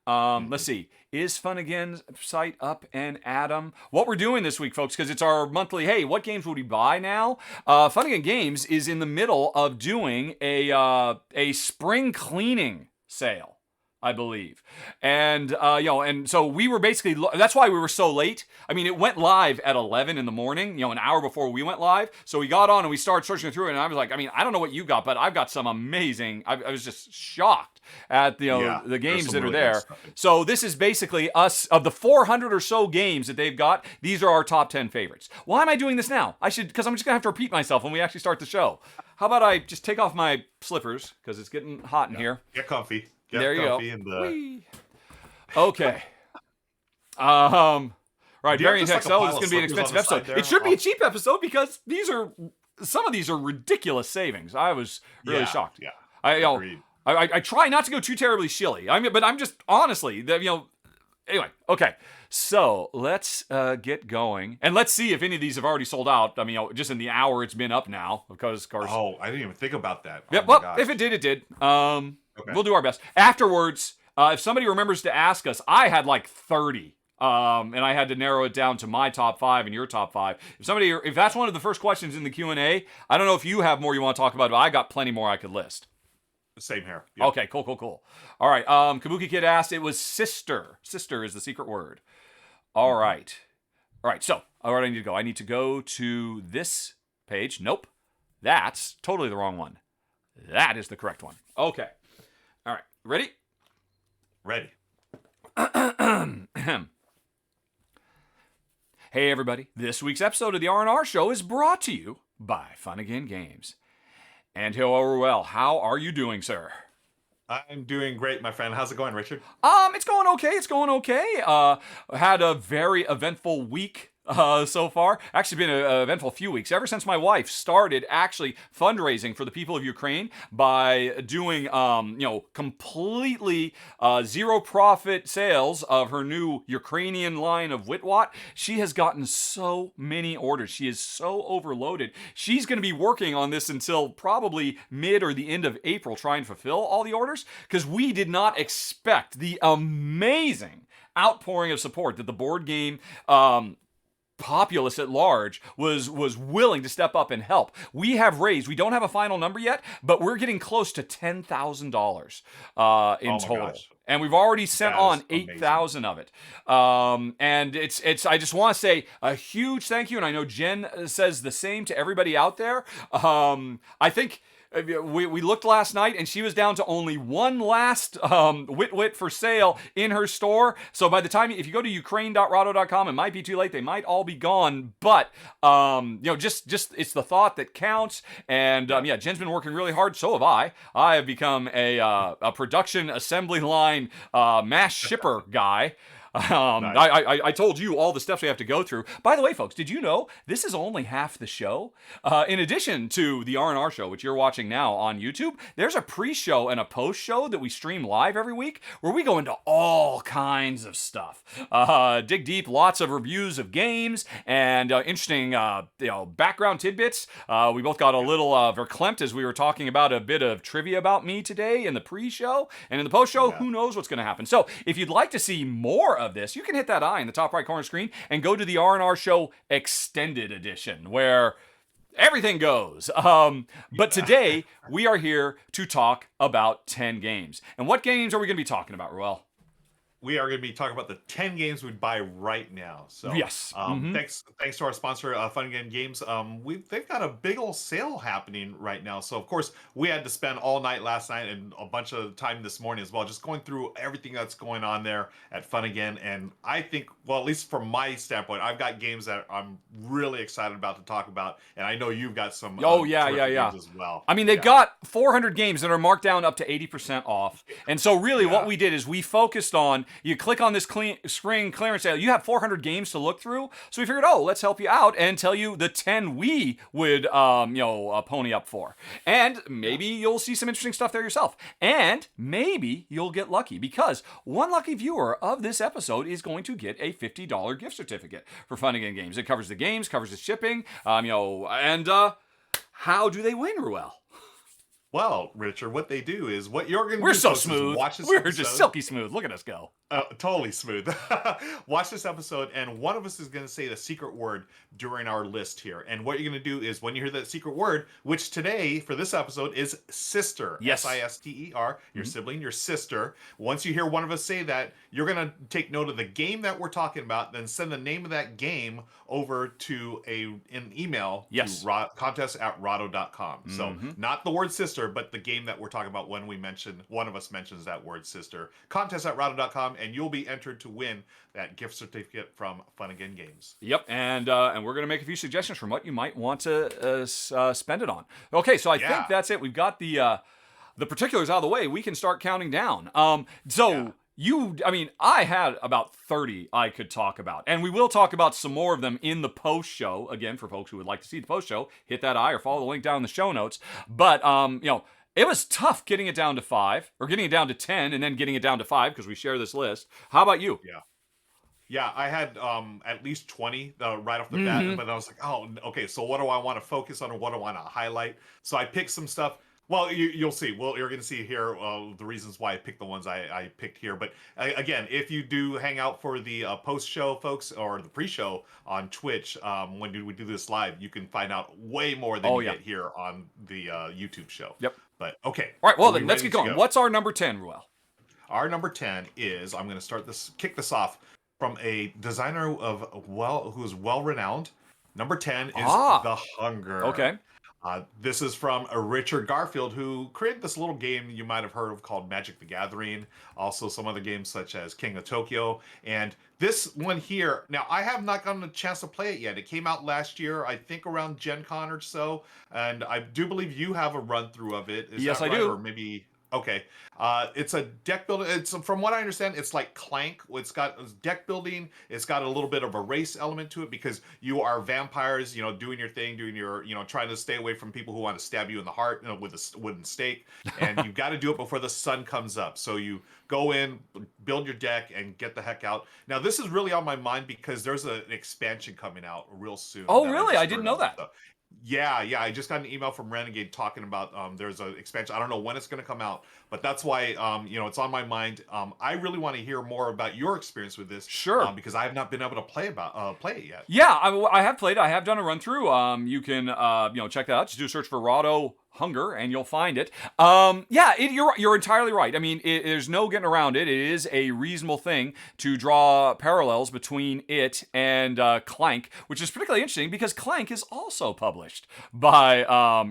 [SPEAKER 1] Let's see. Is Funnigan's site up and Adam? What we're doing this week, folks, because it's our monthly, hey, what games would we buy now? Funnigan Games is in the middle of doing a spring cleaning sale, I believe. And, and so we were basically, that's why we were so late. I mean, it went live at 11 in the morning, an hour before we went live. So we got on and we started searching through it. And I was like, I mean, I don't know what you got, but I've got some amazing, I was just shocked at, the games that are there. So this is basically us, of the 400 or so games that they've got, these are our top 10 favorites. Why am I doing this now? Because I'm just gonna have to repeat myself when we actually start the show. How about I just take off my slippers, because it's getting hot in here.
[SPEAKER 2] Get comfy.
[SPEAKER 1] There you go. Okay. Right. Variant XO is going to be an expensive episode. It should be a cheap episode because some of these are ridiculous savings. I was really shocked.
[SPEAKER 2] Yeah.
[SPEAKER 1] I try not to go too terribly shilly. But I'm just honestly, anyway. Okay. So let's get going, and let's see if any of these have already sold out. I mean, just in the hour it's been up now, because of course.
[SPEAKER 2] Oh, I didn't even think about that.
[SPEAKER 1] Yeah. Well, if it did, it did. We'll do our best. Afterwards, if somebody remembers to ask us, I had like 30. And I had to narrow it down to my top 5 and your top 5. If that's one of the first questions in the Q&A, I don't know if you have more you want to talk about, but I got plenty more I could list.
[SPEAKER 2] Same here. Yep.
[SPEAKER 1] Okay, cool. All right, Kabuki Kid asked, it was sister. Sister is the secret word. All right, so, where do I need to go? I need to go to this page. Nope, that's totally the wrong one. That is the correct one. Okay. All right, ready?
[SPEAKER 2] Ready.
[SPEAKER 1] Hey everybody, this week's episode of the R&R Show is brought to you by Funnigan Games. And hello, Ruel, how are you doing, sir?
[SPEAKER 2] I'm doing great, my friend. How's it going, Richard?
[SPEAKER 1] It's going okay. Had a very eventful week so far. Actually been an eventful few weeks. Ever since my wife started actually fundraising for the people of Ukraine by doing, completely zero profit sales of her new Ukrainian line of Witwat, she has gotten so many orders. She is so overloaded. She's going to be working on this until probably mid or the end of April, trying to fulfill all the orders, because we did not expect the amazing outpouring of support that the board game populace at large was willing to step up and help. We don't have a final number yet, but we're getting close to $10,000 in total. Gosh. And we've already sent on 8,000 of it. And it's I just want to say a huge thank you, and I know Jen says the same to everybody out there. I think we looked last night, and she was down to only one last Wit for sale in her store. So by the time, if you go to ukraine.rahdo.com, it might be too late. They might all be gone. But just it's the thought that counts. And Jen's been working really hard. So have I. I have become a production assembly line mass shipper guy.
[SPEAKER 2] Nice.
[SPEAKER 1] I told you all the steps we have to go through. By the way, folks, did you know this is only half the show? In addition to the R&R Show, which you're watching now on YouTube, there's a pre-show and a post-show that we stream live every week where we go into all kinds of stuff. Dig deep, lots of reviews of games and interesting background tidbits. We both got a little verklempt as we were talking about a bit of trivia about me today in the pre-show, and in the post-show, who knows what's going to happen. So if you'd like to see more of this, you can hit that eye in the top right corner of the screen and go to the R&R Show Extended Edition, where everything goes. But today, we are here to talk about 10 games. And what games are we going to be talking about, Ruel?
[SPEAKER 2] We are going to be talking about the 10 games we'd buy right now. So
[SPEAKER 1] yes.
[SPEAKER 2] Thanks to our sponsor, Fun Again Games. They've got a big old sale happening right now. So of course we had to spend all night last night and a bunch of time this morning as well, just going through everything that's going on there at Fun Again. And I think, well, at least from my standpoint, I've got games that I'm really excited about to talk about, and I know you've got some. Games as well.
[SPEAKER 1] I mean, they've got 400 games that are marked down up to 80% off, and so really what we did is we focused on. You click on this spring clearance sale, you have 400 games to look through. So we figured, let's help you out and tell you the 10 we would, pony up for. And maybe you'll see some interesting stuff there yourself. And maybe you'll get lucky because one lucky viewer of this episode is going to get a $50 gift certificate for Fun Again Games. It covers the games, covers the shipping, and how do they win, Ruel?
[SPEAKER 2] Well, Richard, what they do is what you're going to do.
[SPEAKER 1] We're so smooth.
[SPEAKER 2] Watch this
[SPEAKER 1] We're
[SPEAKER 2] episode.
[SPEAKER 1] just silky smooth. Look at us go.
[SPEAKER 2] Totally smooth. Watch this episode, and one of us is going to say the secret word during our list here. And what you're going to do is when you hear that secret word, which today for this episode is sister.
[SPEAKER 1] Yes.
[SPEAKER 2] S-I-S-T-E-R, your sibling, your sister. Once you hear one of us say that, you're going to take note of the game that we're talking about, then send the name of that game over to an email to contest@rahdo.com. So not the word sister, but the game that we're talking about when one of us mentions that word sister. Contest@rahdo.com, and you'll be entered to win that gift certificate from Fun Again Games.
[SPEAKER 1] Yep, and we're going to make a few suggestions from what you might want to spend it on. Okay, so I think that's it. We've got the particulars out of the way. We can start counting down. I had about 30 I could talk about, and we will talk about some more of them in the post show. Again, for folks who would like to see the post show, hit that eye or follow the link down in the show notes. But it was tough getting it down to 5, or getting it down to 10, and then getting it down to 5 because we share this list. How about you?
[SPEAKER 2] Yeah, I had at least 20 right off the bat, but I was like, okay, so what do I want to focus on, or what do I want to highlight? So I picked some stuff. Well, you'll see. Well, you're going to see here the reasons why I picked the ones I picked here. But again, if you do hang out for the post-show, folks, or the pre-show on Twitch, when we do this live, you can find out way more than you get here on the YouTube show.
[SPEAKER 1] Yep.
[SPEAKER 2] But okay.
[SPEAKER 1] All right. Well, then let's get going. What's our number 10, Ruel?
[SPEAKER 2] Our number 10 is, I'm going to kick this off from a designer who is well-renowned. Number 10 is The Hunger.
[SPEAKER 1] Okay.
[SPEAKER 2] This is from Richard Garfield, who created this little game you might have heard of called Magic the Gathering. Also some other games such as King of Tokyo. And this one here, now I have not gotten a chance to play it yet. It came out last year, I think around Gen Con or so. And I do believe you have a run through of it.
[SPEAKER 1] Yes, I do.
[SPEAKER 2] Or maybe... Okay. It's a deck building. It's, from what I understand, it's like Clank. It's got deck building. It's got a little bit of a race element to it because you are vampires, doing your thing, trying to stay away from people who want to stab you in the heart with a wooden stake. And you've got to do it before the sun comes up. So you go in, build your deck, and get the heck out. Now, this is really on my mind because there's an expansion coming out real soon.
[SPEAKER 1] Oh, really? I didn't know that.
[SPEAKER 2] So, yeah. I just got an email from Renegade talking about there's an expansion. I don't know when it's going to come out, but that's why it's on my mind. I really want to hear more about your experience with this.
[SPEAKER 1] Sure.
[SPEAKER 2] Because I have not been able to play it yet.
[SPEAKER 1] Yeah, I have played. I have done a run through. You can check that out. Just do a search for Rahdo Hunger and you'll find it. You're entirely right. I mean, there's no getting around it. It is a reasonable thing to draw parallels between it and Clank, which is particularly interesting because Clank is also published by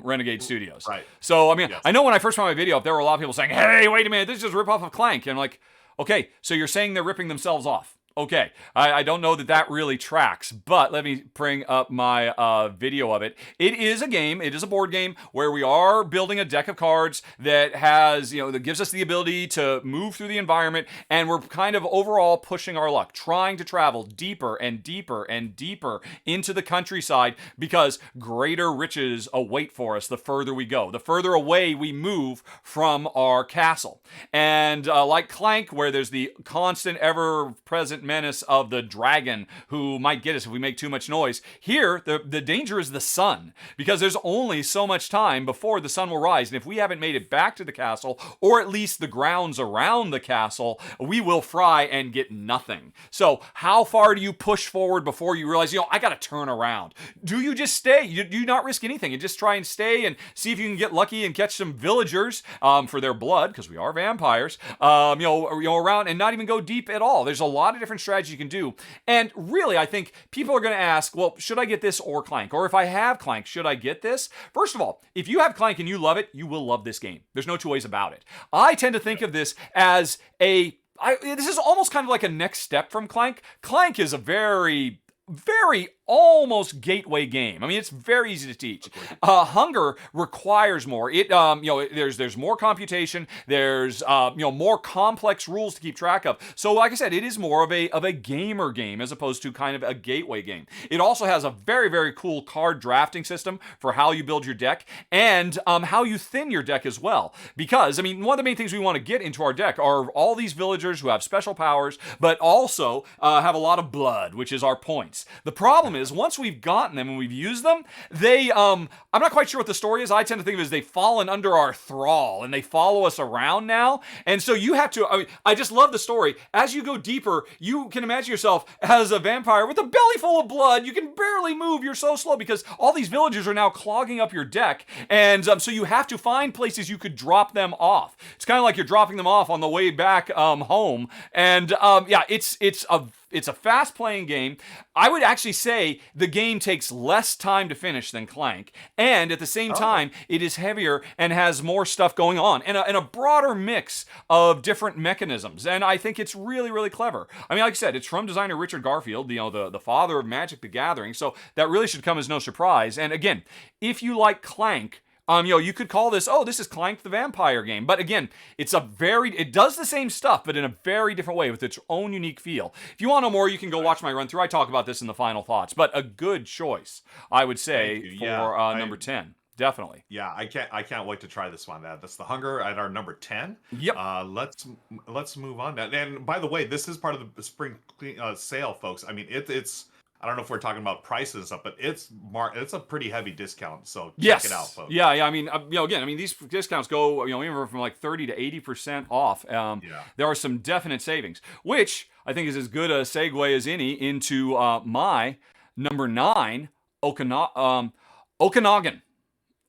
[SPEAKER 1] Renegade Studios.
[SPEAKER 2] Right.
[SPEAKER 1] So, I know when I first found my video up, there were a lot of people saying, hey, wait a minute, this is just a ripoff of Clank. And I'm like, okay, so you're saying they're ripping themselves off. Okay, I don't know that really tracks, but let me bring up my video of it. It is a game, it is a board game where we are building a deck of cards that has, that gives us the ability to move through the environment, and we're kind of overall pushing our luck, trying to travel deeper and deeper and deeper into the countryside because greater riches await for us the further we go, the further away we move from our castle. And like Clank, where there's the constant, ever-present menace of the dragon who might get us if we make too much noise. Here, the danger is the sun, because there's only so much time before the sun will rise, and if we haven't made it back to the castle, or at least the grounds around the castle, we will fry and get nothing. So how far do you push forward before you realize, I gotta turn around? Do you just stay? Do you not risk anything and just try and stay and see if you can get lucky and catch some villagers for their blood, because we are vampires, around, and not even go deep at all? There's a lot of different strategies you can do. And really, I think people are going to ask, well, should I get this or Clank? Or if I have Clank, should I get this? First of all, if you have Clank and you love it, you will love this game. There's no two ways about it. I tend to think of this as this is almost kind of like a next step from Clank. Clank is a very almost gateway game. I mean, it's very easy to teach. Hunger requires more. There's more computation. There's more complex rules to keep track of. So, like I said, it is more of a gamer game as opposed to kind of a gateway game. It also has a very, very cool card drafting system for how you build your deck and how you thin your deck as well. Because, one of the main things we want to get into our deck are all these villagers who have special powers, but also have a lot of blood, which is our points. The problem is, once we've gotten them and we've used them, they, I'm not quite sure what the story is. I tend to think of it as they've fallen under our thrall and they follow us around now. And so you have to, I just love the story. As you go deeper, you can imagine yourself as a vampire with a belly full of blood. You can barely move. You're so slow because all these villagers are now clogging up your deck. And so you have to find places you could drop them off. It's kind of like you're dropping them off on the way back home. And it's a fast-playing game. I would actually say the game takes less time to finish than Clank, and at the same time, it is heavier and has more stuff going on, and a broader mix of different mechanisms, and I think it's really, really clever. Like I said, it's from designer Richard Garfield, the father of Magic the Gathering, so that really should come as no surprise. And again, if you like Clank, you could call this, this is Clank the Vampire game. But again, it does the same stuff, but in a very different way with its own unique feel. If you want to know more, you can go watch my run through. I talk about this in the final thoughts, but a good choice, I would say, for number 10. Definitely.
[SPEAKER 2] Yeah, I can't wait to try this one. That's the Hunger at our number 10.
[SPEAKER 1] Yep.
[SPEAKER 2] Let's move on. And by the way, this is part of the spring sale, folks. It's I don't know if we're talking about prices and stuff, but it's a pretty heavy discount. So check it out, folks.
[SPEAKER 1] Yeah. These discounts go, anywhere from like 30 to 80% off. There are some definite savings, which I think is as good a segue as any into my number 9, Okanagan.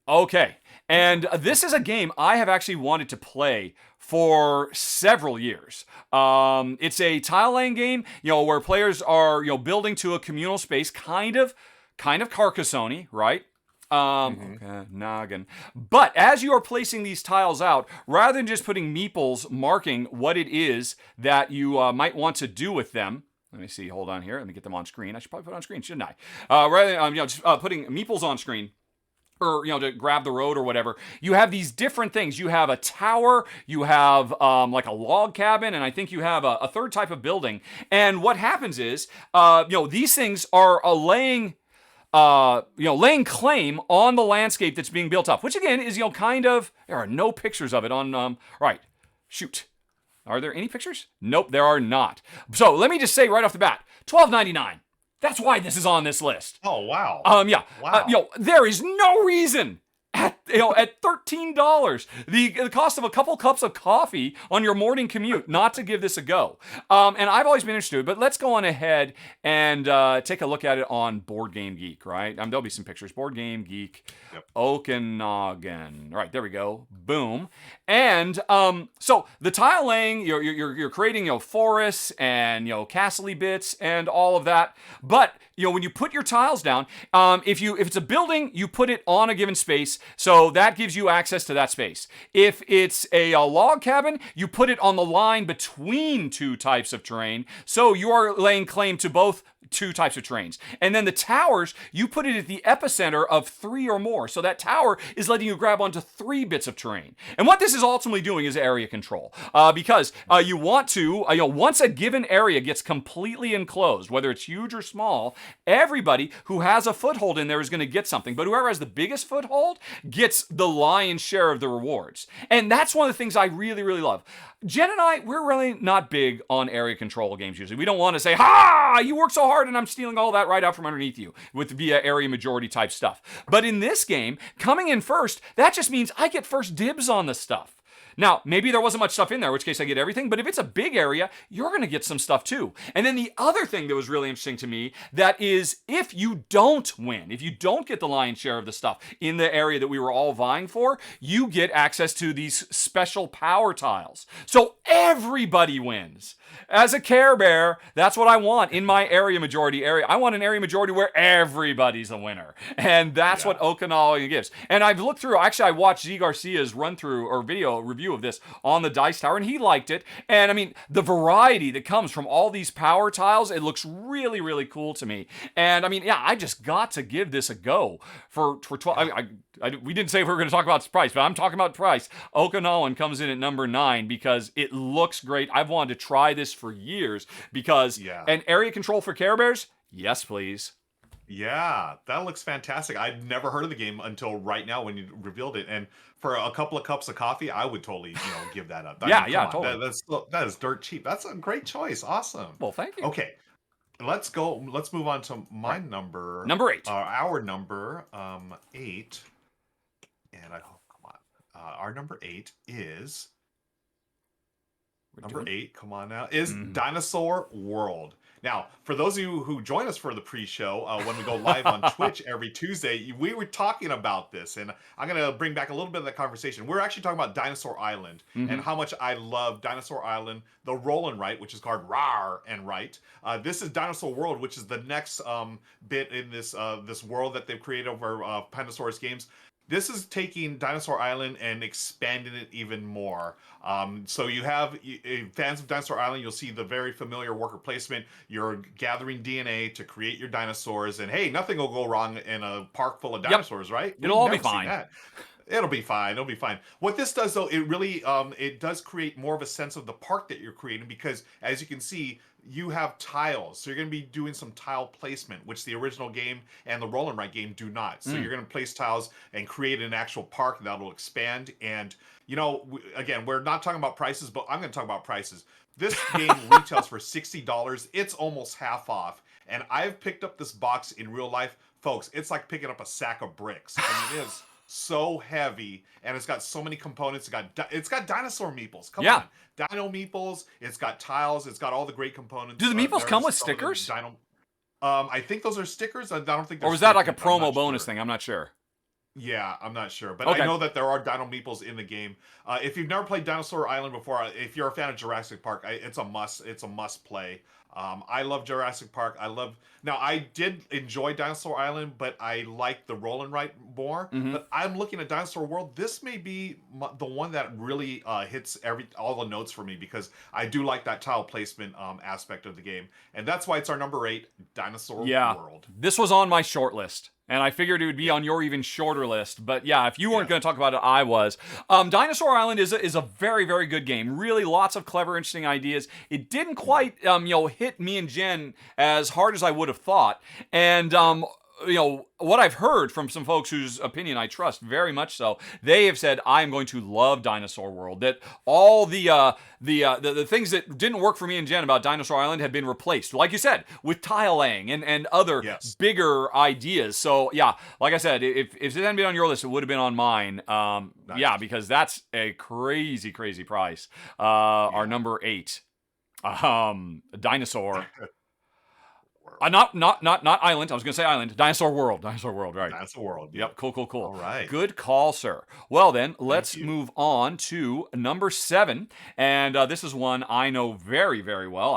[SPEAKER 1] Okay. And this is a game I have actually wanted to play for several years. It's a tile laying game, where players are, building to a communal space, kind of Carcassonne-y, right? Okanagan. But as you are placing these tiles out, rather than just putting meeples marking what it is that you might want to do with them. Let me see. Hold on here. Let me get them on screen. I should probably put it on screen, shouldn't I? Rather than just putting meeples on screen, or to grab the road or whatever, you have these different things. You have a tower, you have like a log cabin, and I think you have a third type of building. And what happens is, these things are laying claim on the landscape that's being built up, which again is there are no pictures of it on right. Shoot. Are there any pictures? Nope, there are not. So let me just say right off the bat, $12.99. That's why this is on this list.
[SPEAKER 2] Oh, wow.
[SPEAKER 1] Wow. There is no reason at $13, the cost of a couple cups of coffee on your morning commute, not to give this a go. And I've always been interested, but let's go on ahead and take a look at it on Board Game Geek, right? There'll be some pictures. Board Game Geek, yep. Okanagan. All right, there we go. Boom. And so the tile laying, you're creating forests and castle-y bits and all of that. But when you put your tiles down, if it's a building, you put it on a given space. So So that gives you access to that space. If it's a log cabin, you put it on the line between two types of terrain. So you are laying claim to both two types of terrains. And then the towers, you put it at the epicenter of 3 or more. So that tower is letting you grab onto 3 bits of terrain. And what this is ultimately doing is area control. Because you want to, once a given area gets completely enclosed, whether it's huge or small, everybody who has a foothold in there is going to get something. But whoever has the biggest foothold gets the lion's share of the rewards. And that's one of the things I really, really love. Jen and I, we're really not big on area control games usually. We don't want to say, ha, you work so hard and I'm stealing all that right out from underneath you with via area majority type stuff. But in this game, coming in first, that just means I get first dibs on the stuff. Now, maybe there wasn't much stuff in there, in which case I get everything, but if it's a big area, you're going to get some stuff too. And then the other thing that was really interesting to me, that is if you don't win, if you don't get the lion's share of the stuff in the area that we were all vying for, you get access to these special power tiles. So everybody wins. As a Care Bear, that's what I want in my area majority area. I want an area majority where everybody's a winner. And that's what Okanagan gives. And I've looked through, actually I watched Z Garcia's run through or video review of this on the Dice Tower, and he liked it. And I mean, the variety that comes from all these power tiles, it looks really, really cool to me. And I mean, yeah, I just got to give this a go for 12. We didn't say we were going to talk about price, but I'm talking about price. Okanagan comes in at number 9 because it looks great. I've wanted to try this for years because an area control for Care Bears, yes, please.
[SPEAKER 2] Yeah, that looks fantastic. I'd never heard of the game until right now when you revealed it. And for a couple of cups of coffee, I would totally, give that up.
[SPEAKER 1] Totally.
[SPEAKER 2] That is dirt cheap. That's a great choice. Awesome.
[SPEAKER 1] Well, thank you.
[SPEAKER 2] Okay, let's go. Let's move on to my number
[SPEAKER 1] 8.
[SPEAKER 2] Our number 8. And come on. Our number 8 is number 8. Come on now, is Dinosaur World. Now, for those of you who join us for the pre-show, when we go live on Twitch every Tuesday, we were talking about this, and I'm going to bring back a little bit of the conversation. We're actually talking about Dinosaur Island and how much I love Dinosaur Island, the Roll and Write, which is called R&R and Write. This is Dinosaur World, which is the next bit in this this world that they've created over Pandasaurus Games. This is taking Dinosaur Island and expanding it even more. So you have fans of Dinosaur Island, you'll see the very familiar worker placement. You're gathering DNA to create your dinosaurs, and hey, nothing will go wrong in a park full of dinosaurs, right?
[SPEAKER 1] It'll all be fine.
[SPEAKER 2] It'll be fine. It'll be fine. What this does, though, it really it does create more of a sense of the park that you're creating because, as you can see, you have tiles. So you're going to be doing some tile placement, which the original game and the Roll and Write game do not. So you're going to place tiles and create an actual park that will expand. And, again, we're not talking about prices, but I'm going to talk about prices. This game retails for $60. It's almost half off. And I've picked up this box in real life. Folks, it's like picking up a sack of bricks. I mean, it is so heavy, and it's got so many components. It's got dinosaur meeples. Come on, dino meeples. It's got tiles. It's got all the great components.
[SPEAKER 1] Do the meeples come with stickers?
[SPEAKER 2] I think those are stickers. I don't think.
[SPEAKER 1] Or was that like a promo bonus thing? I'm not sure.
[SPEAKER 2] Yeah, I'm not sure, but I know that there are dino meeples in the game. If you've never played Dinosaur Island before, if you're a fan of Jurassic Park, it's a must. It's a must play. I love Jurassic Park. Now I did enjoy Dinosaur Island, but I like the Roll and Write more. But I'm looking at Dinosaur World. This may be the one that really hits all the notes for me because I do like that tile placement aspect of the game, and that's why it's our number 8, Dinosaur World.
[SPEAKER 1] This was on my short list. And I figured it would be on your even shorter list. But yeah, if you weren't going to talk about it, I was. Dinosaur Island is a very, very good game. Really lots of clever, interesting ideas. It didn't quite, hit me and Jen as hard as I would have thought. And, what I've heard from some folks whose opinion I trust very much so, they have said, I am going to love Dinosaur World. That all the things that didn't work for me and Jen about Dinosaur Island have been replaced, like you said, with tile laying and other bigger ideas. So yeah, like I said, if it hadn't been on your list, it would have been on mine. Nice. Yeah, because that's a crazy, crazy price. Our number 8, Dinosaur Not Island. I was going to say Island. Dinosaur World. Dinosaur World, right.
[SPEAKER 2] That's the world.
[SPEAKER 1] Yep, cool.
[SPEAKER 2] All right.
[SPEAKER 1] Good call, sir. Well then, let's
[SPEAKER 2] you.
[SPEAKER 1] move on to number 7. And this is one I know very, very well.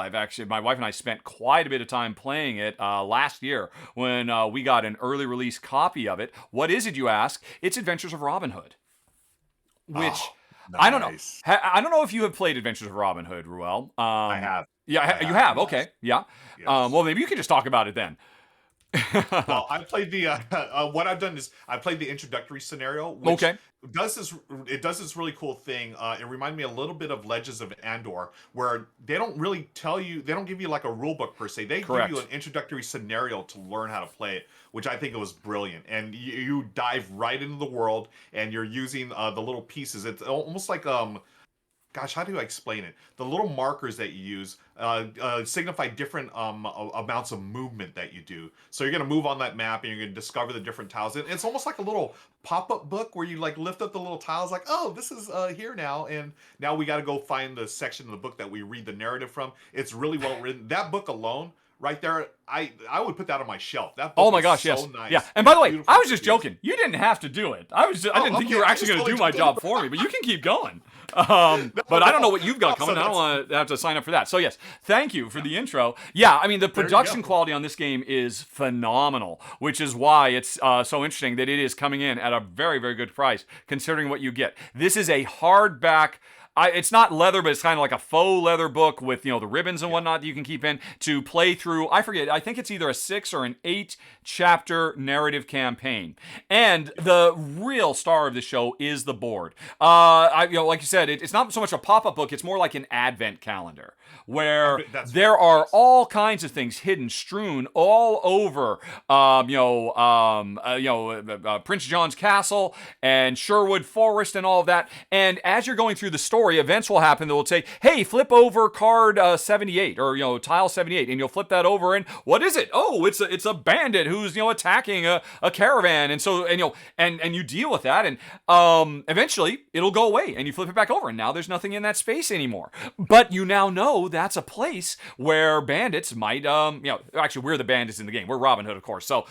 [SPEAKER 1] My wife and I spent quite a bit of time playing it last year when we got an early release copy of it. What is it, you ask? It's Adventures of Robin Hood. Which...
[SPEAKER 2] Nice.
[SPEAKER 1] I don't know. I don't know if you have played Adventures of Robin Hood, Ruel.
[SPEAKER 2] I have.
[SPEAKER 1] Yeah, you have. Okay, yeah.
[SPEAKER 2] Yes.
[SPEAKER 1] Well, maybe you could just talk about it then.
[SPEAKER 2] Well, I played the what I've done is I played the introductory scenario, which does this really cool thing. It reminded me a little bit of Legends of Andor, where they don't really they don't give you like a rule book per se. They
[SPEAKER 1] Correct.
[SPEAKER 2] give you an introductory scenario to learn how to play it, which I think it was brilliant. And you dive right into the world, and you're using the little pieces. It's almost like gosh, how do I explain it? The little markers that you use signify different amounts of movement that you do. So you're going to move on that map and you're going to discover the different tiles. It's almost like a little pop-up book where you like lift up the little tiles like, oh, this is here now. And now we got to go find the section of the book that we read the narrative from. It's really well written. That book alone, right there, I would put that on my shelf. That book
[SPEAKER 1] oh my gosh,
[SPEAKER 2] so
[SPEAKER 1] yes.
[SPEAKER 2] nice.
[SPEAKER 1] Yeah. And by the way,
[SPEAKER 2] Beautiful
[SPEAKER 1] I was just
[SPEAKER 2] pieces.
[SPEAKER 1] joking. You didn't have to do it. I didn't think you were actually going to do my job for me, but you can keep going. But I don't know what you've got coming. I don't want to have to sign up for that. So yes, thank you for the intro. Yeah, I mean the production quality on this game is phenomenal, which is why it's so interesting that it is coming in at a very, very good price considering what you get. This is a hardback. It's not leather, but it's kind of like a faux leather book with, the ribbons and whatnot that you can keep in to play through. I forget. I think it's either a 6 or an 8 chapter narrative campaign. And the real star of the show is the board. Like you said, it's not so much a pop-up book. It's more like an advent calendar where there are all kinds of things hidden, strewn all over, Prince John's Castle and Sherwood Forest and all of that. And as you're going through the story, events will happen that will say, hey, flip over card 78 or, tile 78, and you'll flip that over and what is it? Oh, it's a bandit who's, attacking a caravan. And so, and you deal with that and eventually it'll go away and you flip it back over and now there's nothing in that space anymore. But you now know that's a place where bandits might, actually we're the bandits in the game. We're Robin Hood, of course. So,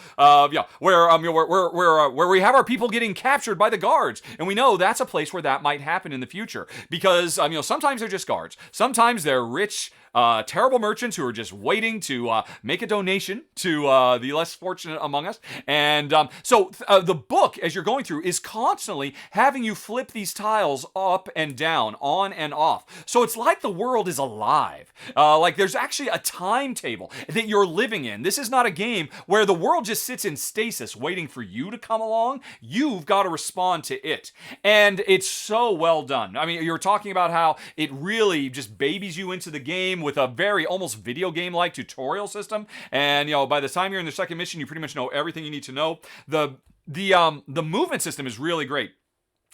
[SPEAKER 1] where we have our people getting captured by the guards and we know that's a place where that might happen in the future because, sometimes they're just guards. Sometimes they're rich, terrible merchants who are just waiting to make a donation to the less fortunate among us. And so the book, as you're going through, is constantly having you flip these tiles up and down, on and off. So it's like the world is alive. Like there's actually a timetable that you're living in. This is not a game where the world just sits in stasis waiting for you to come along. You've got to respond to it. And it's so well done. I mean, you're talking about how it really just babies you into the game with a very almost video game-like tutorial system. And, by the time you're in the second mission, you pretty much know everything you need to know. The movement system is really great.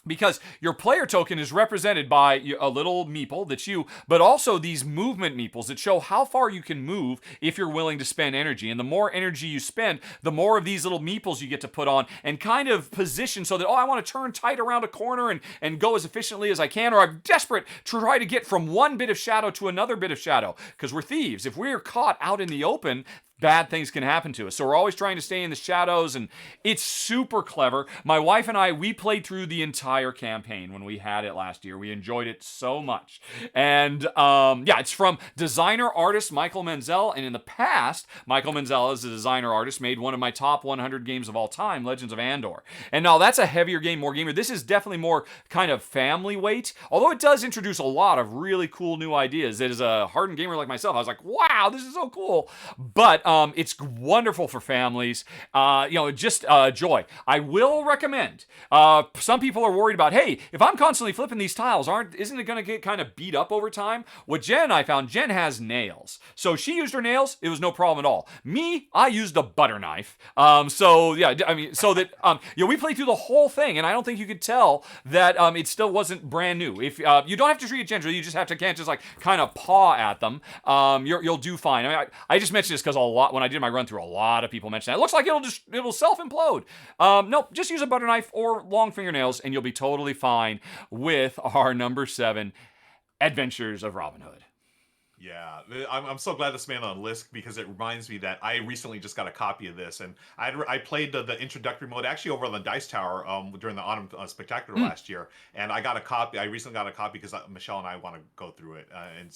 [SPEAKER 1] Because your player token is represented by a little meeple that's you, but also these movement meeples that show how far you can move if you're willing to spend energy. And the more energy you spend, the more of these little meeples you get to put on and kind of position so that, I want to turn tight around a corner and go as efficiently as I can, or I'm desperate to try to get from one bit of shadow to another bit of shadow. Because we're thieves. If we're caught out in the open, bad things can happen to us. So we're always trying to stay in the shadows, and it's super clever. My wife and I, we played through the entire campaign when we had it last year. We enjoyed it so much. And it's from designer artist Michael Menzel. And in the past, Michael Menzel, as a designer artist, made one of my top 100 games of all time, Legends of Andor. And now that's a heavier game, more gamer. This is definitely more kind of family weight, although it does introduce a lot of really cool new ideas. As a hardened gamer like myself, I was like, wow, this is so cool. But it's wonderful for families. Just joy. I will recommend. Some people are worried about, hey, if I'm constantly flipping these tiles, isn't it going to get kind of beat up over time? What I found, Jen has nails. So she used her nails. It was no problem at all. Me, I used a butter knife. We played through the whole thing, and I don't think you could tell that it still wasn't brand new. If you don't have to treat it gingerly, you just have to can't just like kind of paw at them. You'll do fine. I just mentioned this because when I did my run through, a lot of people mentioned that. It looks like it'll self-implode. Nope, just use a butter knife or long fingernails and you'll be totally fine with our number 7, Adventures of Robin Hood.
[SPEAKER 2] Yeah, I'm so glad this man on the list because it reminds me that I recently just got a copy of this, and I played the introductory mode actually over on the Dice Tower during the Autumn Spectacular
[SPEAKER 1] Mm.
[SPEAKER 2] last year, and I got a copy. I recently got a copy because Michelle and I want to go through it, and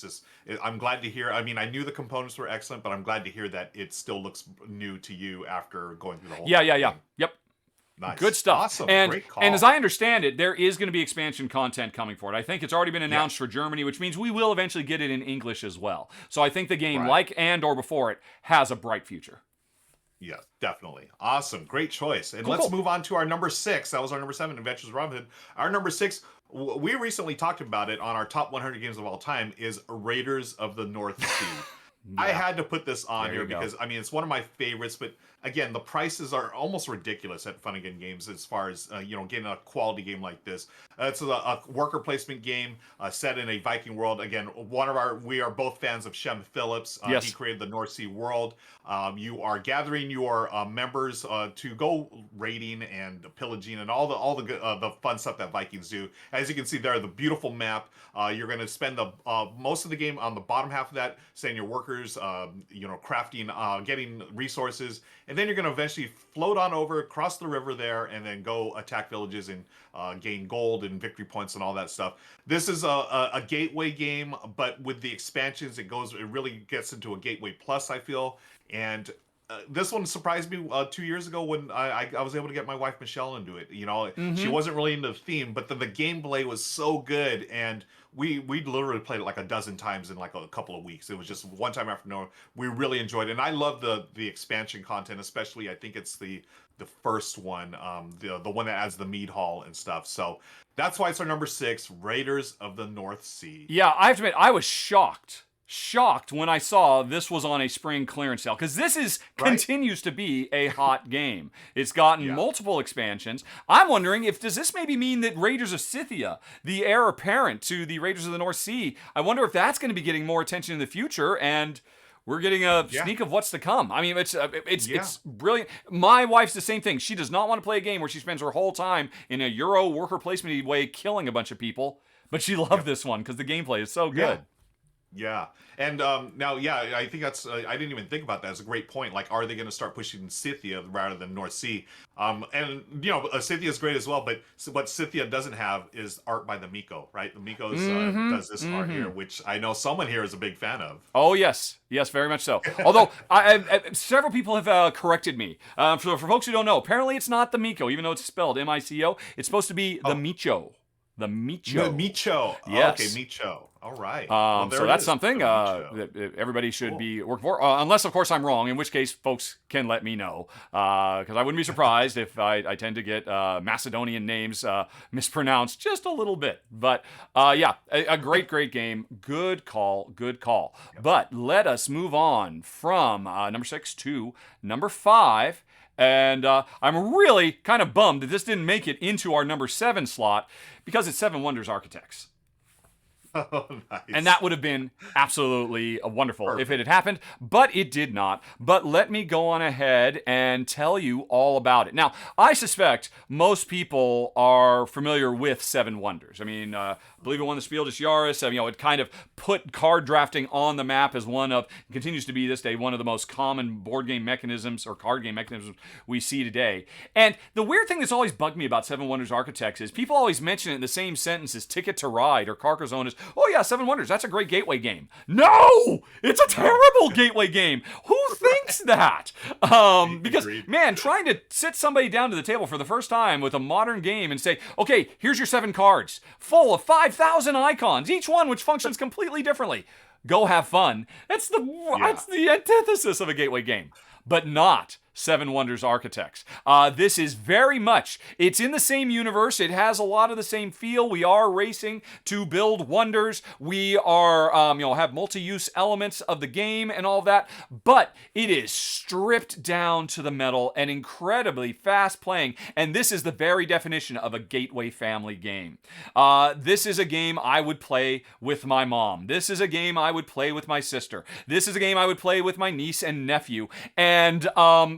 [SPEAKER 2] I'm glad to hear. I mean, I knew the components were excellent, but I'm glad to hear that it still looks new to you after going through the whole
[SPEAKER 1] Yeah.
[SPEAKER 2] thing.
[SPEAKER 1] Yep.
[SPEAKER 2] Nice,
[SPEAKER 1] Good stuff.
[SPEAKER 2] awesome,
[SPEAKER 1] And
[SPEAKER 2] great call.
[SPEAKER 1] and as I understand it, there is going to be expansion content coming for it. I think it's already been announced for Germany, which means we will eventually get it in English as well. So I think the game,
[SPEAKER 2] Right.
[SPEAKER 1] like or before it, has a bright future.
[SPEAKER 2] Yeah, definitely. Awesome. Great choice. And
[SPEAKER 1] Cool,
[SPEAKER 2] let's
[SPEAKER 1] cool.
[SPEAKER 2] move on to our number 6. That was our number 7, Adventures of Robin Hood. Our number 6, we recently talked about it on our top 100 games of all time, is Raiders of the North Sea. I had to put this on
[SPEAKER 1] There
[SPEAKER 2] here
[SPEAKER 1] you go.
[SPEAKER 2] because, I mean, it's one of my favorites, but again, the prices are almost ridiculous at Fun Again Games as far as, getting a quality game like this. It's a worker placement game set in a Viking world. Again, we are both fans of Shem Phillips.
[SPEAKER 1] Yes.
[SPEAKER 2] He created the North Sea world. You are gathering your members to go raiding and pillaging and all the good, the fun stuff that Vikings do. As you can see there, the beautiful map. You're going to spend the most of the game on the bottom half of that, sending your workers, crafting, getting resources, and then you're going to eventually float on over, cross the river there, and then go attack villages and gain gold and victory points and all that stuff. This is a gateway game, but with the expansions, it really gets into a gateway plus, I feel. And this one surprised me 2 years ago when I was able to get my wife Michelle into it. She wasn't really into the theme, but then the gameplay was so good, and we literally played it like a dozen times in like a couple of weeks. It was just one time after another. We really enjoyed it, and I love the expansion content, especially I think it's the first one, the one that adds the mead hall and stuff. So that's why it's our number 6, Raiders of the North Sea.
[SPEAKER 1] Yeah, I have to admit, I was shocked when I saw this was on a spring clearance sale, because continues to be a hot game. It's gotten multiple expansions. I'm wondering does this maybe mean that Raiders of Scythia, the heir apparent to the Raiders of the North Sea, I wonder if that's going to be getting more attention in the future, and we're getting a sneak of what's to come. I mean, it's brilliant. My wife's the same thing. She does not want to play a game where she spends her whole time in a Euro worker placement way killing a bunch of people, but she loved this one because the gameplay is so good.
[SPEAKER 2] Yeah. And now, I think that's, I didn't even think about that. It's a great point. Like, are they going to start pushing Scythia rather than North Sea? Scythia is great as well, but what Scythia doesn't have is art by the Miko, right? The Miko's does this art here, which I know someone here is a big fan of.
[SPEAKER 1] Oh, yes. Yes, very much so. Although, several people have corrected me. For folks who don't know, apparently it's not the Miko, even though it's spelled M-I-C-O. It's supposed to be the Micho. The Micho.
[SPEAKER 2] The Micho.
[SPEAKER 1] Yes.
[SPEAKER 2] Okay, Micho. All right.
[SPEAKER 1] So that's something that everybody should be working for. Unless, of course, I'm wrong, in which case folks can let me know. Because I wouldn't be surprised if I tend to get Macedonian names mispronounced just a little bit. But a great game. Good call. Yep. But let us move on from number 6 to number 5. And I'm really kind of bummed that this didn't make it into our number 7 slot because it's Seven Wonders Architects.
[SPEAKER 2] Oh, nice.
[SPEAKER 1] And that would have been absolutely wonderful if it had happened, but it did not. But let me go on ahead and tell you all about it. Now, I suspect most people are familiar with Seven Wonders. I mean, I believe it won the Spiel des Jahres. It kind of put card drafting on the map as continues to be this day, one of the most common board game mechanisms or card game mechanisms we see today. And the weird thing that's always bugged me about Seven Wonders Architects is people always mention it in the same sentence as Ticket to Ride or Carcassonne. Oh yeah, Seven Wonders, that's a great gateway game. No! It's a terrible gateway game. Who thinks that? Because, man, trying to sit somebody down to the table for the first time with a modern game and say, okay, here's your 7 cards, full of 5,000 icons, each one which functions completely differently. Go have fun. That's the antithesis of a gateway game. But not Seven Wonders Architects. This is very much, it's in the same universe. It has a lot of the same feel. We are racing to build wonders. We are, have multi-use elements of the game and all that, but it is stripped down to the metal and incredibly fast playing. And this is the very definition of a gateway family game. This is a game I would play with my mom. This is a game I would play with my sister. This is a game I would play with my niece and nephew. And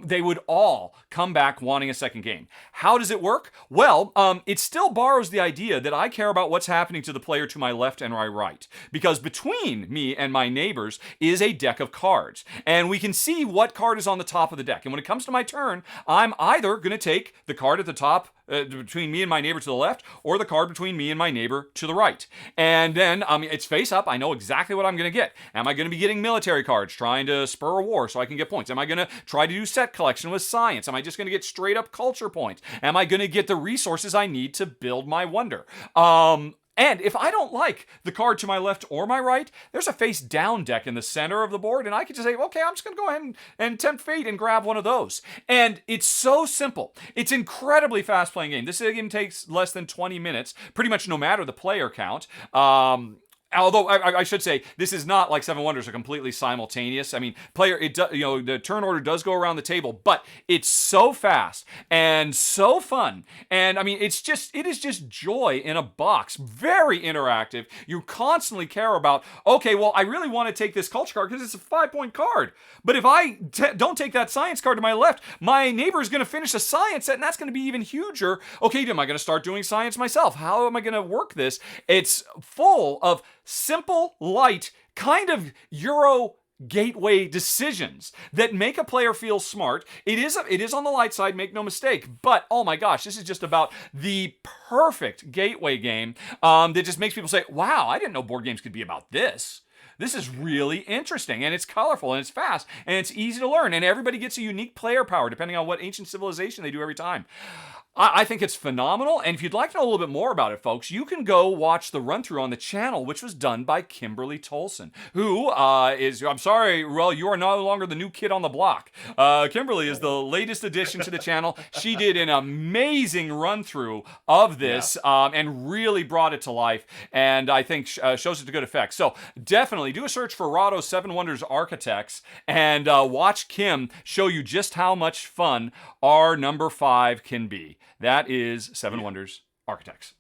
[SPEAKER 1] they would all come back wanting a second game. How does it work? Well, it still borrows the idea that I care about what's happening to the player to my left and my right, because between me and my neighbors is a deck of cards, and we can see what card is on the top of the deck. And when it comes to my turn, I'm either going to take the card at the top between me and my neighbor to the left, or the card between me and my neighbor to the right. And then it's face up. I know exactly what I'm going to get. Am I going to be getting military cards, trying to spur a war so I can get points? Am I going to try to do set collection with science? Am I just going to get straight up culture points? Am I going to get the resources I need to build my wonder? And if I don't like the card to my left or my right, there's a face down deck in the center of the board, and I can just say, okay, I'm just going to go ahead and tempt fate and grab one of those. And it's so simple. It's incredibly fast playing game. This game takes less than 20 minutes, pretty much no matter the player count. Although I should say, this is not like Seven Wonders are completely simultaneous. I mean, the turn order does go around the table, but it's so fast and so fun. And I mean, it is just joy in a box. Very interactive. You constantly care about, okay, well, I really want to take this culture card because it's a 5-point card. But if I don't take that science card to my left, my neighbor is going to finish a science set, and that's going to be even huger. Okay, am I going to start doing science myself? How am I going to work this? It's full of simple, light, kind of Euro gateway decisions that make a player feel smart. It is on the light side, make no mistake, but oh my gosh, this is just about the perfect gateway game that just makes people say, wow, I didn't know board games could be about this. This is really interesting, and it's colorful, and it's fast, and it's easy to learn, and everybody gets a unique player power depending on what ancient civilization they do every time. I think it's phenomenal, and if you'd like to know a little bit more about it, folks, you can go watch the run-through on the channel, which was done by Kimberly Tolson, who I'm sorry, Ruel, you are no longer the new kid on the block. Kimberly is the latest addition to the channel. She did an amazing run-through of this and really brought it to life, and I think shows it to good effect. So definitely do a search for Rahdo 7 Wonders Architects and watch Kim show you just how much fun our number 5 can be. That is Seven Wonders Architects.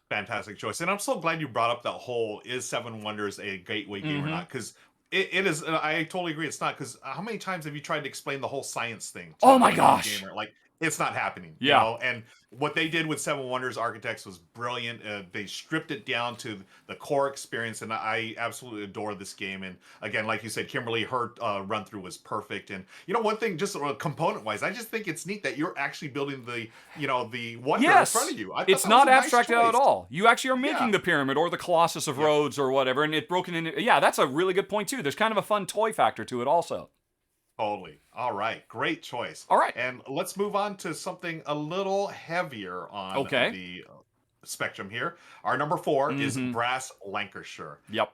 [SPEAKER 2] Fantastic choice. And I'm so glad you brought up that whole, is Seven Wonders a gateway game or not? Because it is, I totally agree it's not. Because how many times have you tried to explain the whole science thing to
[SPEAKER 1] oh my gosh
[SPEAKER 2] gamer? Like, it's not happening.
[SPEAKER 1] Yeah.
[SPEAKER 2] You know? And what they did with Seven Wonders Architects was brilliant. They stripped it down to the core experience, and I absolutely adore this game. And again, like you said, Kimberly, her run through was perfect. And you know, one thing, just component wise, I just think it's neat that you're actually building the wonder in front of you.
[SPEAKER 1] It's not abstracted out at all. You actually are making the pyramid or the Colossus of Rhodes or whatever, and it's broken into. Yeah, that's a really good point too. There's kind of a fun toy factor to it also.
[SPEAKER 2] Totally. All right. Great choice.
[SPEAKER 1] All right.
[SPEAKER 2] And let's move on to something a little heavier on the spectrum here. Our number 4 is Brass Lancashire.
[SPEAKER 1] Yep.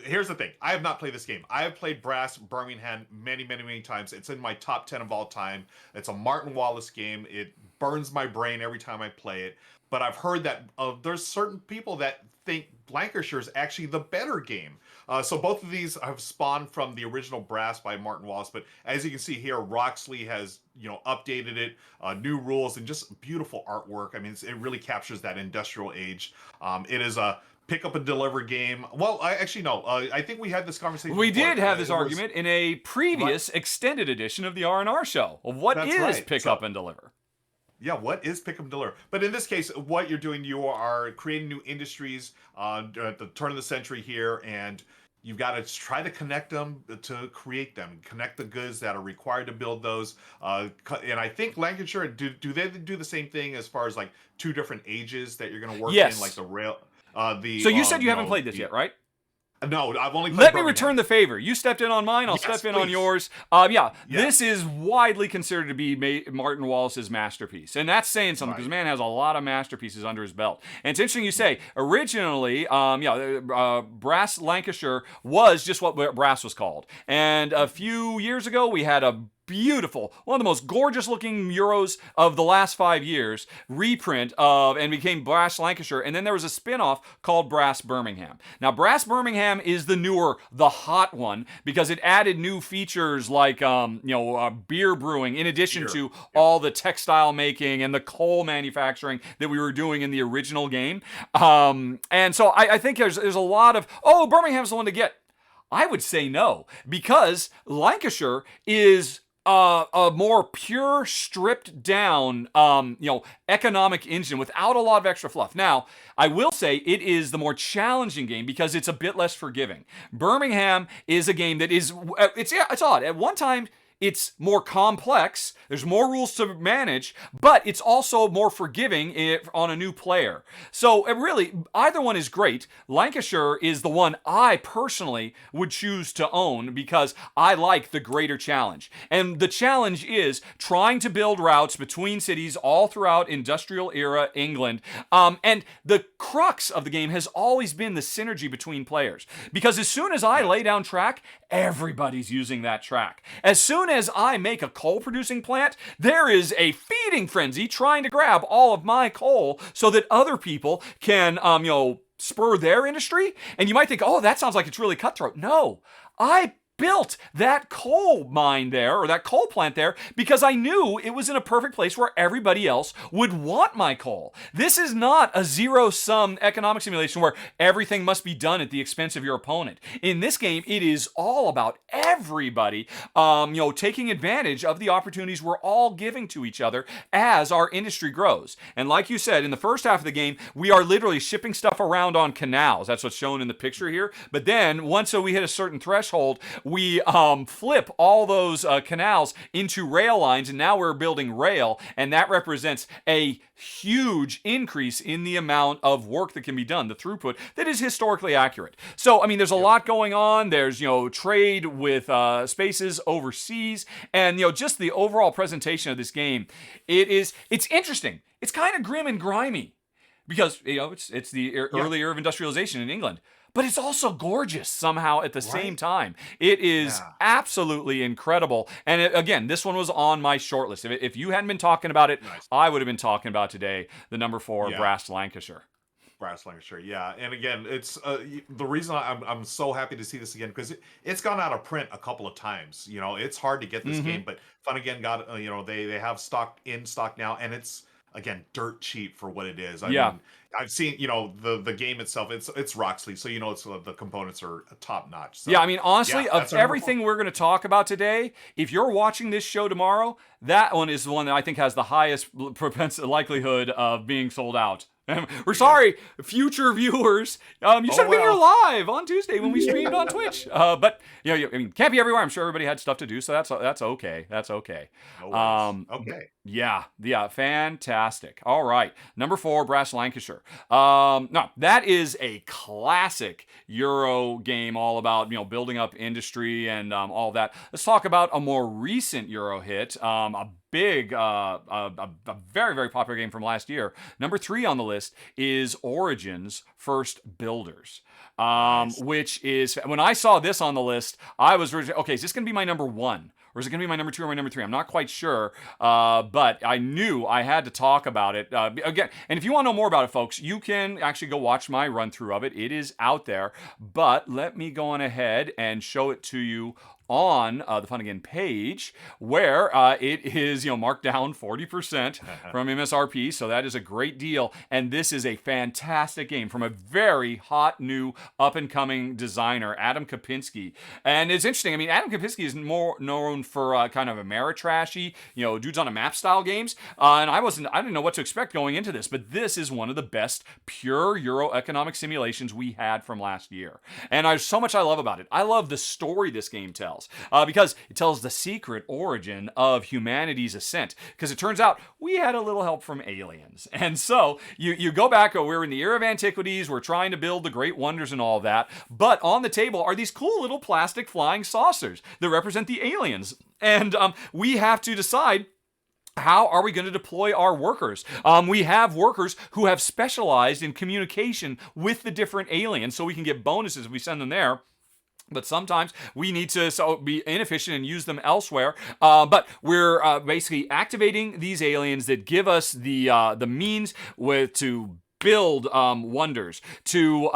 [SPEAKER 2] Here's the thing. I have not played this game. I have played Brass Birmingham many, many, many times. It's in my top 10 of all time. It's a Martin Wallace game. It burns my brain every time I play it. But I've heard that there's certain people that think Lancashire is actually the better game. So both of these have spawned from the original Brass by Martin Wallace, but as you can see here, Roxley has updated it, new rules, and just beautiful artwork. I mean, it really captures that industrial age. It is a pick up and deliver game. Well, I think we had this conversation.
[SPEAKER 1] We did have this argument in a previous extended edition of the R&R Show of what is pick up and deliver.
[SPEAKER 2] Yeah, what is pick up and deliver? But in this case, what you're doing, you are creating new industries at the turn of the century here, and you've got to try to connect them to create them, connect the goods that are required to build those. And I think Lancashire, do they do the same thing as far as like 2 different ages that you're going to work in, like the rail?
[SPEAKER 1] So you said you haven't played this yet, right?
[SPEAKER 2] No, I've only played
[SPEAKER 1] Let me
[SPEAKER 2] Birmingham.
[SPEAKER 1] return the favor. You stepped in on mine, I'll step in on yours. This is widely considered to be Martin Wallace's masterpiece. And that's saying something, because the man has a lot of masterpieces under his belt. And it's interesting you say, originally, Brass Lancashire was just what Brass was called. And a few years ago, we had a beautiful, one of the most gorgeous looking Euros of the last 5 years, reprint of, and became Brass Lancashire, and then there was a spin-off called Brass Birmingham. Now, Brass Birmingham is the newer, the hot one, because it added new features like, beer brewing, in addition to all the textile making and the coal manufacturing that we were doing in the original game. And so I think there's a lot of, Birmingham's the one to get. I would say no, because Lancashire is a more pure, stripped down, economic engine without a lot of extra fluff. Now, I will say it is the more challenging game because it's a bit less forgiving. Birmingham is a game that is, it's odd. At one time, it's more complex, there's more rules to manage, but it's also more forgiving on a new player. So really, either one is great. Lancashire is the one I personally would choose to own because I like the greater challenge. And the challenge is trying to build routes between cities all throughout industrial era England. And the crux of the game has always been the synergy between players. Because as soon as I lay down track, everybody's using that track. As soon as I make a coal producing plant, there is a feeding frenzy trying to grab all of my coal so that other people can, spur their industry. And you might think, oh, that sounds like it's really cutthroat. No, I built that coal mine there, or that coal plant there, because I knew it was in a perfect place where everybody else would want my coal. This is not a zero-sum economic simulation where everything must be done at the expense of your opponent. In this game, it is all about everybody, taking advantage of the opportunities we're all giving to each other as our industry grows. And like you said, in the first half of the game, we are literally shipping stuff around on canals. That's what's shown in the picture here. But then, once we hit a certain threshold, we flip all those canals into rail lines, and now we're building rail, and that represents a huge increase in the amount of work that can be done, the throughput that is historically accurate. So, I mean, there's a lot going on. There's, trade with spaces overseas, and, just the overall presentation of this game. It's interesting. It's kind of grim and grimy because, it's the early era of industrialization in England. But it's also gorgeous somehow at the same time. It is absolutely incredible. And again, this one was on my short list. If you hadn't been talking about it, I would have been talking about today the number 4 Brass Lancashire.
[SPEAKER 2] Brass Lancashire, yeah. And again, it's the reason I'm so happy to see this again, because it's gone out of print a couple of times. It's hard to get this game, but Fun Again got, they have stock now, and it's, again, dirt cheap for what it is. I mean, I've seen, the game itself, it's Roxley, so it's the components are top notch. So,
[SPEAKER 1] yeah, I mean, honestly, of everything we're going to talk about today, if you're watching this show tomorrow, that one is the one that I think has the highest likelihood of being sold out. We're sorry, future viewers. You should have been here live on Tuesday when we streamed on Twitch. But I mean, can't be everywhere. I'm sure everybody had stuff to do, so that's okay. That's okay.
[SPEAKER 2] Okay.
[SPEAKER 1] Yeah, fantastic. All right, number 4, Brass Lancashire. Now that is a classic Euro game, all about building up industry and all that. Let's talk about a more recent Euro hit. A very, very popular game from last year. Number 3 on the list is Origin's First Builders, which is, when I saw this on the list, I was okay, is this going to be my number 1? Or is it going to be my number 2 or my number 3? I'm not quite sure, but I knew I had to talk about it. Again, and if you want to know more about it, folks, you can actually go watch my run-through of it. It is out there, but let me go on ahead and show it to you on the Fun Again page, where it is marked down 40% from MSRP, so that is a great deal. And this is a fantastic game from a very hot new up-and-coming designer, Adam Kopinski. And it's interesting. I mean, Adam Kopinski is more known for kind of Ameritrashy, dudes on a map style games. And I didn't know what to expect going into this, but this is one of the best pure Euro economic simulations we had from last year. And there's so much I love about it. I love the story this game tells. Because it tells the secret origin of humanity's ascent. Because it turns out we had a little help from aliens. And so you go back, we're in the era of antiquities, we're trying to build the great wonders and all that. But on the table are these cool little plastic flying saucers that represent the aliens. And we have to decide, how are we going to deploy our workers? We have workers who have specialized in communication with the different aliens, so we can get bonuses if we send them there. But sometimes we need to be inefficient and use them elsewhere. But we're basically activating these aliens that give us the means to build wonders, to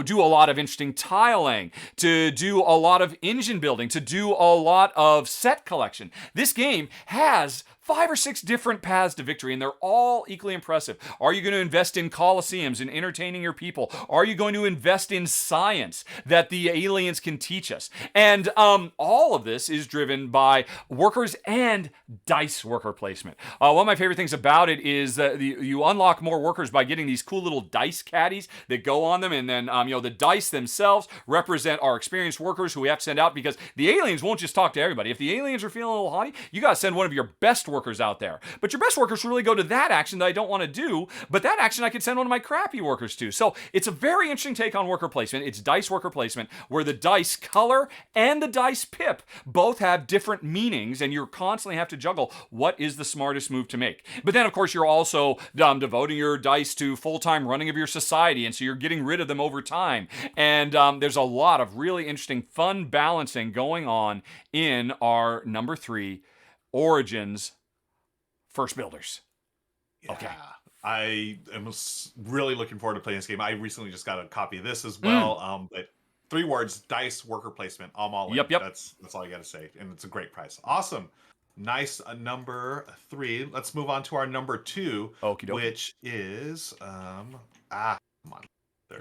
[SPEAKER 1] do a lot of interesting tiling, to do a lot of engine building, to do a lot of set collection. This game has 5 or 6 different paths to victory, and they're all equally impressive. Are you going to invest in coliseums and entertaining your people? Are you going to invest in science that the aliens can teach us? And all of this is driven by workers and dice worker placement. One of my favorite things about it is that you unlock more workers by getting these cool little dice caddies that go on them, and then the dice themselves represent our experienced workers who we have to send out, because the aliens won't just talk to everybody. If the aliens are feeling a little haughty, you got to send one of your best workers out there. But your best workers really go to that action that I don't want to do, but that action I could send one of my crappy workers to. So it's a very interesting take on worker placement. It's dice worker placement, where the dice color and the dice pip both have different meanings, and you constantly have to juggle what is the smartest move to make. But then, of course, you're also devoting your dice to full-time running of your society, and so you're getting rid of them over time. And there's a lot of really interesting, fun balancing going on in our number 3, Origins First Builders.
[SPEAKER 2] Yeah.
[SPEAKER 1] Okay.
[SPEAKER 2] I am really looking forward to playing this game. I recently just got a copy of this as well. But 3 words: dice worker placement. I'm all in.
[SPEAKER 1] Yep.
[SPEAKER 2] That's all I got to say, and it's a great price. Awesome, nice. Number 3. Let's move on to our number 2,
[SPEAKER 1] Okie dokie.
[SPEAKER 2] which is come on.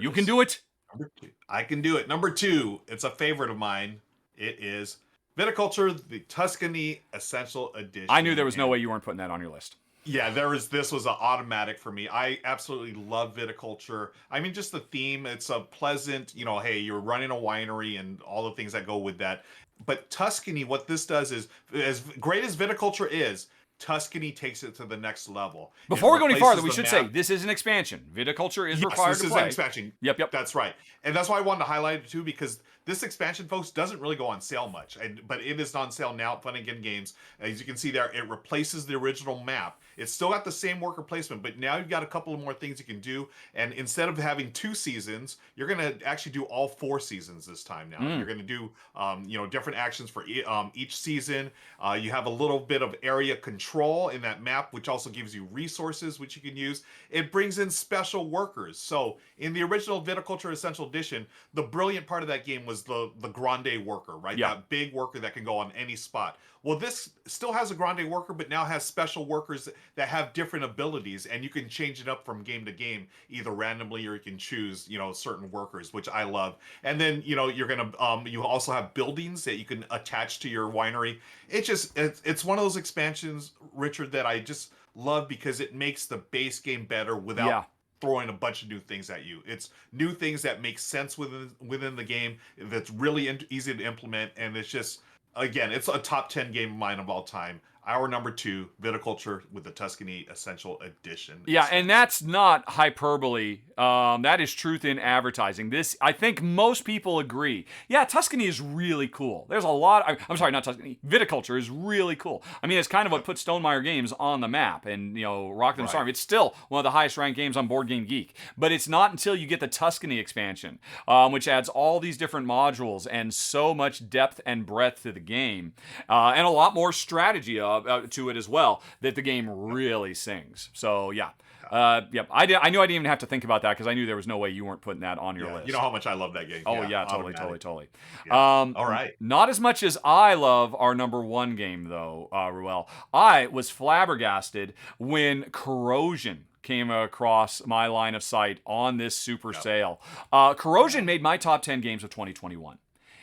[SPEAKER 1] You can do it.
[SPEAKER 2] Number 2. I can do it. Number 2. It's a favorite of mine. It is Viticulture, the Tuscany Essential Edition.
[SPEAKER 1] I knew there was no way you weren't putting that on your list.
[SPEAKER 2] Yeah, this was an automatic for me. I absolutely love Viticulture. I mean, just the theme, it's a pleasant, hey, you're running a winery and all the things that go with that. But Tuscany, what this does is, as great as Viticulture is, Tuscany takes it to the next level.
[SPEAKER 1] Before we go any farther, we should say this is an expansion. Viticulture is required to play.
[SPEAKER 2] This is an expansion.
[SPEAKER 1] Yep.
[SPEAKER 2] That's right. And that's why I wanted to highlight it too, because this expansion, folks, doesn't really go on sale much. But it is on sale now at Fun and Gun Games. As you can see there, it replaces the original map. It's still got the same worker placement, but now you've got a couple of more things you can do. And instead of having 2 seasons, you're going to actually do all 4 seasons this time now. You're going to do, different actions for each season. You have a little bit of area control in that map, which also gives you resources, which you can use. It brings in special workers. So in the original Viticulture Essential Edition, the brilliant part of that game was the grande worker, right?
[SPEAKER 1] Yeah.
[SPEAKER 2] That big worker that can go on any spot. Well, this still has a grande worker, but now has special workers that have different abilities, and you can change it up from game to game, either randomly or you can choose, certain workers, which I love. And then, you're gonna you also have buildings that you can attach to your winery. It's one of those expansions, Richard, that I just love because it makes the base game better without throwing a bunch of new things at you. It's new things that make sense within the game, that's really easy to implement, and it's just, again, it's a top 10 game of mine of all time. Our number 2, Viticulture with the Tuscany Essential Edition.
[SPEAKER 1] Yeah, and that's not hyperbole. That is truth in advertising. This, I think most people agree. Yeah, Tuscany is really cool. There's a lot. I'm sorry, not Tuscany. Viticulture is really cool. I mean, it's kind of what put Stonemaier Games on the map, and Rock Them Storm. It's still one of the highest ranked games on Board Game Geek. But it's not until you get the Tuscany expansion, which adds all these different modules and so much depth and breadth to the game, and a lot more strategy to it as well, that the game really sings. So I knew I didn't even have to think about that, because I knew there was no way you weren't putting that on your list.
[SPEAKER 2] You know how much I love that game.
[SPEAKER 1] Oh yeah, totally.
[SPEAKER 2] Yeah. All right.
[SPEAKER 1] Not as much as I love our number 1 game though, Ruel. I was flabbergasted when Corrosion came across my line of sight on this super sale. Corrosion made my top 10 games of 2021.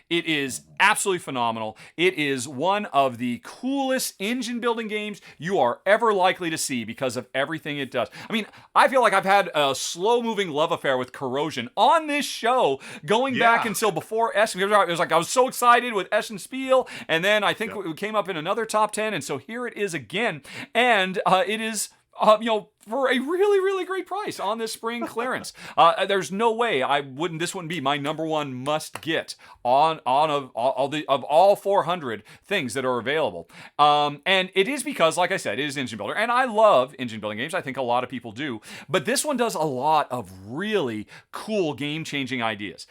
[SPEAKER 1] It is absolutely phenomenal. It is one of the coolest engine building games you are ever likely to see because of everything it does. I mean, I feel like I've had a slow-moving love affair with Corrosion on this show going back until before Essen. It was like I was so excited with Essen Spiel, and then I think it came up in another top 10, and so here it is again. And it is... for a really, really great price on this spring clearance. There's no way this wouldn't be my number 1 must get on all 400 things that are available. And it is because, like I said, it is engine builder, and I love engine building games. I think a lot of people do, but this one does a lot of really cool game-changing ideas.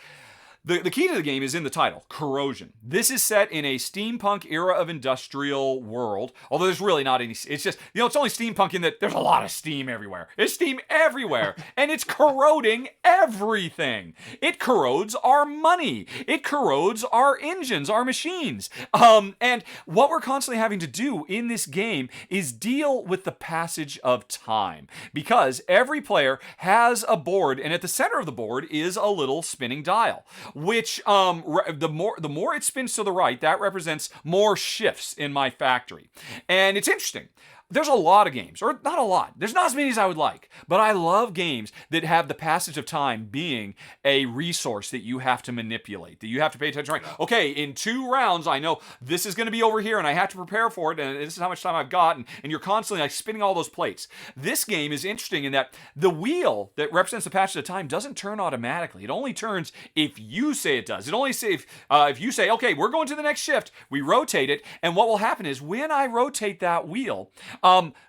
[SPEAKER 1] The key to the game is in the title, Corrosion. This is set in a steampunk era of industrial world, although there's really not any, it's just, it's only steampunk in that there's a lot of steam everywhere. There's steam everywhere, and it's corroding everything. It corrodes our money. It corrodes our engines, our machines. And what we're constantly having to do in this game is deal with the passage of time, because every player has a board, and at the center of the board is a little spinning dial, which the more it spins to the right, that represents more shifts in my factory. And it's interesting. There's a lot of games, or not a lot. There's not as many as I would like, but I love games that have the passage of time being a resource that you have to manipulate, that you have to pay attention. Right? Okay, in 2 rounds, I know this is going to be over here, and I have to prepare for it, and this is how much time I've got, and you're constantly like spinning all those plates. This game is interesting in that the wheel that represents the passage of time doesn't turn automatically. It only turns if you say it does. It only say if you say, okay, we're going to the next shift, we rotate it, and what will happen is when I rotate that wheel,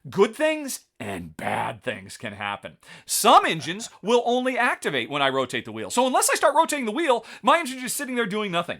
[SPEAKER 1] good things and bad things can happen. Some engines will only activate when I rotate the wheel. So unless I start rotating the wheel, my engine is just sitting there doing nothing.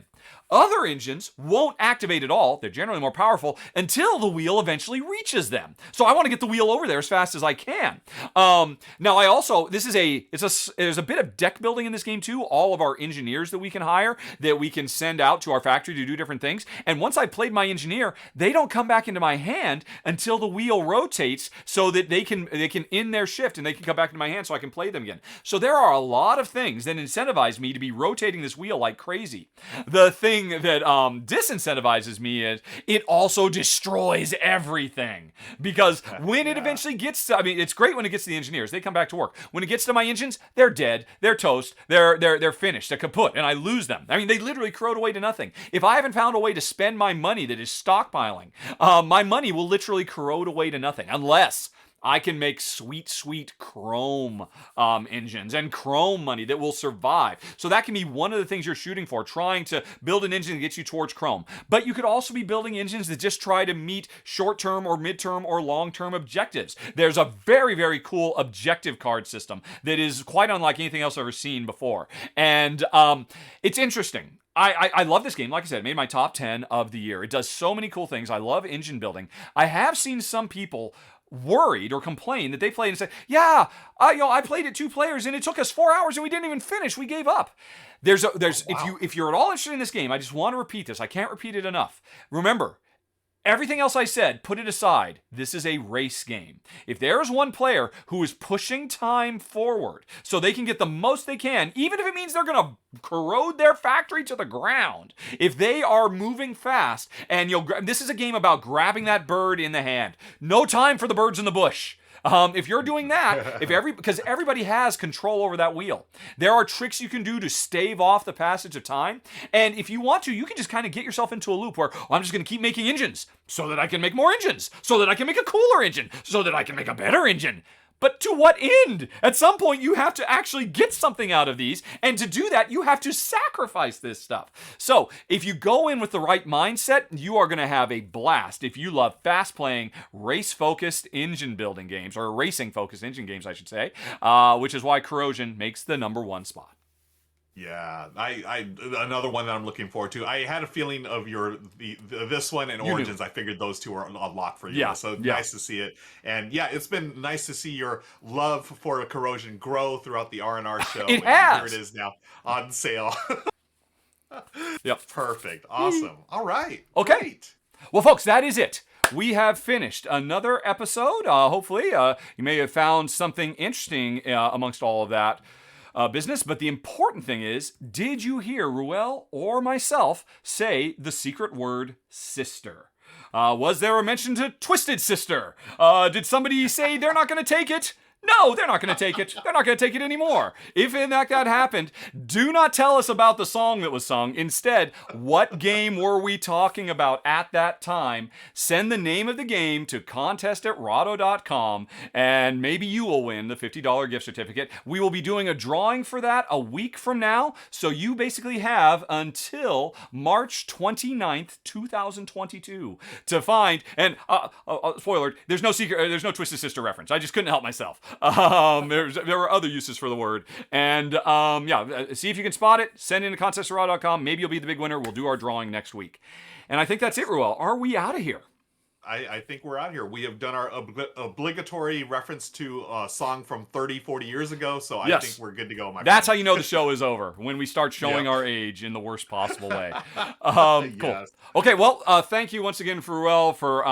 [SPEAKER 1] Other engines won't activate at all. They're generally more powerful until the wheel eventually reaches them. So I want to get the wheel over there as fast as I can. Now I also, there's a bit of deck building in this game too. All of our engineers that we can hire, that we can send out to our factory to do different things. And once I played my engineer, they don't come back into my hand until the wheel rotates, so that they can end their shift and they can come back into my hand so I can play them again. So there are a lot of things that incentivize me to be rotating this wheel like crazy. The thing that disincentivizes me is it also destroys everything, because when it eventually gets to, it's great when it gets to the engineers, they come back to work. When it gets to my engines, they're dead, they're toast, they're finished, they're kaput, and I lose them. They literally corrode away to nothing. If I haven't found a way to spend my money that is stockpiling, my money will literally corrode away to nothing, unless I can make sweet, sweet chrome engines and chrome money that will survive. So that can be one of the things you're shooting for, trying to build an engine that gets you towards chrome. But you could also be building engines that just try to meet short-term or mid-term or long-term objectives. There's a very, very cool objective card system that is quite unlike anything else I've ever seen before. And it's interesting. I love this game. Like I said, it made my top 10 of the year. It does so many cool things. I love engine building. I have seen some people worried or complain that they played and said, I played it 2 players and it took us 4 hours and we didn't even finish. We gave up. If you're at all interested in this game, I just want to repeat this. I can't repeat it enough. Remember, everything else I said, put it aside. This is a race game. If there is one player who is pushing time forward so they can get the most they can, even if it means they're going to corrode their factory to the ground, if they are moving fast, and this is a game about grabbing that bird in the hand. No time for the birds in the bush. If you're doing that, because everybody has control over that wheel. There are tricks you can do to stave off the passage of time. And if you want to, you can just kind of get yourself into a loop where I'm just going to keep making engines so that I can make more engines, so that I can make a cooler engine, so that I can make a better engine. But to what end? At some point, you have to actually get something out of these, and to do that, you have to sacrifice this stuff. So, if you go in with the right mindset, you are going to have a blast if you love fast-playing, race-focused engine building games, or racing-focused engine games, I should say, which is why Corrosion makes the #1 spot.
[SPEAKER 2] Yeah, I another one that I'm looking forward to. I had a feeling of this one and Origins. I figured those two are a lock for you.
[SPEAKER 1] Yeah,
[SPEAKER 2] so nice to see it. And yeah, it's been nice to see your love for Corrosion grow throughout the R&R show.
[SPEAKER 1] It has.
[SPEAKER 2] Here it is now on sale.
[SPEAKER 1] Yep.
[SPEAKER 2] Perfect. Awesome. All right.
[SPEAKER 1] Okay.
[SPEAKER 2] Great.
[SPEAKER 1] Well, folks, that is it. We have finished another episode. Hopefully, you may have found something interesting amongst all of that business, but the important thing is, did you hear Ruel or myself say the secret word sister? Was there a mention to Twisted Sister? Did somebody say they're not going to take it? No, they're not going to take it. They're not going to take it anymore. If in fact that happened, do not tell us about the song that was sung. Instead, what game were we talking about at that time? Send the name of the game to contest@rahdo.com, and maybe you will win the $50 gift certificate. We will be doing a drawing for that a week from now, so you basically have until March 29th, 2022 to find, and spoiler, there's no Twisted Sister reference. I just couldn't help myself. There were other uses for the word. And see if you can spot it. Send in to contest@rahdo.com. Maybe you'll be the big winner. We'll do our drawing next week. And I think that's it, Ruel. Are we out of here?
[SPEAKER 2] I think we're out here. We have done our obligatory reference to a song from 30, 40 years ago, so I think we're good to go, my
[SPEAKER 1] That's
[SPEAKER 2] friend.
[SPEAKER 1] how you know the show is over, when we start showing our age in the worst possible way. Cool.
[SPEAKER 2] Yes.
[SPEAKER 1] Okay, well, thank you once again, for Ruel, for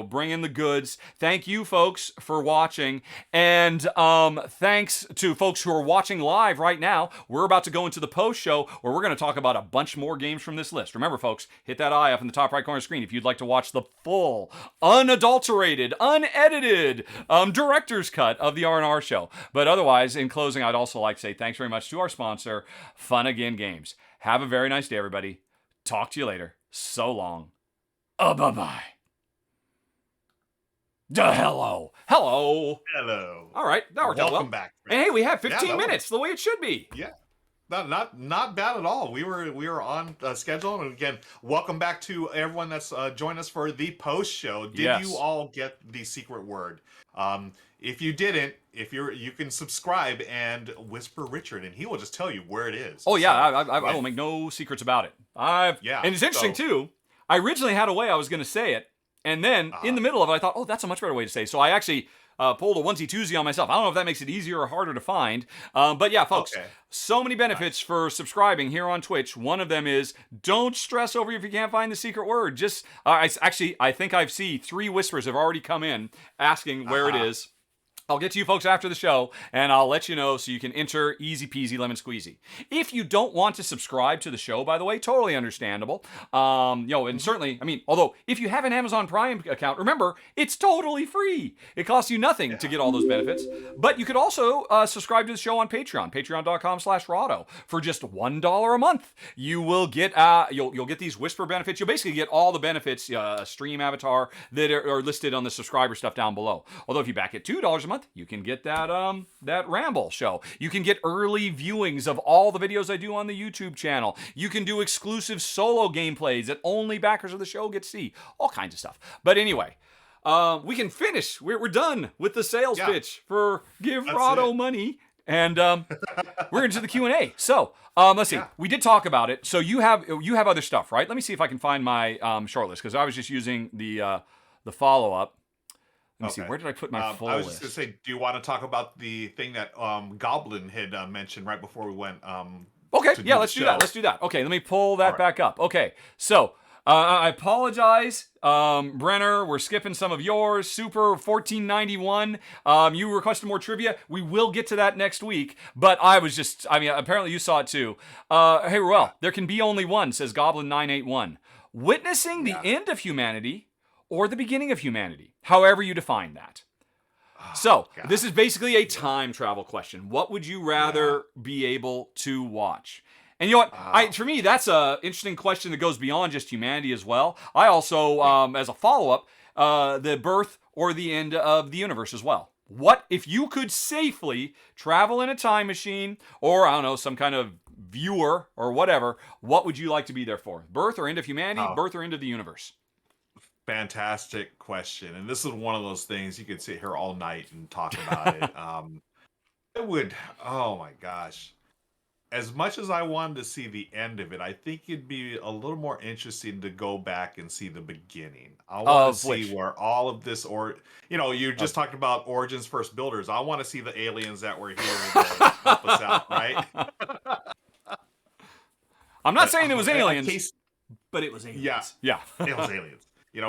[SPEAKER 1] bringing the goods. Thank you, folks, for watching. And thanks to folks who are watching live right now. We're about to go into the post show where we're going to talk about a bunch more games from this list. Remember, folks, hit that eye up in the top right corner of the screen if you'd like to watch the full, unadulterated, unedited director's cut of the R&R Show. But otherwise, in closing, I'd also like to say thanks very much to our sponsor, Fun Again Games. Have a very nice day, everybody. Talk to you later. So long. Bye-bye. Hello.
[SPEAKER 2] Hello.
[SPEAKER 1] All right, that worked out well.
[SPEAKER 2] Welcome back.
[SPEAKER 1] And hey, we have 15 minutes, the way it should be.
[SPEAKER 2] Yeah. Not bad at all. We were on schedule, and again, welcome back to everyone that's joined us for the post show. Did you all get the secret word? If you didn't, you can subscribe and whisper Richard, and he will just tell you where it is.
[SPEAKER 1] Oh yeah, so, I will make no secrets about it. And it's interesting too. I originally had a way I was going to say it, and then in the middle of it, I thought, oh, that's a much better way to say it. So I actually pulled a onesie-twosie on myself. I don't know if that makes it easier or harder to find. But yeah, folks, so many benefits for subscribing here on Twitch. One of them is don't stress over if you can't find the secret word. Just, I think I've seen 3 whispers have already come in asking where it is. I'll get to you folks after the show, and I'll let you know so you can enter easy peasy lemon squeezy. If you don't want to subscribe to the show, by the way, totally understandable. And certainly, although if you have an Amazon Prime account, remember, it's totally free. It costs you nothing to get all those benefits. But you could also subscribe to the show on Patreon, patreon.com/Rahdo. For just $1 a month, you will get you'll get these whisper benefits. You'll basically get all the benefits, stream avatar, that are listed on the subscriber stuff down below. Although if you back at $2 a month, you can get that ramble show. You can get early viewings of all the videos I do on the YouTube channel. You can do exclusive solo gameplays that only backers of the show get to see. All kinds of stuff. But anyway, we can finish. We're done with the sales pitch for Give Rahdo Money. And we're into the Q&A. So let's see. We did talk about it. So you have other stuff, right? Let me see if I can find my short list, because I was just using the follow-up. Let me see, where did I put my full list?
[SPEAKER 2] I was just going to say, do you want to talk about the thing that Goblin had mentioned right before we went?
[SPEAKER 1] Okay, let's do that. Let's do that. Okay, let me pull that back up. Okay, so I apologize, Brenner. We're skipping some of yours. Super 1491. You requested more trivia. We will get to that next week. But apparently you saw it too. Hey, Ruel, there can be only one, says Goblin981. Witnessing the end of humanity or the beginning of humanity, however you define that. This is basically a time travel question. What would you rather be able to watch? And you know what? For me, that's an interesting question that goes beyond just humanity as well. I also, as a follow-up, the birth or the end of the universe as well. What if you could safely travel in a time machine, or I don't know, some kind of viewer or whatever? What would you like to be there for? Birth or end of humanity? Birth or end of the universe?
[SPEAKER 2] Fantastic question, and this is one of those things you could sit here all night and talk about it. Oh my gosh, as much as I wanted to see the end of it, I think it'd be a little more interesting to go back and see the beginning. I want to see where all of this, you just talked about origins first builders. I want to see the aliens that were here to help us out, right?
[SPEAKER 1] I'm not saying it was aliens, but it was aliens.
[SPEAKER 2] Yeah, it was aliens.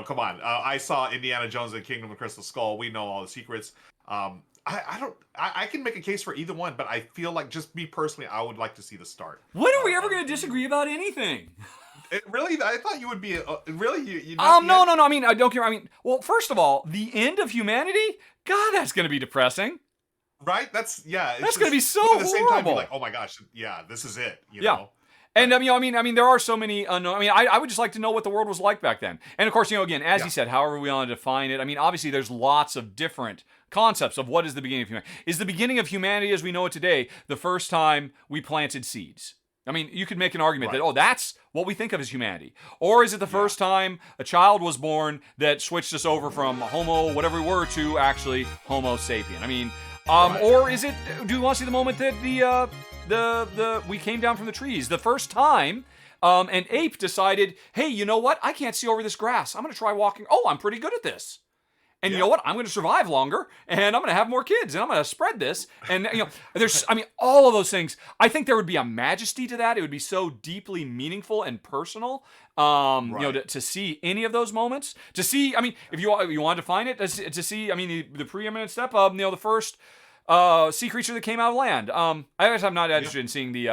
[SPEAKER 2] Come on. I saw Indiana Jones and the Kingdom of the Crystal Skull. We know all the secrets. I can make a case for either one, but I feel like, just me personally, I would like to see the start.
[SPEAKER 1] When are we ever going to disagree about anything?
[SPEAKER 2] Really? I thought you would be really.
[SPEAKER 1] No. I don't care. Well, first of all, the end of humanity. God, that's going to be depressing.
[SPEAKER 2] Right? That's going
[SPEAKER 1] to be so
[SPEAKER 2] at the same time, you're like, oh my gosh, this is it. You know?
[SPEAKER 1] And there are so many unknown. I would just like to know what the world was like back then. And of course, again, as you said, however we want to define it. Obviously, there's lots of different concepts of what is the beginning of humanity. Is the beginning of humanity as we know it today the first time we planted seeds? You could make an argument that, that's what we think of as humanity. Or is it the first time a child was born that switched us over from Homo, whatever we were, to actually Homo sapien? Or is it? Do you want to see the moment that the we came down from the trees the first time? An ape decided, hey, you know what? I can't see over this grass. I'm going to try walking. Oh, I'm pretty good at this. And you know what? I'm going to survive longer, and I'm going to have more kids, and I'm going to spread this. And, all of those things. I think there would be a majesty to that. It would be so deeply meaningful and personal, to see any of those moments. To see, if you wanted to find it, to see, the preeminent step of, the first sea creature that came out of land. I guess I'm not interested in seeing the...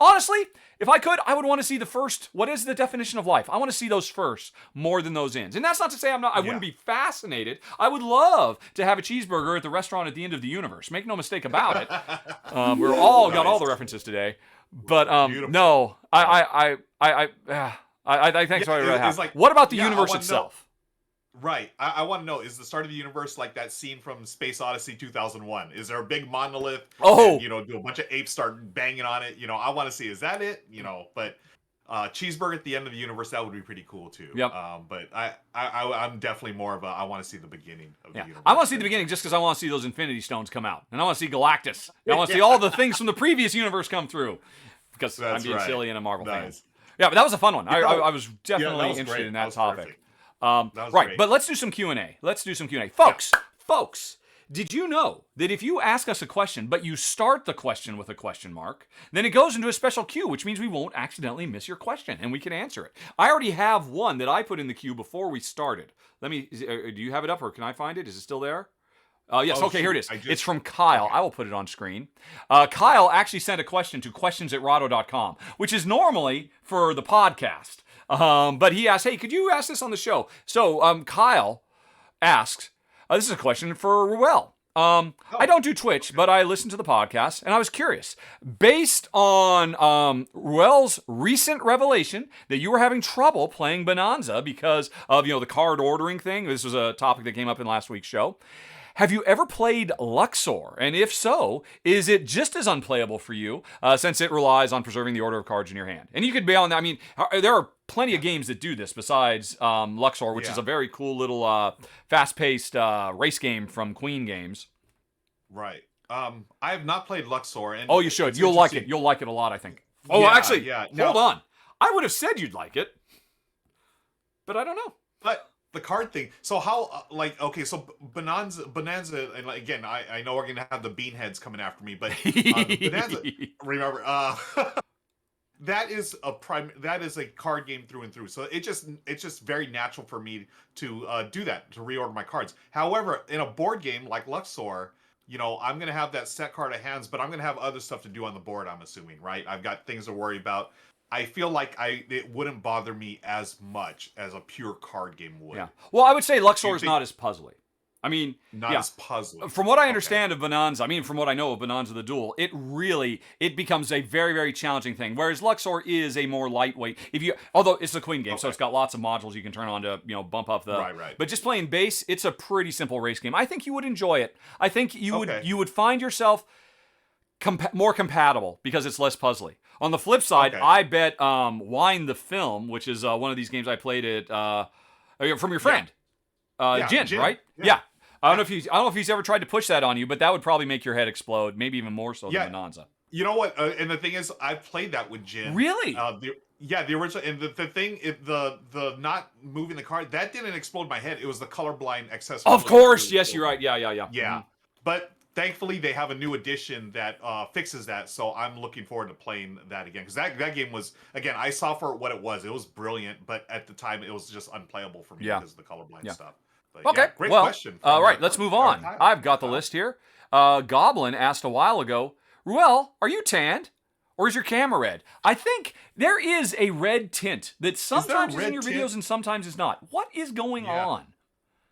[SPEAKER 1] honestly, if I could, I would want to see the first... What is the definition of life? I want to see those first more than those ends. And that's not to say I wouldn't be fascinated. I would love to have a cheeseburger at the restaurant at the end of the universe. Make no mistake about it. We're all got all the references today. But no, I think so. What about the universe itself?
[SPEAKER 2] Right. I want to know, is the start of the universe like that scene from Space Odyssey 2001? Is there a big monolith?
[SPEAKER 1] Oh!
[SPEAKER 2] And, do a bunch of apes start banging on it? I want to see, is that it? But cheeseburger at the end of the universe, that would be pretty cool too.
[SPEAKER 1] Yep.
[SPEAKER 2] But I'm definitely more of I want to see the beginning of the universe.
[SPEAKER 1] I want to see the beginning just because I want to see those Infinity Stones come out. And I want to see Galactus. And I want to see all the things from the previous universe come through. Because I'm being silly and a Marvel fan. Yeah, but that was a fun one. I was definitely interested in that topic.
[SPEAKER 2] Perfect.
[SPEAKER 1] Right,
[SPEAKER 2] great.
[SPEAKER 1] But let's do some Q&A. Folks, did you know that if you ask us a question, but you start the question with a question mark, then it goes into a special queue, which means we won't accidentally miss your question, and we can answer it. I already have one that I put in the queue before we started. Do you have it up, or can I find it? Is it still there? Yes, okay, here it is. It's from Kyle. I will put it on screen. Kyle actually sent a question to questions@rahdo.com, which is normally for the podcast. But he asked, hey, could you ask this on the show? So Kyle asks, this is a question for Ruel. I don't do Twitch, but I listen to the podcast, and I was curious. Based on Ruel's recent revelation that you were having trouble playing Bonanza because of the card ordering thing, this was a topic that came up in last week's show. Have you ever played Luxor? And if so, is it just as unplayable for you since it relies on preserving the order of cards in your hand? And you could be on that. There are plenty of games that do this besides Luxor, which is a very cool little fast-paced race game from Queen Games.
[SPEAKER 2] Right. I have not played Luxor. And
[SPEAKER 1] you should. You'll like it. You'll like it a lot, I think. Hold on. I would have said you'd like it, but I don't know.
[SPEAKER 2] But... the card thing. So how, so Bonanza, and again, I know we're gonna have the beanheads coming after me, but Bonanza, remember, that is a card game through and through. So it's just very natural for me to do that, to reorder my cards. However, in a board game like Luxor, I'm gonna have that set card of hands, but I'm gonna have other stuff to do on the board. I'm assuming, right? I've got things to worry about. I feel like it wouldn't bother me as much as a pure card game would.
[SPEAKER 1] Yeah. Well, I would say Luxor is not as puzzly.
[SPEAKER 2] Not as puzzly.
[SPEAKER 1] From what I understand of Bonanza, from what I know of Bonanza the Duel, it becomes a very, very challenging thing. Whereas Luxor is a more lightweight. Although it's a Queen game, so it's got lots of modules you can turn on to bump up the.
[SPEAKER 2] Right.
[SPEAKER 1] But just playing base, it's a pretty simple race game. I think you would enjoy it. I think you would find yourself more compatible because it's less puzzly. On the flip side, I bet Wine the Film, which is one of these games I played at from your friend, Jin, right? Yeah. I don't know if he's ever tried to push that on you, but that would probably make your head explode, maybe even more so than Bonanza.
[SPEAKER 2] You know what? And the thing is, I played that with Jin.
[SPEAKER 1] Really?
[SPEAKER 2] The original, and the thing, the not moving the card, that didn't explode my head. It was the colorblind accessibility.
[SPEAKER 1] Of course, yes, you're right. Yeah.
[SPEAKER 2] Yeah,
[SPEAKER 1] Mm-hmm.
[SPEAKER 2] but thankfully, they have a new edition that fixes that, so I'm looking forward to playing that again. Because that game was, again, I saw for what it was. It was brilliant, but at the time, it was just unplayable for me because of the colorblind stuff. But,
[SPEAKER 1] okay,
[SPEAKER 2] great question.
[SPEAKER 1] All right, let's move on. I've got the list here. Goblin asked a while ago, Ruel, are you tanned? Or is your camera red? I think there is a red tint that sometimes is in your videos and sometimes is not. What is going on?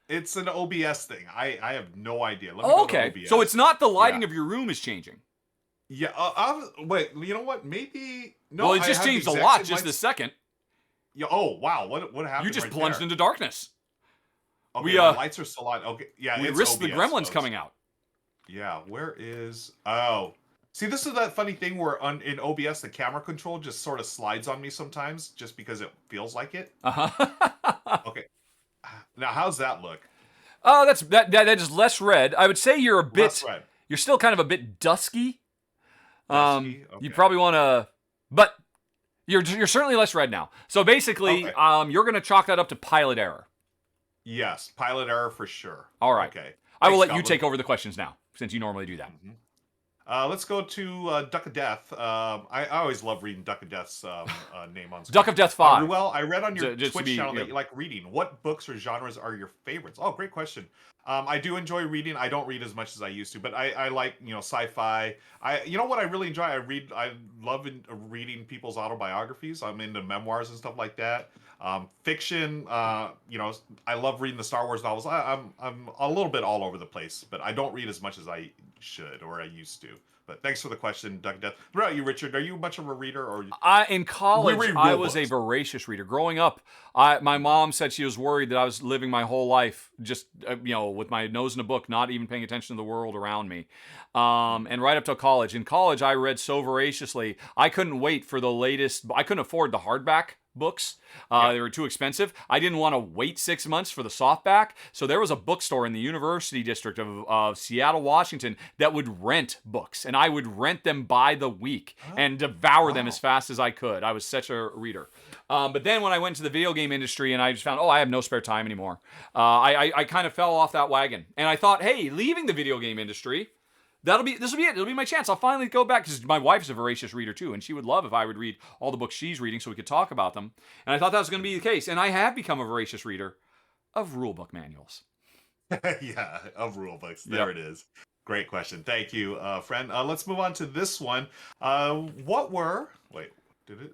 [SPEAKER 2] It's an OBS thing. I have no idea. Let me go to OBS.
[SPEAKER 1] So it's not the lighting of your room is changing.
[SPEAKER 2] Yeah. Wait. You know what? Maybe no.
[SPEAKER 1] Well, it just changed a lot just this second.
[SPEAKER 2] Yeah. Oh wow. What happened?
[SPEAKER 1] You just plunged into darkness.
[SPEAKER 2] Okay. The lights are still on. Okay. Yeah.
[SPEAKER 1] We risked the gremlins coming out.
[SPEAKER 2] Yeah. Where is? Oh. See, this is that funny thing where in OBS the camera control just sort of slides on me sometimes, just because it feels like it. Okay. Now, how's that look?
[SPEAKER 1] Oh, that is less red. I would say you're a bit.
[SPEAKER 2] Less red.
[SPEAKER 1] You're still kind of a bit dusky.
[SPEAKER 2] Okay.
[SPEAKER 1] You probably want to, but you're certainly less red now. So basically, you're going to chalk that up to pilot error.
[SPEAKER 2] Yes, pilot error for sure.
[SPEAKER 1] All right.
[SPEAKER 2] Okay.
[SPEAKER 1] I will
[SPEAKER 2] Thanks,
[SPEAKER 1] let you
[SPEAKER 2] Goblin.
[SPEAKER 1] take over the questions now, since you normally do that.
[SPEAKER 2] Let's go to Duck of Death. I always love reading Duck of Death's name on screen.
[SPEAKER 1] Duck of Death 5.
[SPEAKER 2] Ruel, I read on your
[SPEAKER 1] Just to
[SPEAKER 2] Twitch
[SPEAKER 1] be-
[SPEAKER 2] channel
[SPEAKER 1] yeah.
[SPEAKER 2] that you like reading. What books or genres are your favorites? Oh, great question. I do enjoy reading. I don't read as much as I used to, but I like, sci-fi. You know what I really enjoy? I love reading people's autobiographies. I'm into memoirs and stuff like that. Fiction, I love reading the Star Wars novels. I'm a little bit all over the place, but I don't read as much as I should or I used to. But thanks for the question, Duck Death. What about you, Richard? Are you much of a reader? Or
[SPEAKER 1] In college,
[SPEAKER 2] We read
[SPEAKER 1] I
[SPEAKER 2] real
[SPEAKER 1] was a
[SPEAKER 2] books.
[SPEAKER 1] voracious reader. Growing up, my mom said she was worried that I was living my whole life just, with my nose in a book, not even paying attention to the world around me. And right up to college. In college, I read so voraciously, I couldn't wait for the latest. I couldn't afford the hardback books. They were too expensive. I didn't want to wait 6 months for the softback. So there was a bookstore in the University District of Seattle, Washington that would rent books. And I would rent them by the week and devour them as fast as I could. I was such a reader. But then when I went to the video game industry and I just found, I have no spare time anymore. I kind of fell off that wagon. And I thought, hey, leaving the video game industry, this will be it. It'll be my chance. I'll finally go back, because my wife's a voracious reader too, and she would love if I would read all the books she's reading so we could talk about them. And I thought that was going to be the case. And I have become a voracious reader of rulebook manuals.
[SPEAKER 2] Yeah, of rule books. There it is. Great question. Thank you, friend. Let's move on to this one. Wait, did it?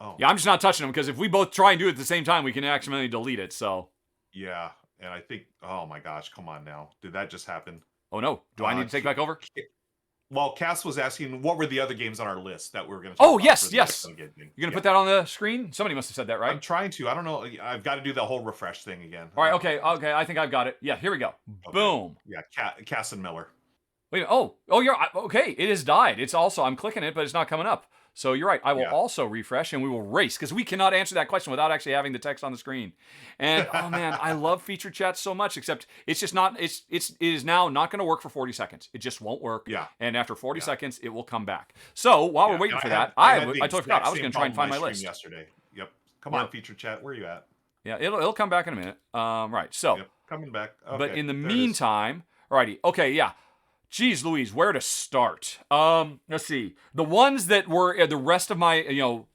[SPEAKER 2] Oh.
[SPEAKER 1] Yeah, I'm just not touching them, because if we both try and do it at the same time, we can accidentally delete it. So.
[SPEAKER 2] Yeah, and I think, oh my gosh, come on now. Did that just happen?
[SPEAKER 1] Oh no, do I need to take back over?
[SPEAKER 2] Well, Cass was asking what were the other games on our list that we were going to talk about.
[SPEAKER 1] Yes.
[SPEAKER 2] For the
[SPEAKER 1] You're going to put that on the screen? Somebody must have said that, right?
[SPEAKER 2] I'm trying to. I don't know. I've got to do the whole refresh thing again.
[SPEAKER 1] All right, okay. I think I've got it. Yeah, here we go.
[SPEAKER 2] Okay.
[SPEAKER 1] Boom.
[SPEAKER 2] Yeah, Cass and Miller.
[SPEAKER 1] Wait, you're okay. It has died. It's also, I'm clicking it, but it's not coming up. So you're right. I will also refresh, and we will race, because we cannot answer that question without actually having the text on the screen. And oh man, I love feature chat so much, except it's just not. It is now not going to work for 40 seconds. It just won't work.
[SPEAKER 2] Yeah.
[SPEAKER 1] And after 40 seconds, it will come back. So while we're waiting for that, I totally forgot. I was going to try and find my list
[SPEAKER 2] yesterday. Yep. Come on, feature chat. Where are you at?
[SPEAKER 1] Yeah, it'll come back in a minute. Right. So.
[SPEAKER 2] Yep, coming back. Okay,
[SPEAKER 1] but in the meantime, alrighty. Okay. Yeah. Geez Louise, where to start? Let's see. The ones that were the rest of my,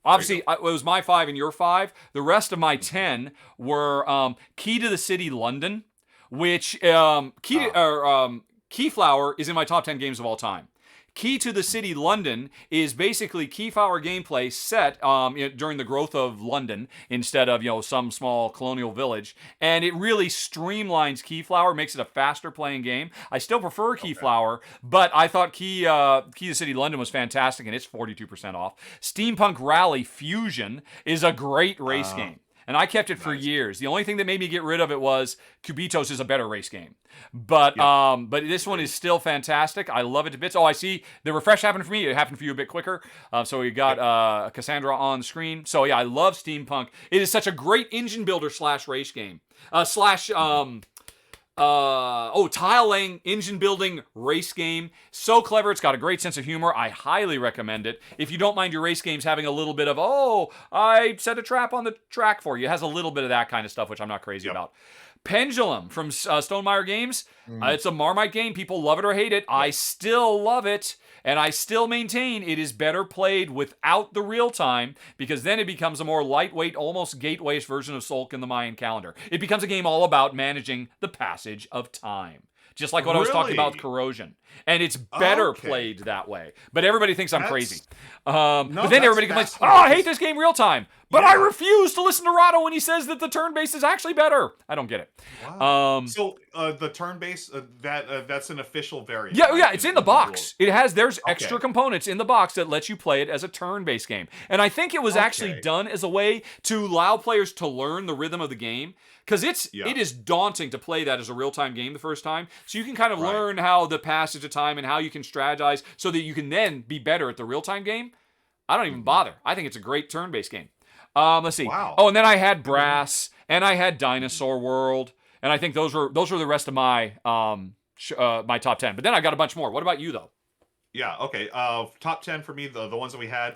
[SPEAKER 1] obviously it was my 5 and your 5. The rest of my 10 were Key to the City London, which Keyflower is in my top 10 games of all time. Key to the City London is basically Keyflower gameplay set during the growth of London instead of some small colonial village, and it really streamlines Keyflower, makes it a faster playing game. I still prefer Keyflower, but I thought Key to the City London was fantastic, and it's 42% off. Steampunk Rally Fusion is a great race game. And I kept it for years. The only thing that made me get rid of it was Cubitos is a better race game. But this one is still fantastic. I love it to bits. Oh, I see the refresh happened for me. It happened for you a bit quicker. So we got Cassandra on screen. So yeah, I love Steampunk. It is such a great engine builder / race game. Tile laying, engine building, race game. So clever. It's got a great sense of humor. I highly recommend it. If you don't mind your race games having a little bit of, I set a trap on the track for you. It has a little bit of that kind of stuff, which I'm not crazy about. Pendulum from Stonemaier Games. It's a Marmite game. People love it or hate it. I still love it. And I still maintain it is better played without the real time, because then it becomes a more lightweight, almost gateway version of Solk in the Mayan calendar. It becomes a game all about managing the passage of time. Just like what I was talking about with Corrosion. And it's better played that way. But everybody thinks I'm crazy. But then everybody complains, I hate this game real time. But I refuse to listen to Rahdo when he says that the turn-based is actually better. I don't get it.
[SPEAKER 2] Wow. So the turn-based, that's an official variant.
[SPEAKER 1] Yeah, it's in the box. There's extra components in the box that let you play it as a turn-based game. And I think it was actually done as a way to allow players to learn the rhythm of the game. Because it is daunting to play that as a real-time game the first time. So you can kind of learn how the passage of time and how you can strategize so that you can then be better at the real-time game. I don't even bother. I think it's a great turn-based game. Let's see.
[SPEAKER 2] Wow.
[SPEAKER 1] Oh, and then I had Brass, and I had Dinosaur World, and I think those were the rest of my my top 10. But then I got a bunch more. What about you though?
[SPEAKER 2] Yeah, okay. Top 10 for me, the ones that we had.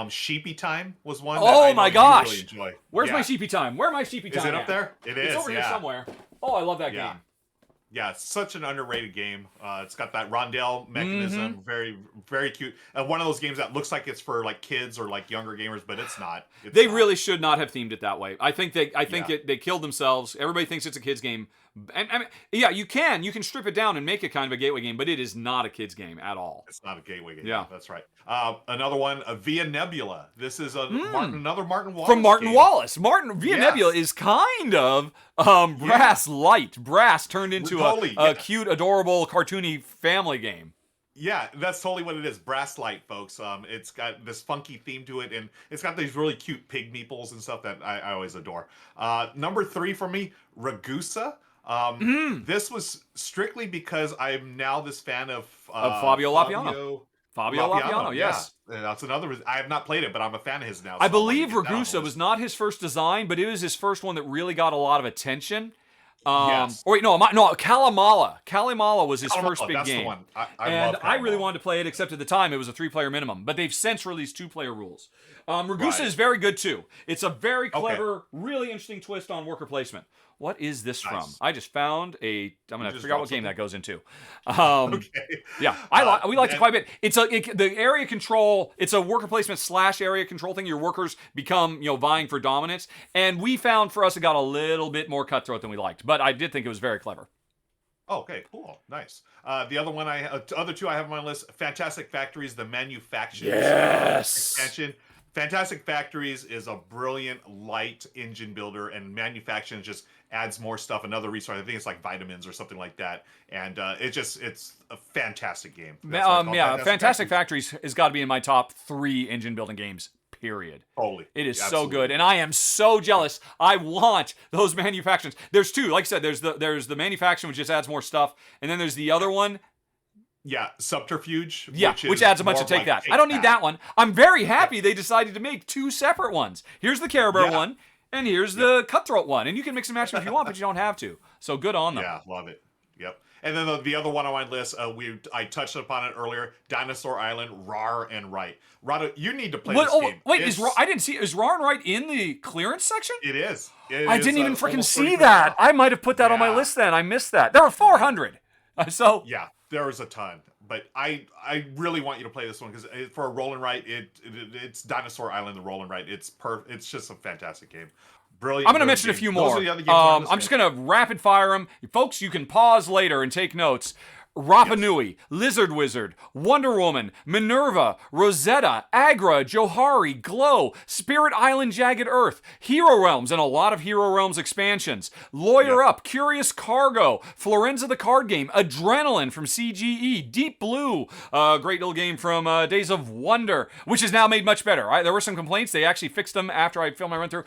[SPEAKER 2] Sheepy Time was one.
[SPEAKER 1] Oh
[SPEAKER 2] that I
[SPEAKER 1] my
[SPEAKER 2] know
[SPEAKER 1] gosh!
[SPEAKER 2] You really enjoy.
[SPEAKER 1] Where's my Sheepy Time? Where my Sheepy Time?
[SPEAKER 2] Is it up there? It is.
[SPEAKER 1] It's over here somewhere. Oh, I love that game.
[SPEAKER 2] Yeah, it's such an underrated game. It's got that rondelle mechanism, very, very cute. One of those games that looks like it's for like kids or like younger gamers, but it's not.
[SPEAKER 1] They really should not have themed it that way. I think they killed themselves. Everybody thinks it's a kids game, and I mean, yeah, you can strip it down and make it kind of a gateway game, but it is not a kids game at all.
[SPEAKER 2] It's not a gateway game.
[SPEAKER 1] Yeah,
[SPEAKER 2] that's right. Another one, Via Nebula. This is another Martin Wallace
[SPEAKER 1] from Martin
[SPEAKER 2] game.
[SPEAKER 1] Wallace. Via Nebula is kind of Brass Light. Brass turned into a cute, adorable, cartoony family game.
[SPEAKER 2] Yeah, that's totally what it is. Brass Light, folks. It's got this funky theme to it, and it's got these really cute pig meeples and stuff that I always adore. Number 3 for me, Ragusa. This was strictly because I'm now this fan of
[SPEAKER 1] Fabio Lapiano. Fabio Lapiano, yes.
[SPEAKER 2] Yeah. That's another reason. I have not played it, but I'm a fan of his now.
[SPEAKER 1] I believe Ragusa was not his first design, but it was his first one that really got a lot of attention.
[SPEAKER 2] Yes.
[SPEAKER 1] Or wait, no, Kalimala. Kalimala was his first big
[SPEAKER 2] that's
[SPEAKER 1] game.
[SPEAKER 2] The one.
[SPEAKER 1] I really wanted to play it, except at the time it was a 3-player minimum. But they've since released 2-player rules. Ragusa is very good too. It's a very clever, really interesting twist on worker placement. What is this from? I just found I'm gonna figure out what game that goes into. Yeah, we liked it quite a bit. It's the area control. It's a worker placement / area control thing. Your workers become vying for dominance, and we found for us it got a little bit more cutthroat than we liked. But I did think it was very clever.
[SPEAKER 2] Okay, cool, nice. The other two I have on my list: Fantastic Factories, the Manufacturers expansion. Fantastic Factories is a brilliant light engine builder, and Manufacturing just adds more stuff. Another resource, I think it's like vitamins or something like that, and it's a fantastic game.
[SPEAKER 1] Fantastic Factories has got to be in my top 3 engine building games. Period.
[SPEAKER 2] Totally.
[SPEAKER 1] It is so good, and I am so jealous. I want those manufacturings. There's 2, like I said. There's the manufacturing, which just adds more stuff, and then there's the other one.
[SPEAKER 2] Yeah, Subterfuge.
[SPEAKER 1] Which adds a bunch of take that. I don't need that one. I'm very happy they decided to make 2 separate ones. Here's the Care Bear one, and here's the Cutthroat one. And you can mix and match them if you want, but you don't have to. So good on them.
[SPEAKER 2] Yeah, love it. Yep. And then the other one on my list, I touched upon it earlier, Dinosaur Island, RAR and Right. Rahdo, you need to play this game.
[SPEAKER 1] Wait, I didn't see, is RAR and Right in the clearance section?
[SPEAKER 2] It is.
[SPEAKER 1] I didn't even freaking see that. I might have put that on my list then. I missed that. There were 400.
[SPEAKER 2] Yeah, there was a ton. But I really want you to play this one because for a roll and write, it's Dinosaur Island, the roll and write. It's just a fantastic game. Brilliant.
[SPEAKER 1] I'm going to mention a few more. I'm just going to rapid fire them. Folks, you can pause later and take notes. Rapa Nui, Lizard Wizard, Wonder Woman, Minerva, Rosetta, Agra, Johari, Glow, Spirit Island Jagged Earth, Hero Realms, and a lot of Hero Realms expansions, Lawyer Up, Curious Cargo, Florenza the Card Game, Adrenaline from CGE, Deep Blue, great little game from Days of Wonder, which is now made much better. There were some complaints. They actually fixed them after I filmed my run through.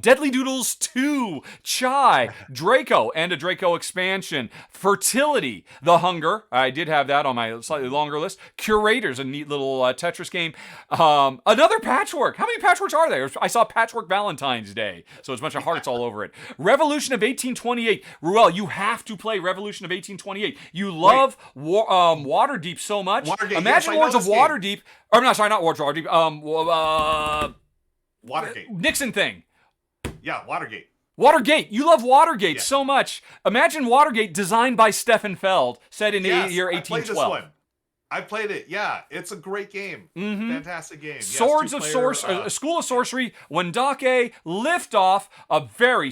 [SPEAKER 1] Deadly Doodles 2, Chai, Draco, and a Draco expansion, Fertility, The Hunger. I did have that on my slightly longer list. Curators, a neat little Tetris game. Another Patchwork. How many Patchworks are there? I saw Patchwork Valentine's Day, so it's a bunch of hearts all over it. Revolution of 1828. Ruel, you have to play Revolution of 1828. You love Waterdeep so much.
[SPEAKER 2] Watergate,
[SPEAKER 1] Imagine Lords of Waterdeep. Or no, sorry, not Lords of Waterdeep.
[SPEAKER 2] Watergate.
[SPEAKER 1] Nixon thing.
[SPEAKER 2] Yeah, Watergate.
[SPEAKER 1] Watergate. You love Watergate so much. Imagine Watergate designed by Stefan Feld, set in the year 1812.
[SPEAKER 2] I played this one. I played it. Yeah, it's a great game. Fantastic game.
[SPEAKER 1] Swords of Sorcery, School of Sorcery, Wendake, Liftoff, a very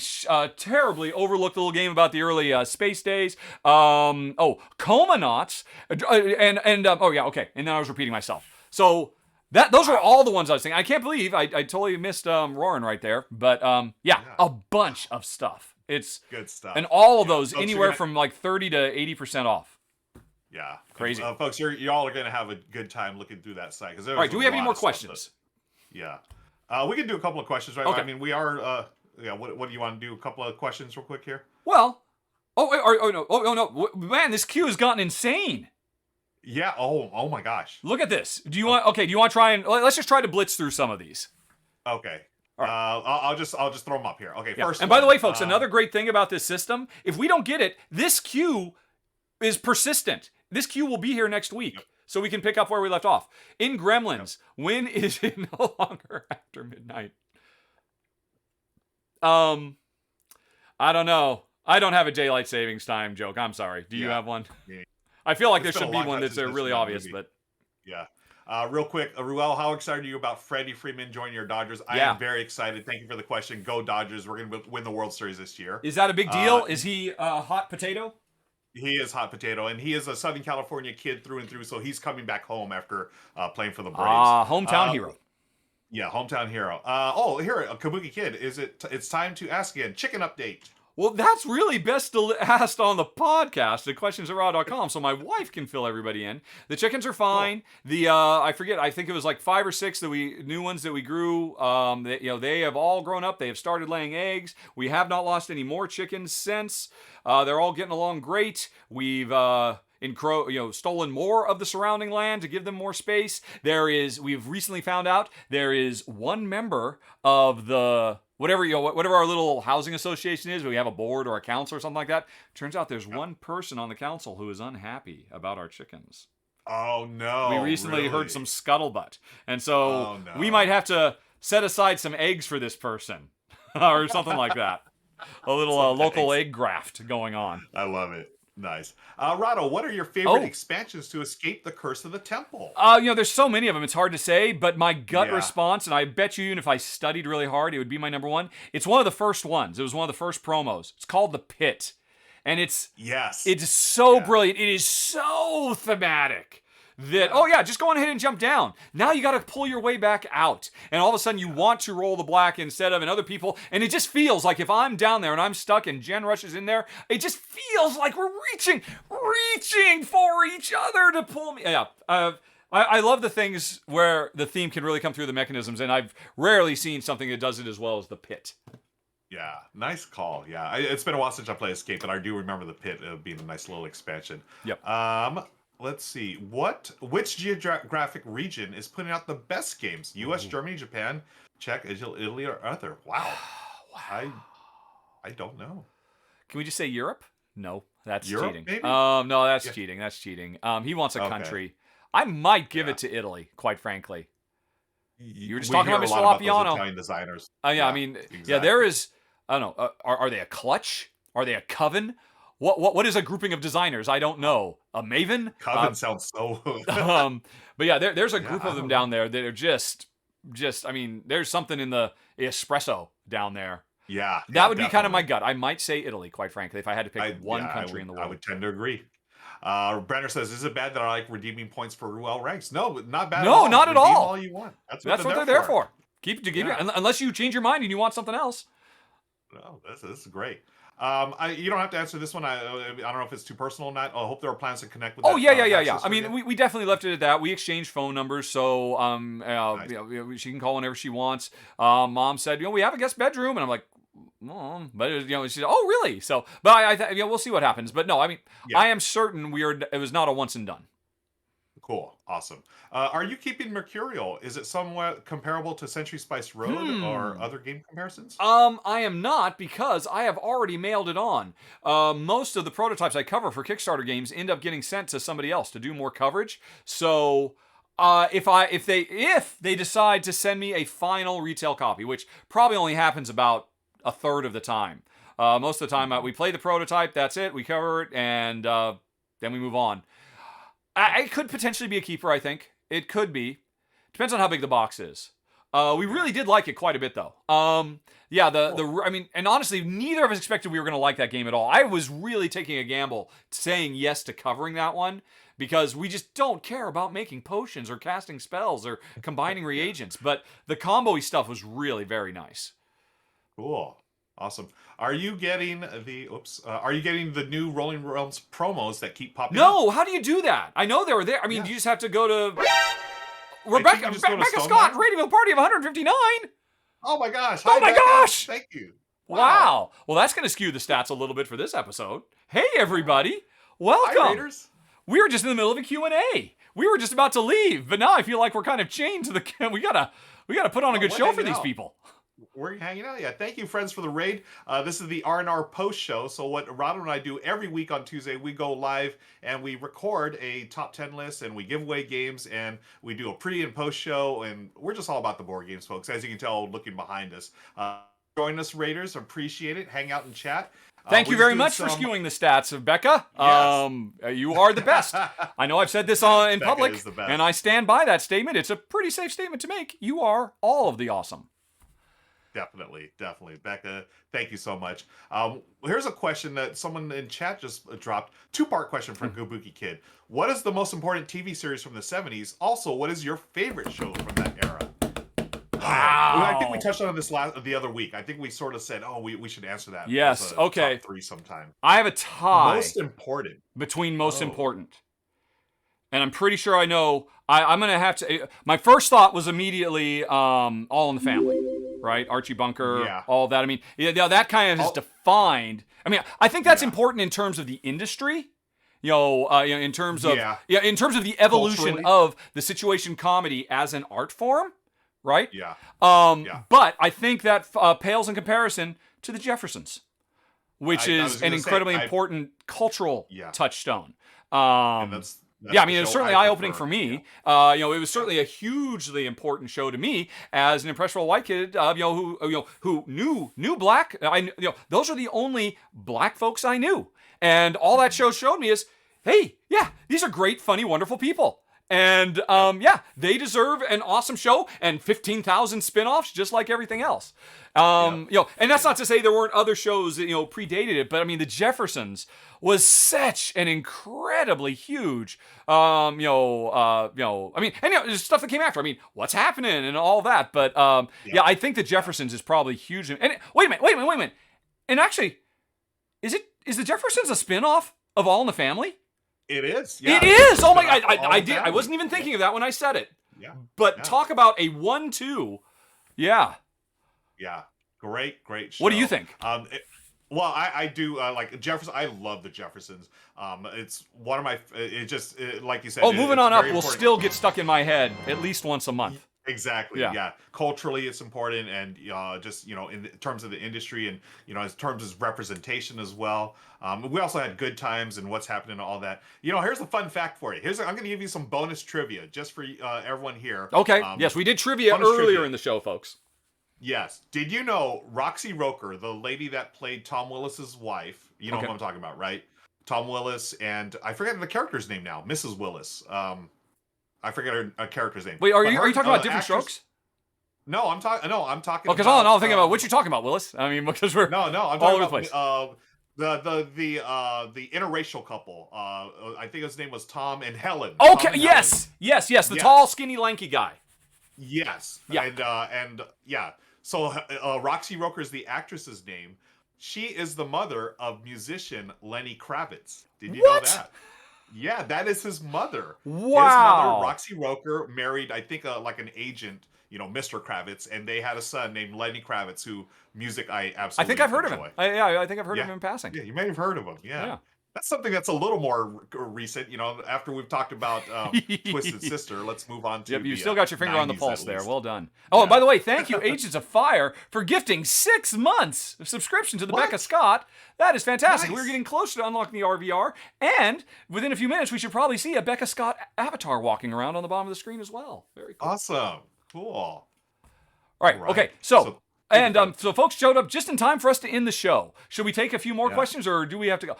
[SPEAKER 1] terribly overlooked little game about the early space days. Comanauts, and then I was repeating myself. So those were all the ones I was thinking. I can't believe I totally missed Roaring right there. But a bunch of stuff. It's
[SPEAKER 2] good stuff.
[SPEAKER 1] And all of those anywhere from like 30 to 80% off.
[SPEAKER 2] Yeah.
[SPEAKER 1] Crazy.
[SPEAKER 2] Folks, y'all are going to have a good time looking through that site. All
[SPEAKER 1] right, do we have any more questions?
[SPEAKER 2] Yeah. We can do a couple of questions, right?
[SPEAKER 1] Okay.
[SPEAKER 2] I mean, we are, what do you want to do? A couple of questions real quick here?
[SPEAKER 1] Well, no. Man, this queue has gotten insane.
[SPEAKER 2] Yeah. Oh my gosh.
[SPEAKER 1] Look at this. Do you want to try and let's just try to blitz through some of these.
[SPEAKER 2] Okay. Right. I'll just throw them up here. Okay.
[SPEAKER 1] Yeah.
[SPEAKER 2] First.
[SPEAKER 1] And by the way, folks, another great thing about this system, if we don't get it, this queue is persistent. This queue will be here next week, so we can pick up where we left off. In Gremlins, when is it no longer after midnight? I don't know. I don't have a daylight savings time joke. I'm sorry. Do you have one?
[SPEAKER 2] Yeah.
[SPEAKER 1] I feel like
[SPEAKER 2] It's
[SPEAKER 1] there
[SPEAKER 2] been
[SPEAKER 1] should
[SPEAKER 2] a
[SPEAKER 1] be
[SPEAKER 2] long
[SPEAKER 1] one
[SPEAKER 2] time
[SPEAKER 1] that's
[SPEAKER 2] since
[SPEAKER 1] really
[SPEAKER 2] that
[SPEAKER 1] obvious,
[SPEAKER 2] movie.
[SPEAKER 1] but
[SPEAKER 2] Yeah. Real quick, Ruel, how excited are you about Freddie Freeman joining your Dodgers? I
[SPEAKER 1] Yeah.
[SPEAKER 2] am very excited. Thank you for the question. Go Dodgers. We're going to win the World Series this year.
[SPEAKER 1] is that a big deal? Is he a hot potato?
[SPEAKER 2] He is hot potato, and he is a Southern California kid through and through, so he's coming back home after playing for the Braves.
[SPEAKER 1] Hometown hero.
[SPEAKER 2] Yeah, hometown hero. Here, Kabuki Kid, it's time to ask again. Chicken update.
[SPEAKER 1] Well, that's really best asked on the podcast at questions@raw.com, so my wife can fill everybody in. The chickens are fine. Cool. I forget. I think it was like 5 or 6 new ones that we grew. They have all grown up. They have started laying eggs. We have not lost any more chickens since. They're all getting along great. We've stolen more of the surrounding land to give them more space. We've recently found out there is one member of the whatever our little housing association is, we have a board or a council or something like that. Turns out there's one person on the council who is unhappy about our chickens.
[SPEAKER 2] Oh no.
[SPEAKER 1] We recently heard some scuttlebutt. And so
[SPEAKER 2] no.
[SPEAKER 1] we might have to set aside some eggs for this person or something like that. A little local egg graft going on.
[SPEAKER 2] I love it. Nice. Rahdo, what are your favorite expansions to escape the curse of the temple?
[SPEAKER 1] There's so many of them, it's hard to say, but my gut response, and I bet you even if I studied really hard, it would be my number one. It's one of the first ones. It was one of the first promos. It's called The Pit. And it's so brilliant. It is so thematic. Just go on ahead and jump down. Now you got to pull your way back out. And all of a sudden you want to roll the black instead of, and other people, and it just feels like if I'm down there and I'm stuck and Jen Rush is in there, it just feels like we're reaching for each other to pull me. Yeah. I love the things where the theme can really come through the mechanisms, and I've rarely seen something that does it as well as The Pit.
[SPEAKER 2] Yeah, nice call. Yeah, it's been a while since I played Escape, but I do remember The Pit being a nice little expansion.
[SPEAKER 1] Yep.
[SPEAKER 2] Let's see. Which geographic region is putting out the best games? U.S., Germany, Japan, Czech, Italy, or other? Wow. I don't know.
[SPEAKER 1] Can we just say Europe? No, that's
[SPEAKER 2] Europe,
[SPEAKER 1] cheating.
[SPEAKER 2] Maybe?
[SPEAKER 1] No, that's cheating. That's cheating. He wants a country. I might give it to Italy, quite frankly. You were just talking about Mr. Lapiano.
[SPEAKER 2] Italian designers.
[SPEAKER 1] I mean, exactly. There is. I don't know. Are they a clutch? Are they a coven? What is a grouping of designers? I don't know. A maven?
[SPEAKER 2] Coven sounds so.
[SPEAKER 1] But yeah, there's a group of them down there that are just. I mean, there's something in the espresso down there.
[SPEAKER 2] Yeah,
[SPEAKER 1] that would be kind of my gut. I might say Italy, quite frankly, if I had to pick one country in the world.
[SPEAKER 2] I would tend to agree. Brenner says, "Is it bad that I like redeeming points for Ruel Ranks?" No, not bad.
[SPEAKER 1] No, not at all.
[SPEAKER 2] Redeem all you want. That's what
[SPEAKER 1] they're there for. Keep unless you change your mind and you want something else.
[SPEAKER 2] No, this is great. You don't have to answer this one. I don't know if it's too personal or not. I hope there are plans to connect with.
[SPEAKER 1] Yeah. I mean, we definitely left it at that. We exchanged phone numbers, so nice. She can call whenever she wants. Mom said, we have a guest bedroom, and I'm like, but she said, oh really? So, but we'll see what happens. But no, I mean, I am certain it was not a once and done.
[SPEAKER 2] Cool. Awesome. Are you keeping Mercurial? Is it somewhat comparable to Century Spice Road or other game comparisons?
[SPEAKER 1] I am not, because I have already mailed it on. Most of the prototypes I cover for Kickstarter games end up getting sent to somebody else to do more coverage. So if they decide to send me a final retail copy, which probably only happens about a third of the time. Most of the time we play the prototype, that's it, we cover it, and then we move on. It could potentially be a keeper, I think. It could be. Depends on how big the box is. We really did like it quite a bit, though. And honestly, neither of us expected we were going to like that game at all. I was really taking a gamble saying yes to covering that one, because we just don't care about making potions or casting spells or combining reagents. But the combo-y stuff was really very nice.
[SPEAKER 2] Cool. Awesome. Are you getting the new Rolling Realms promos that keep popping up?
[SPEAKER 1] No, how do you do that? I know they were there. I mean, you just have to go to Rebecca Scott, rating of the party of 159.
[SPEAKER 2] Oh my gosh.
[SPEAKER 1] Oh my gosh.
[SPEAKER 2] Thank you.
[SPEAKER 1] Wow. Well, that's going to skew the stats a little bit for this episode. Hey, everybody. Welcome.
[SPEAKER 2] Hi, Raiders.
[SPEAKER 1] We were just in the middle of a Q&A. We were just about to leave, but now I feel like we're kind of chained to the... We gotta put on a good show for these people.
[SPEAKER 2] We're hanging out. Yeah. Thank you, friends, for the raid. This is the R&R post show. So what Rahdo and I do every week on Tuesday, we go live and we record a top 10 list and we give away games and we do a pre and post show. And we're just all about the board games, folks. As you can tell, looking behind us. Join us, Raiders. Appreciate it. Hang out and chat.
[SPEAKER 1] Thank you very much for skewing the stats, Becca.
[SPEAKER 2] Yes.
[SPEAKER 1] You are the best. I know I've said this in
[SPEAKER 2] Becca
[SPEAKER 1] public,
[SPEAKER 2] is the best.
[SPEAKER 1] and I stand by that statement. It's a pretty safe statement to make. You are all of the awesome.
[SPEAKER 2] Definitely. Becca, thank you so much. Here's a question that someone in chat just dropped. Two-part question from Gobuki Kid. What is the most important TV series from the 70s? Also, what is your favorite show from that era?
[SPEAKER 1] Wow.
[SPEAKER 2] I think we touched on this the other week. I think we sort of said, we should answer that.
[SPEAKER 1] Yes, okay.
[SPEAKER 2] Top 3 sometime.
[SPEAKER 1] I have a tie.
[SPEAKER 2] Most important.
[SPEAKER 1] Between most important. And I'm pretty sure I know. I'm going to have to. My first thought was immediately All in the Family, right? Archie Bunker, all that. I mean, that kind of is defined. I mean, I think that's important in terms of the industry. In terms of in terms of the evolution culturally of the situation comedy as an art form, right?
[SPEAKER 2] Yeah.
[SPEAKER 1] But I think that pales in comparison to the Jeffersons, which is an incredibly important cultural touchstone.
[SPEAKER 2] And that's
[SPEAKER 1] I mean, it was certainly eye-opening for me. It was certainly a hugely important show to me as an impressionable white kid. Who knew black. Those are the only black folks I knew, and all that show showed me is, hey, these are great, funny, wonderful people. And they deserve an awesome show and 15,000 spin-offs just like everything else. And that's not to say there weren't other shows that predated it, but I mean the Jeffersons was such an incredibly huge I mean, and there's stuff that came after. I mean, What's Happening and all that, but I think the Jeffersons is probably huge. And wait a minute. And actually, is the Jeffersons a spin-off of All in the Family?
[SPEAKER 2] It is. Yeah.
[SPEAKER 1] It is. Oh my God! I did. I wasn't even thinking of that when I said it.
[SPEAKER 2] Yeah.
[SPEAKER 1] But talk about a 1-2. Yeah.
[SPEAKER 2] Yeah. Great show.
[SPEAKER 1] What do you think?
[SPEAKER 2] I do like Jefferson. I love the Jeffersons. It's one of my. Like you said.
[SPEAKER 1] Moving on up, will still get stuck in my head at least once a month.
[SPEAKER 2] Exactly. Yeah. Culturally, it's important, and just in terms of the industry, and in terms of representation as well. We also had Good Times and What's Happening and all that. Here's a fun fact for you. I'm going to give you some bonus trivia just for everyone here.
[SPEAKER 1] Okay. Yes, we did trivia earlier in the show, folks.
[SPEAKER 2] Yes. Did you know Roxy Roker, the lady that played Tom Willis's wife? You know who I'm talking about, right? Tom Willis, and I forget the character's name now. Mrs. Willis. I forget her character's name.
[SPEAKER 1] Wait, are you talking about Different Strokes?
[SPEAKER 2] No, I'm talking.
[SPEAKER 1] Because all in all, I'm thinking about what you're talking about, Willis. I mean, because we're
[SPEAKER 2] I'm
[SPEAKER 1] all
[SPEAKER 2] talking
[SPEAKER 1] over the
[SPEAKER 2] place. The interracial couple. I think his name was Tom and Helen.
[SPEAKER 1] Okay.
[SPEAKER 2] Tom and
[SPEAKER 1] yes. The tall, skinny, lanky guy.
[SPEAKER 2] Yes.
[SPEAKER 1] Yeah.
[SPEAKER 2] And So Roxy Roker is the actress's name. She is the mother of musician Lenny Kravitz. Did you know that? Yeah, that is his mother.
[SPEAKER 1] Wow.
[SPEAKER 2] His mother, Roxy Roker, married, I think, like an agent, Mr. Kravitz, and they had a son named Lenny Kravitz, who music I absolutely
[SPEAKER 1] I think I've heard
[SPEAKER 2] enjoy.
[SPEAKER 1] of him. I think I've heard of him in passing.
[SPEAKER 2] Yeah, you may have heard of him. Yeah. That's something that's a little more recent. After we've talked about Twisted Sister, let's move on to.
[SPEAKER 1] Yep, you still got your finger on the pulse there. Well done. Oh, and by the way, thank you, Agents of Fire, for gifting 6 months of subscription to the Becca Scott. That is fantastic.
[SPEAKER 2] Nice.
[SPEAKER 1] We're getting closer to unlocking the RVR, and within a few minutes, we should probably see a Becca Scott avatar walking around on the bottom of the screen as well. Very cool.
[SPEAKER 2] Awesome. Cool.
[SPEAKER 1] All right. Okay. So folks showed up just in time for us to end the show. Should we take a few more questions, or do we have to go?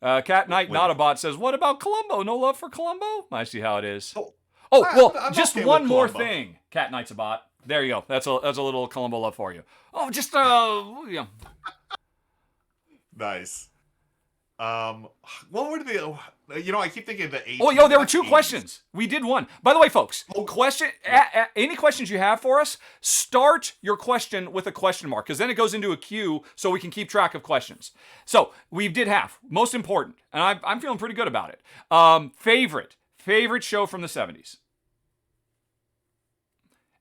[SPEAKER 1] Cat Knight Notabot says, "What about Columbo? No love for Columbo?" I see how it is. I'm just okay one more thing. Cat Knight's a bot. There you go. That's a little Columbo love for you. Oh, just
[SPEAKER 2] Nice. What were the? I keep thinking of the 80s.
[SPEAKER 1] Oh, there were 2 questions. We did one. By the way, folks, any questions you have for us, start your question with a question mark, because then it goes into a queue so we can keep track of questions. So we did half. Most important, and I'm feeling pretty good about it. Favorite show from the 70s.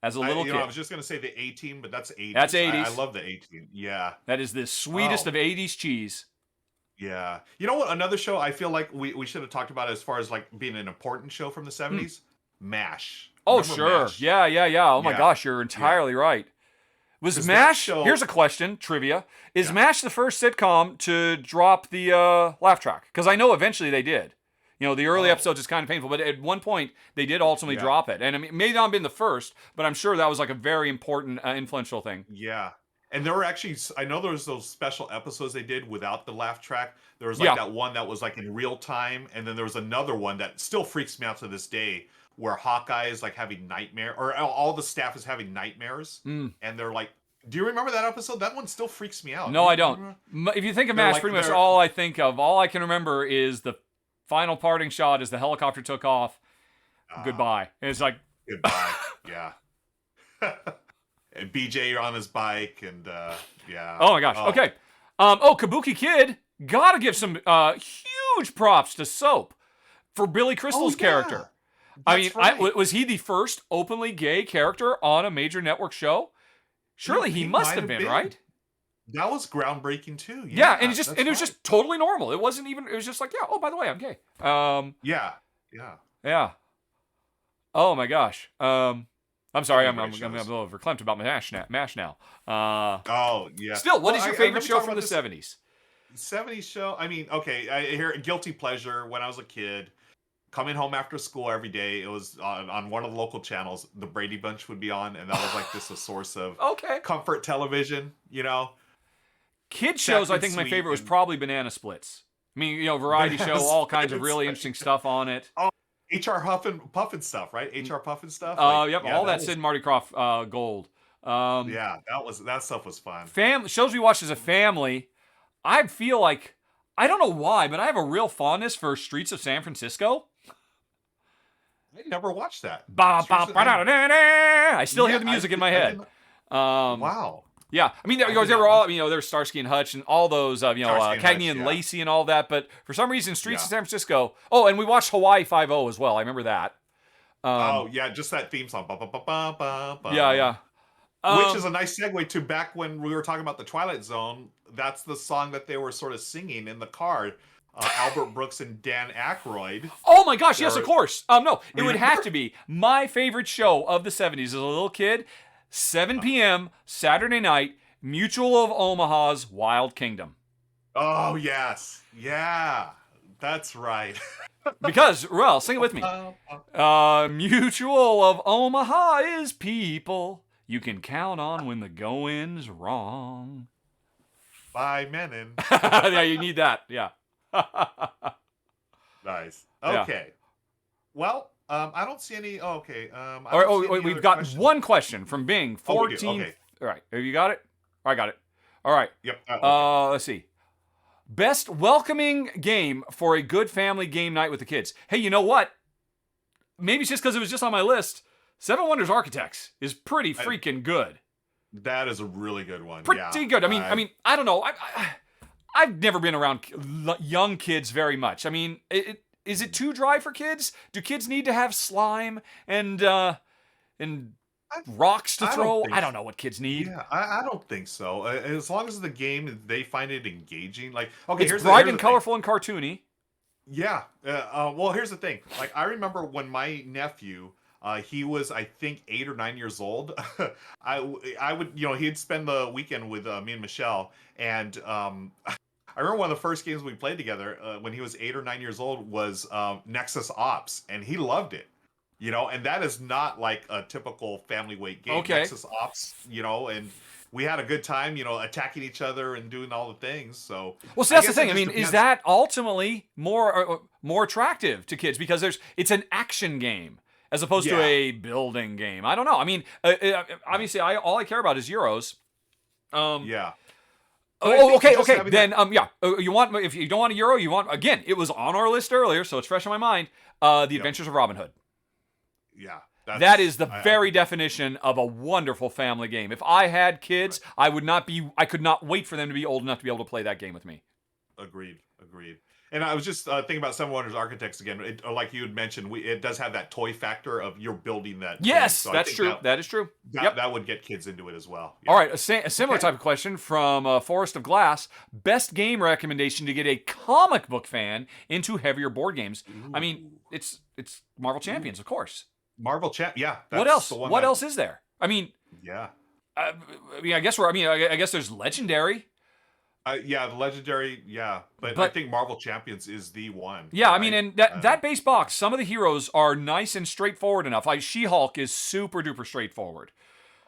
[SPEAKER 1] As a little kid.
[SPEAKER 2] I was just going to say the A-Team, but that's 80s.
[SPEAKER 1] That's 80s.
[SPEAKER 2] I love the A-Team. Yeah.
[SPEAKER 1] That is the sweetest of 80s cheese.
[SPEAKER 2] Yeah. You know what? Another show I feel like we should have talked about as far as like being an important show from the 70s? MASH.
[SPEAKER 1] Oh,
[SPEAKER 2] Remember
[SPEAKER 1] sure.
[SPEAKER 2] MASH?
[SPEAKER 1] Yeah. Oh my
[SPEAKER 2] Yeah.
[SPEAKER 1] gosh, you're entirely right. Was
[SPEAKER 2] 'Cause that
[SPEAKER 1] MASH?
[SPEAKER 2] show-
[SPEAKER 1] Here's a question, trivia. Is
[SPEAKER 2] Yeah.
[SPEAKER 1] MASH the first sitcom to drop the laugh track? Because I know eventually they did. You know, the early
[SPEAKER 2] Oh.
[SPEAKER 1] episodes is kind of painful, but at one point they did ultimately
[SPEAKER 2] Yeah.
[SPEAKER 1] drop it. And I mean, it may not have been the first, but I'm sure that was like a very important, influential thing.
[SPEAKER 2] Yeah. And there were actually, I know there was those special episodes they did without the laugh track. There was
[SPEAKER 1] Yeah.
[SPEAKER 2] like that one that was like in real time, and then there was another one that still freaks me out to this day, where Hawkeye is like having nightmare, or all the staff is having nightmares, and they're like, do you remember that episode? That one still freaks me out.
[SPEAKER 1] No,
[SPEAKER 2] Do
[SPEAKER 1] I
[SPEAKER 2] you
[SPEAKER 1] don't.
[SPEAKER 2] remember?
[SPEAKER 1] If you think of
[SPEAKER 2] They're
[SPEAKER 1] MASH,
[SPEAKER 2] like-
[SPEAKER 1] pretty much
[SPEAKER 2] they're-
[SPEAKER 1] all I think of, all I can remember is the final parting shot as the helicopter took off. Goodbye. And it's like,
[SPEAKER 2] Goodbye. Yeah. And BJ on his bike, and yeah.
[SPEAKER 1] oh my gosh. Okay. Kabuki Kid, gotta give some huge props to Soap for Billy Crystal's
[SPEAKER 2] yeah.
[SPEAKER 1] character. I
[SPEAKER 2] That's
[SPEAKER 1] mean,
[SPEAKER 2] right.
[SPEAKER 1] was he the first openly gay character on a major network show? Surely he must
[SPEAKER 2] might
[SPEAKER 1] have been, right?
[SPEAKER 2] That was groundbreaking too.
[SPEAKER 1] Yeah, and
[SPEAKER 2] that's
[SPEAKER 1] it was just totally normal. It wasn't even. It was just like, yeah. Oh, by the way, I'm gay.
[SPEAKER 2] Yeah.
[SPEAKER 1] Yeah. Oh my gosh. I'm sorry. I'm a
[SPEAKER 2] Great
[SPEAKER 1] little verklempt about MASH now.
[SPEAKER 2] Oh yeah.
[SPEAKER 1] Still, what is your favorite
[SPEAKER 2] let me
[SPEAKER 1] show
[SPEAKER 2] talk
[SPEAKER 1] from the
[SPEAKER 2] about
[SPEAKER 1] '70s?
[SPEAKER 2] this 70s show? I mean, okay, I hear guilty pleasure when I was a kid. Coming home after school every day, it was on one of the local channels. The Brady Bunch would be on, and that was like just a source of
[SPEAKER 1] Okay.
[SPEAKER 2] comfort television. You know,
[SPEAKER 1] Kid shows, I
[SPEAKER 2] and
[SPEAKER 1] think my
[SPEAKER 2] sweet
[SPEAKER 1] favorite was
[SPEAKER 2] and-
[SPEAKER 1] probably Banana Splits. I mean, you know, variety show,
[SPEAKER 2] Banana
[SPEAKER 1] all kinds of
[SPEAKER 2] Splits.
[SPEAKER 1] really interesting stuff on it.
[SPEAKER 2] HR Puffin stuff, right? HR Puffin stuff.
[SPEAKER 1] Yep,
[SPEAKER 2] yeah,
[SPEAKER 1] all that
[SPEAKER 2] was-
[SPEAKER 1] Sid and Marty Krofft gold.
[SPEAKER 2] Yeah, that stuff was fun.
[SPEAKER 1] Shows we watched as a family. I feel like, I don't know why, but I have a real fondness for Streets of San Francisco.
[SPEAKER 2] I never watched that.
[SPEAKER 1] I still hear
[SPEAKER 2] Yeah,
[SPEAKER 1] the music in my
[SPEAKER 2] I
[SPEAKER 1] head.
[SPEAKER 2] didn't-
[SPEAKER 1] Um,
[SPEAKER 2] Wow.
[SPEAKER 1] Yeah, I mean,
[SPEAKER 2] I
[SPEAKER 1] they
[SPEAKER 2] did
[SPEAKER 1] were
[SPEAKER 2] not
[SPEAKER 1] all,
[SPEAKER 2] watch
[SPEAKER 1] you know, there's Starsky and Hutch and all those,
[SPEAKER 2] Starsky and
[SPEAKER 1] Cagney
[SPEAKER 2] Hutch,
[SPEAKER 1] and
[SPEAKER 2] yeah.
[SPEAKER 1] Lacey and all that. But for some reason, Streets
[SPEAKER 2] Yeah.
[SPEAKER 1] of San Francisco. Oh, and we watched Hawaii Five-0 as well. I remember that.
[SPEAKER 2] Oh yeah, just that theme song. Ba, ba, ba, ba, ba, ba.
[SPEAKER 1] Yeah.
[SPEAKER 2] Which is a nice segue to back when we were talking about the Twilight Zone. That's the song that they were sort of singing in the car. Albert Brooks and Dan Aykroyd.
[SPEAKER 1] Oh my gosh, yes,
[SPEAKER 2] Or-
[SPEAKER 1] of course. No, it would have
[SPEAKER 2] Remember?
[SPEAKER 1] to be my favorite show of the 70s as a little kid. 7 p.m. Saturday night, Mutual of Omaha's Wild Kingdom.
[SPEAKER 2] Oh yes, yeah, that's right.
[SPEAKER 1] Because, Ruel, sing it with me. Mutual of Omaha is people you can count on when the going's wrong.
[SPEAKER 2] By Menon.
[SPEAKER 1] Yeah, you need that. Yeah.
[SPEAKER 2] Nice.
[SPEAKER 1] Yeah.
[SPEAKER 2] Okay. Well, I don't see any. Oh, okay.
[SPEAKER 1] All right, wait, we've got one question from Bing.
[SPEAKER 2] Oh, we do,
[SPEAKER 1] 14.
[SPEAKER 2] okay.
[SPEAKER 1] All right, have you got it? I got it. All right.
[SPEAKER 2] Yep.
[SPEAKER 1] Let's see. Best welcoming game for a good family game night with the kids. Hey, you know what? Maybe it's just because it was just on my list. Seven Wonders Architects is pretty freaking good.
[SPEAKER 2] That is a really good one.
[SPEAKER 1] Pretty good. I mean, I don't know. I've never been around young kids very much. I mean, is it too dry for kids? Do kids need to have slime and rocks to
[SPEAKER 2] I don't
[SPEAKER 1] throw?
[SPEAKER 2] think
[SPEAKER 1] I don't know what kids need.
[SPEAKER 2] Yeah, I don't think so. As long as the game, they find it engaging. Like, okay,
[SPEAKER 1] It's
[SPEAKER 2] here's
[SPEAKER 1] bright
[SPEAKER 2] the
[SPEAKER 1] and
[SPEAKER 2] thing.
[SPEAKER 1] colorful and cartoony.
[SPEAKER 2] Yeah. Well, here's the thing. Like, I remember when my nephew, he was, I think, 8 or 9 years old. I would, he'd spend the weekend with me and Michelle, and I remember one of the first games we played together when he was 8 or 9 years old was Nexus Ops, and he loved it. And that is not like a typical family weight game.
[SPEAKER 1] Okay.
[SPEAKER 2] Nexus Ops, and we had a good time, attacking each other and doing all the things. So,
[SPEAKER 1] Well, see, that's the
[SPEAKER 2] guess
[SPEAKER 1] thing.
[SPEAKER 2] it
[SPEAKER 1] I
[SPEAKER 2] just
[SPEAKER 1] mean, is
[SPEAKER 2] depends.
[SPEAKER 1] that ultimately more attractive to kids because it's an action game as opposed to
[SPEAKER 2] Yeah.
[SPEAKER 1] a building game? I don't know. I mean, obviously, all I care about is Euros.
[SPEAKER 2] Yeah. But I
[SPEAKER 1] Oh,
[SPEAKER 2] think
[SPEAKER 1] okay.
[SPEAKER 2] just having
[SPEAKER 1] Then, yeah. If you don't want a Euro, you want again. It was on our list earlier, so it's fresh in my mind. The Adventures of Robin Hood.
[SPEAKER 2] Yeah.
[SPEAKER 1] That is the very definition of a wonderful family game. If I had kids, I could not wait for them to be old enough to be able to play that game with me.
[SPEAKER 2] Agreed. And I was just thinking about Seven Wonders Architects again. Like you had mentioned, it does have that toy factor of you're building that.
[SPEAKER 1] Yes,
[SPEAKER 2] thing. So I
[SPEAKER 1] that's
[SPEAKER 2] think
[SPEAKER 1] true. That is true.
[SPEAKER 2] That would get kids into it as well. Yeah.
[SPEAKER 1] All right, a similar type of question from Forest of Glass. Best game recommendation to get a comic book fan into heavier board games. I mean, it's Marvel Champions, of course.
[SPEAKER 2] Marvel Champ. Yeah. That's
[SPEAKER 1] What else?
[SPEAKER 2] The one
[SPEAKER 1] What else is there? I mean,
[SPEAKER 2] Yeah.
[SPEAKER 1] I mean, I guess we're. I mean, I guess there's Legendary.
[SPEAKER 2] Yeah, the Legendary. Yeah, but I
[SPEAKER 1] But
[SPEAKER 2] think Marvel Champions is the one.
[SPEAKER 1] yeah, I mean,
[SPEAKER 2] Right?
[SPEAKER 1] and that base box, some of the heroes are nice and straightforward enough. Like She-Hulk is super duper straightforward.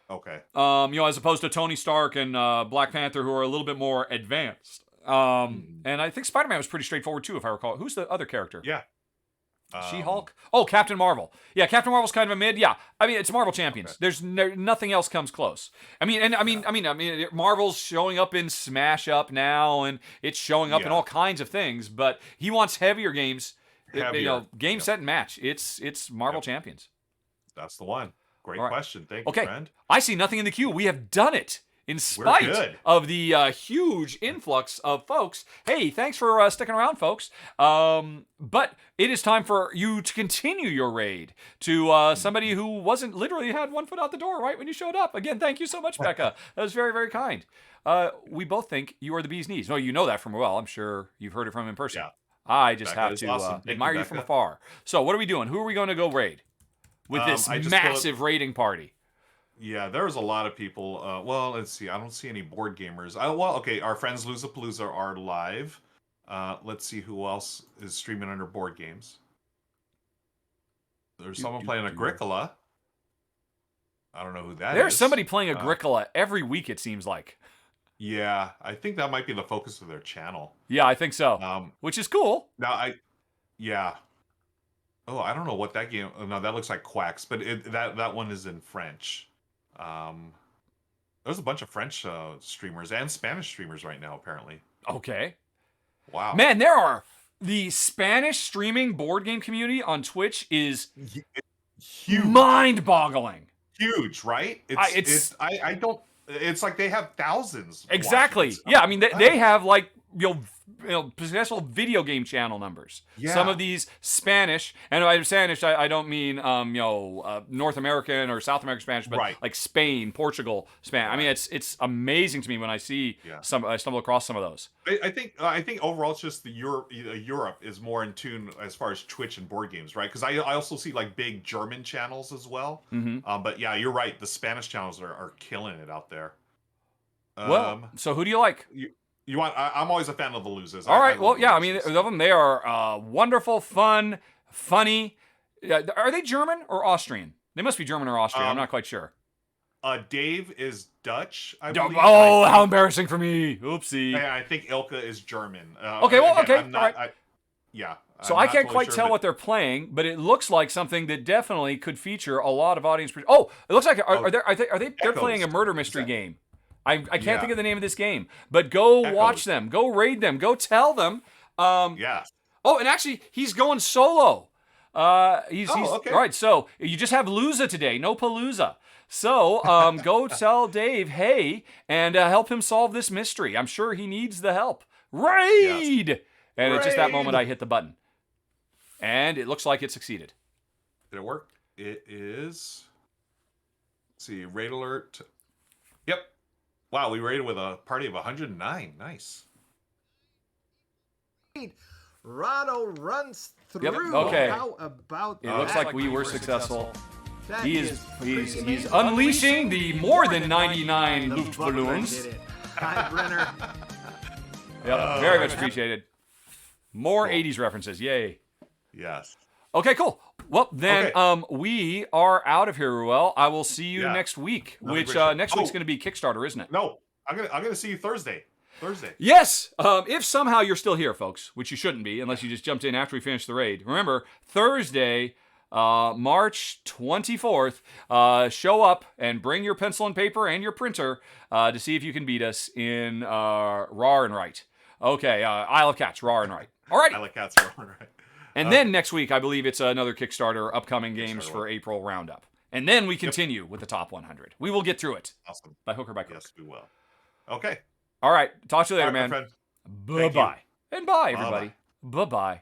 [SPEAKER 2] Okay.
[SPEAKER 1] As opposed to Tony Stark and Black Panther, who are a little bit more advanced. And I think Spider-Man was pretty straightforward too, if I recall. Who's the other character?
[SPEAKER 2] Yeah.
[SPEAKER 1] She-Hulk? Oh, Captain Marvel. Yeah, Captain Marvel's kind of a mid. Yeah, I mean it's Marvel Champions.
[SPEAKER 2] Okay.
[SPEAKER 1] There's nothing else comes close. I mean, Marvel's showing up in Smash Up now, and it's showing up in all kinds of things. But he wants heavier games. Game, set, and match. It's Marvel Champions.
[SPEAKER 2] That's the one. Great question. Thank you,
[SPEAKER 1] Okay,
[SPEAKER 2] friend.
[SPEAKER 1] I see nothing in the queue. We have done it. In spite of the huge influx of folks. Hey, thanks for sticking around, folks. But it is time for you to continue your raid to somebody who wasn't literally had one foot out the door right when you showed up. Again, thank you so much, Becca. That was very, very kind. We both think you are the bee's knees. No, you know that from Ruel. I'm sure you've heard it from him in person.
[SPEAKER 2] Yeah.
[SPEAKER 1] I just
[SPEAKER 2] Becca
[SPEAKER 1] have
[SPEAKER 2] is
[SPEAKER 1] to
[SPEAKER 2] awesome.
[SPEAKER 1] admire you from afar. So what are we doing? Who are we going to go raid with this massive raiding party?
[SPEAKER 2] Yeah, there's a lot of people. Well, let's see. I don't see any board gamers. Okay. Our friends Losapalooza are live. Let's see who else is streaming under board games. There's someone playing Agricola. I don't know who that is.
[SPEAKER 1] There's somebody playing Agricola every week, it seems like.
[SPEAKER 2] Yeah, I think that might be the focus of their channel.
[SPEAKER 1] Yeah, I think so. Which is cool.
[SPEAKER 2] Yeah. Oh, I don't know what that game. Oh, no, that looks like Quacks, but that one is in French. There's a bunch of French streamers and Spanish streamers right now, apparently.
[SPEAKER 1] Okay.
[SPEAKER 2] Wow.
[SPEAKER 1] Man, there are the Spanish streaming board game community on Twitch is
[SPEAKER 2] huge,
[SPEAKER 1] mind-boggling.
[SPEAKER 2] Huge, right? I don't. It's like they have thousands.
[SPEAKER 1] Exactly. Yeah, I mean they have like successful video game channel numbers.
[SPEAKER 2] Yeah.
[SPEAKER 1] Some of these Spanish, and by Spanish I don't mean North American or South American Spanish, but like Spain, Portugal, Spanish. I mean it's amazing to me when I see I stumble across some of those.
[SPEAKER 2] I think overall it's just Europe is more in tune as far as Twitch and board games, right? Because I also see like big German channels as well.
[SPEAKER 1] Mm-hmm.
[SPEAKER 2] But yeah, you're right. The Spanish channels are killing it out there.
[SPEAKER 1] Well, so who do you like?
[SPEAKER 2] I'm always a fan of the losers.
[SPEAKER 1] All right. Well, yeah. I mean, of them, they are wonderful, fun, funny. Are they German or Austrian? They must be German or Austrian. I'm not quite sure.
[SPEAKER 2] Dave is Dutch, I believe.
[SPEAKER 1] Oh, how embarrassing for me. Oopsie.
[SPEAKER 2] Yeah, I think Ilka is German.
[SPEAKER 1] Okay. Well, okay.
[SPEAKER 2] All right.
[SPEAKER 1] So I can't quite tell what they're playing, but it looks like something that definitely could feature a lot of audience. Oh, it looks like they're playing a murder mystery game. I can't think of the name of this game, but go watch them, go raid them, go tell them.
[SPEAKER 2] Yeah.
[SPEAKER 1] Oh, and actually, he's going solo.
[SPEAKER 2] Okay.
[SPEAKER 1] All right. So you just have Luza today, no Palooza. So go tell Dave, hey, and help him solve this mystery. I'm sure he needs the help. Raid! Yes. And at just that moment, I hit the button, and it looks like it succeeded.
[SPEAKER 2] Did it work? It is. Let's see, raid alert. Yep. Wow, we raided with a party of 109. Nice.
[SPEAKER 3] Rahdo runs through.
[SPEAKER 1] Yep. Okay.
[SPEAKER 3] How about
[SPEAKER 1] that? It looks like we were successful. He's unleashing the more than 99 Luftballons. Yep, very much appreciated. More 80s references. Yay.
[SPEAKER 2] Yes.
[SPEAKER 1] Okay, cool. Well, then we are out of here, Ruel. I will see you next week, which next week's going to be Kickstarter, isn't it?
[SPEAKER 2] No, I'm gonna see you Thursday.
[SPEAKER 1] Yes. If somehow you're still here, folks, which you shouldn't be unless you just jumped in after we finished the raid. Remember, Thursday, March 24th, show up and bring your pencil and paper and your printer to see if you can beat us in Raw and Right. Okay, Isle of Cats, Raw and Right. All right.
[SPEAKER 2] Isle of Cats, Raw and Right.
[SPEAKER 1] And then next week, I believe it's another Kickstarter, upcoming games for April Roundup. And then we continue with the top 100. We will get through it.
[SPEAKER 2] Awesome.
[SPEAKER 1] By hook or by crook.
[SPEAKER 2] Yes, we will. Okay.
[SPEAKER 1] All right. Talk to you later, man.
[SPEAKER 2] Friend.
[SPEAKER 1] Bye-bye. And bye, everybody. Bye-bye.